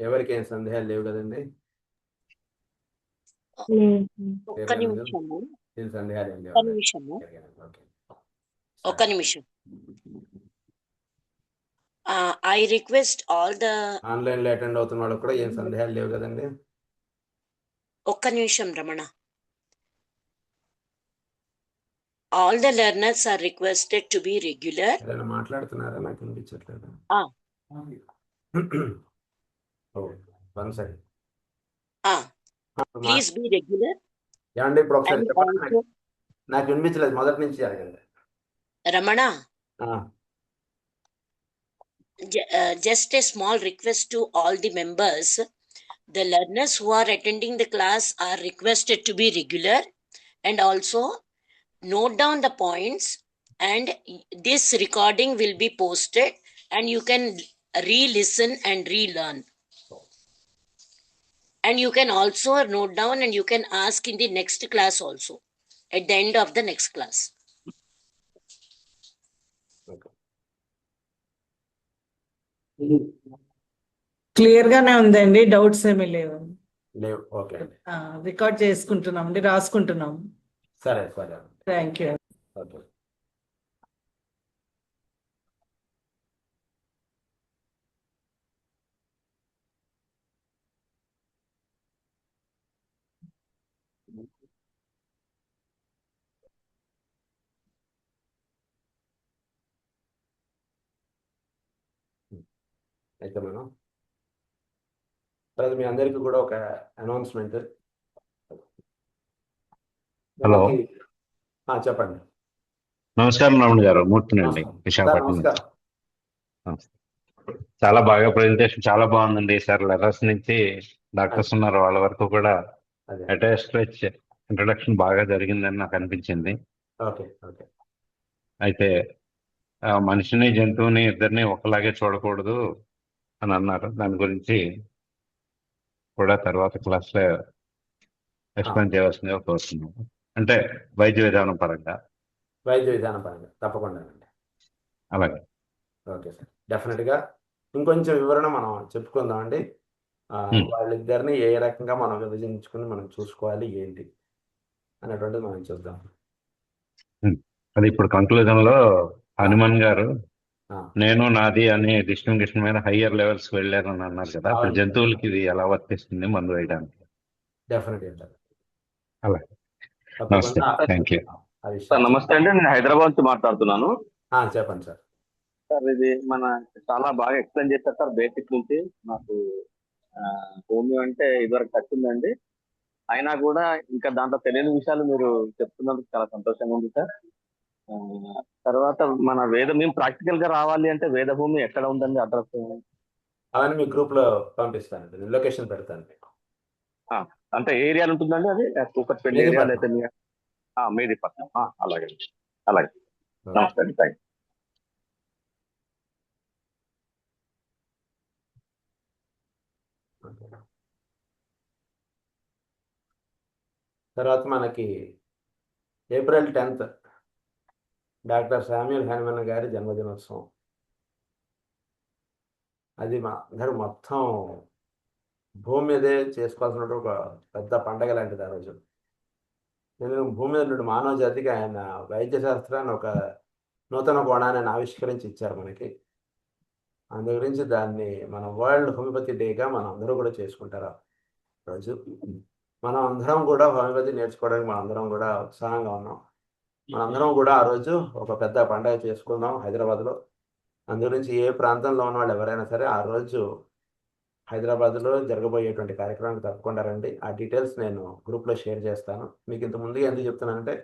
ఎవరికి ఏం సందేహాలు లేవు కదండి? ఒక్క నిమిషము సందేహాలు ఏం ఒక్క నిమిషము ఒక్క నిమిషం. I request all the online లో అటెండ్ అవుతున్న వాళ్ళకి కూడా ఏం సందేహాలు లేవు కదండి? ఒక్క నిమిషం Ramana. All the learners are requested to be regular. ఎవరైనా మాట్లాడుతున్నారా? నాకు వినిపించట్లేదు. One second. Please be regular. ఏమండి ఇప్పుడు ఒకసారి చెప్పండి, నాకు వినిపించలేదు, మొదటి నుంచి అడగండి. Ramana, just a small request to all the members. The learners who are attending the class are requested to be regular and also note down the points, and this recording will be posted and you can re-listen and relearn. And you can also note down and you can ask in the next class also, at the end of the next class. Clear గానే ఉందండి, డౌట్స్ ఏమీ లేవు. ఓకే, రికార్డ్ చేసుకుంటున్నాం అండి, రాసుకుంటున్నాం. సరే సరే, థ్యాంక్ యూ. ఓకే. అయితే మనం తర్వాత మీ అందరికీ కూడా ఒక అనౌన్స్మెంట్. హలో, చెప్పండి. నమస్కారం రమణ గారు, మూర్తినండి, విశాఖపట్నం నుంచి. చాలా బాగా ప్రెజెంటేషన్ చాలా బాగుందండి సార్. లెటర్స్ నుంచి డాక్టర్స్ ఉన్నారు వాళ్ళ వరకు కూడా అటాచ్ ఇంట్రడక్షన్ బాగా జరిగిందని నాకు అనిపించింది. అయితే మనిషిని జంతువుని ఇద్దరిని ఒకలాగే చూడకూడదు అని అన్నారు. దాని గురించి కూడా తర్వాత క్లాస్లో ఎక్స్ప్లెయిన్ చేయవలసిందిగా కోరుతున్నాను. అంటే వైద్య విధానం పరంగా తప్పకుండా అండి. అలాగే, ఓకే సార్, డెఫినెట్గా ఇంకొంచెం వివరణ మనం చెప్పుకుందామండి. వాళ్ళిద్దరిని ఏ రకంగా మనం విభజించుకుని మనం చూసుకోవాలి ఏంటి అనేటువంటిది మనం చూద్దాం. అది ఇప్పుడు కంక్లూజన్ లో హనుమాన్ గారు నేను నాది అని డిస్టింగ్విషన్ మీద హయ్యర్ లెవెల్స్ వెళ్ళారని అన్నారు కదా, అప్పుడు జంతువులకి ఇది ఎలా వర్తిస్తుంది మందు వేయడానికి? డెఫినెట్గా అలాగే, నమస్తే, థ్యాంక్ యూ. సార్ నమస్తే అండి, నేను హైదరాబాద్ నుంచి మాట్లాడుతున్నాను. చెప్పండి సార్. సార్ ఇది మన చాలా బాగా ఎక్స్ప్లెయిన్ చేశారు సార్, బేసిక్ నుంచి. నాకు హోమియో అంటే ఇదివరకు టచ్ ఉందండి, అయినా కూడా ఇంకా దాంట్లో తెలియని విషయాలు మీరు చెప్తున్నందుకు చాలా సంతోషంగా ఉంది సార్. తర్వాత మన మేము ప్రాక్టికల్ గా రావాలి అంటే వేదభూమి ఎక్కడ ఉందండి అడ్రస్? అవన్నీ మీ గ్రూప్ లో పంపిస్తాను, లొకేషన్ పెడతాను మీకు. అంటే ఏ ఏరియాలో ఉంటుందండి అది? కూకట్పల్లి ఏరియా అయితే మేదీపట్నం. అలాగే అలాగే, నమస్తే అండి, థ్యాంక్ యూ. తర్వాత మనకి ఏప్రిల్ 10th డాక్టర్ శామ్యూల్ హ్యాన్మన్ గారి జన్మదినోత్సవం. అది మా అందరూ మొత్తం భూమి మీదే చేసుకోవాల్సిన ఒక పెద్ద పండగ లాంటిది ఆ రోజు. నేను భూమి మీద నుండి మానవ జాతికి ఆయన వైద్య శాస్త్రాన్ని ఒక నూతన కోణాన్ని ఆవిష్కరించి ఇచ్చారు మనకి. అందు గురించి దాన్ని మన వరల్డ్ హోమియోపతి డేగా మనం అందరూ కూడా చేసుకుంటారు రోజు. మనం అందరం కూడా హోమియోపతి నేర్చుకోవడానికి మనం అందరం కూడా ఉత్సాహంగా ఉన్నాం. మనందరం కూడా ఆ రోజు ఒక పెద్ద పండుగ చేసుకుందాం హైదరాబాద్లో. అందు గురించి ఏ ప్రాంతంలో ఉన్న వాళ్ళు ఎవరైనా సరే ఆ రోజు హైదరాబాద్లో జరగబోయేటువంటి కార్యక్రమానికి తప్పకుండా రండి. ఆ డీటెయిల్స్ నేను గ్రూప్లో షేర్ చేస్తాను. మీకు ఇంత ముందుగా ఎందుకు చెప్తున్నానంటే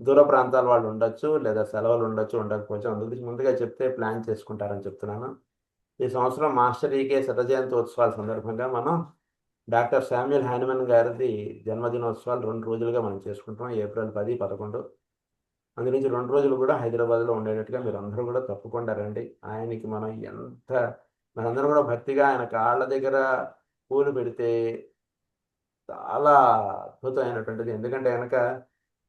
దూర ప్రాంతాల వాళ్ళు ఉండొచ్చు, లేదా సెలవులు ఉండొచ్చు, ఉండకపోవచ్చు. అందుకు ముందుగా చెప్తే ప్లాన్ చేసుకుంటారని చెప్తున్నాను. ఈ సంవత్సరం మాస్టర్ ఈకే శతజయంతి ఉత్సవాల సందర్భంగా మనం డాక్టర్ శామ్యూల్ హ్యాన్మన్ గారిది జన్మదినోత్సవాలు 2 రోజులుగా మనం చేసుకుంటాం, ఏప్రిల్ 10, 11. అందు నుంచి 2 రోజులు కూడా హైదరాబాద్లో ఉండేటట్టుగా మీరు అందరూ కూడా తప్పకుండా రండి. ఆయనకి మనం మనందరం కూడా భక్తిగా ఆయన కాళ్ళ దగ్గర పూలు పెడితే చాలా అద్భుతమైనటువంటిది. ఎందుకంటే కనుక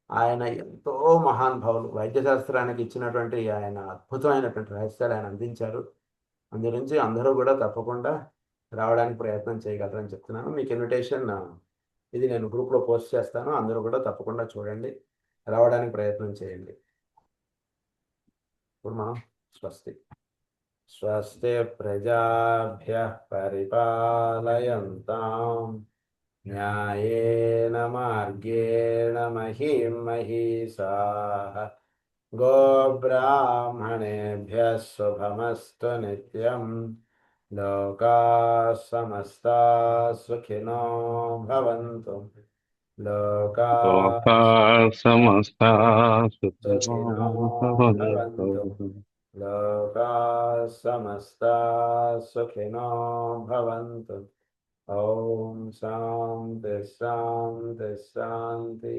ఆయన ఎంతో మహానుభావులు, వైద్యశాస్త్రానికి ఇచ్చినటువంటి ఆయన అద్భుతమైనటువంటి రహస్యాలు ఆయన అందించారు. అందు నుంచి అందరూ కూడా తప్పకుండా రావడానికి ప్రయత్నం చేయగలరని చెప్తున్నాను. మీకు ఇన్విటేషన్ ఇది నేను గ్రూప్లో పోస్ట్ చేస్తాను, అందరూ కూడా తప్పకుండా చూడండి, రావడానికి ప్రయత్నం చేయండి. ఇప్పుడు మనం స్వస్తి స్వస్తి ప్రజాభ్యః పరిపాలయంతాం న్యాయేన మార్గేణ మహీం మహీషాః గోబ్రాహ్మణేభ్యः శుభమస్తు నిత్యం. లోకాః సమస్తాః సుఖినో భవంతు. లోకాః సమస్తాః సుఖినో భవంతు. లోకాః సమస్తాః సుఖినో భవంతు. ఓం శాంతి శాంతి శాంతి.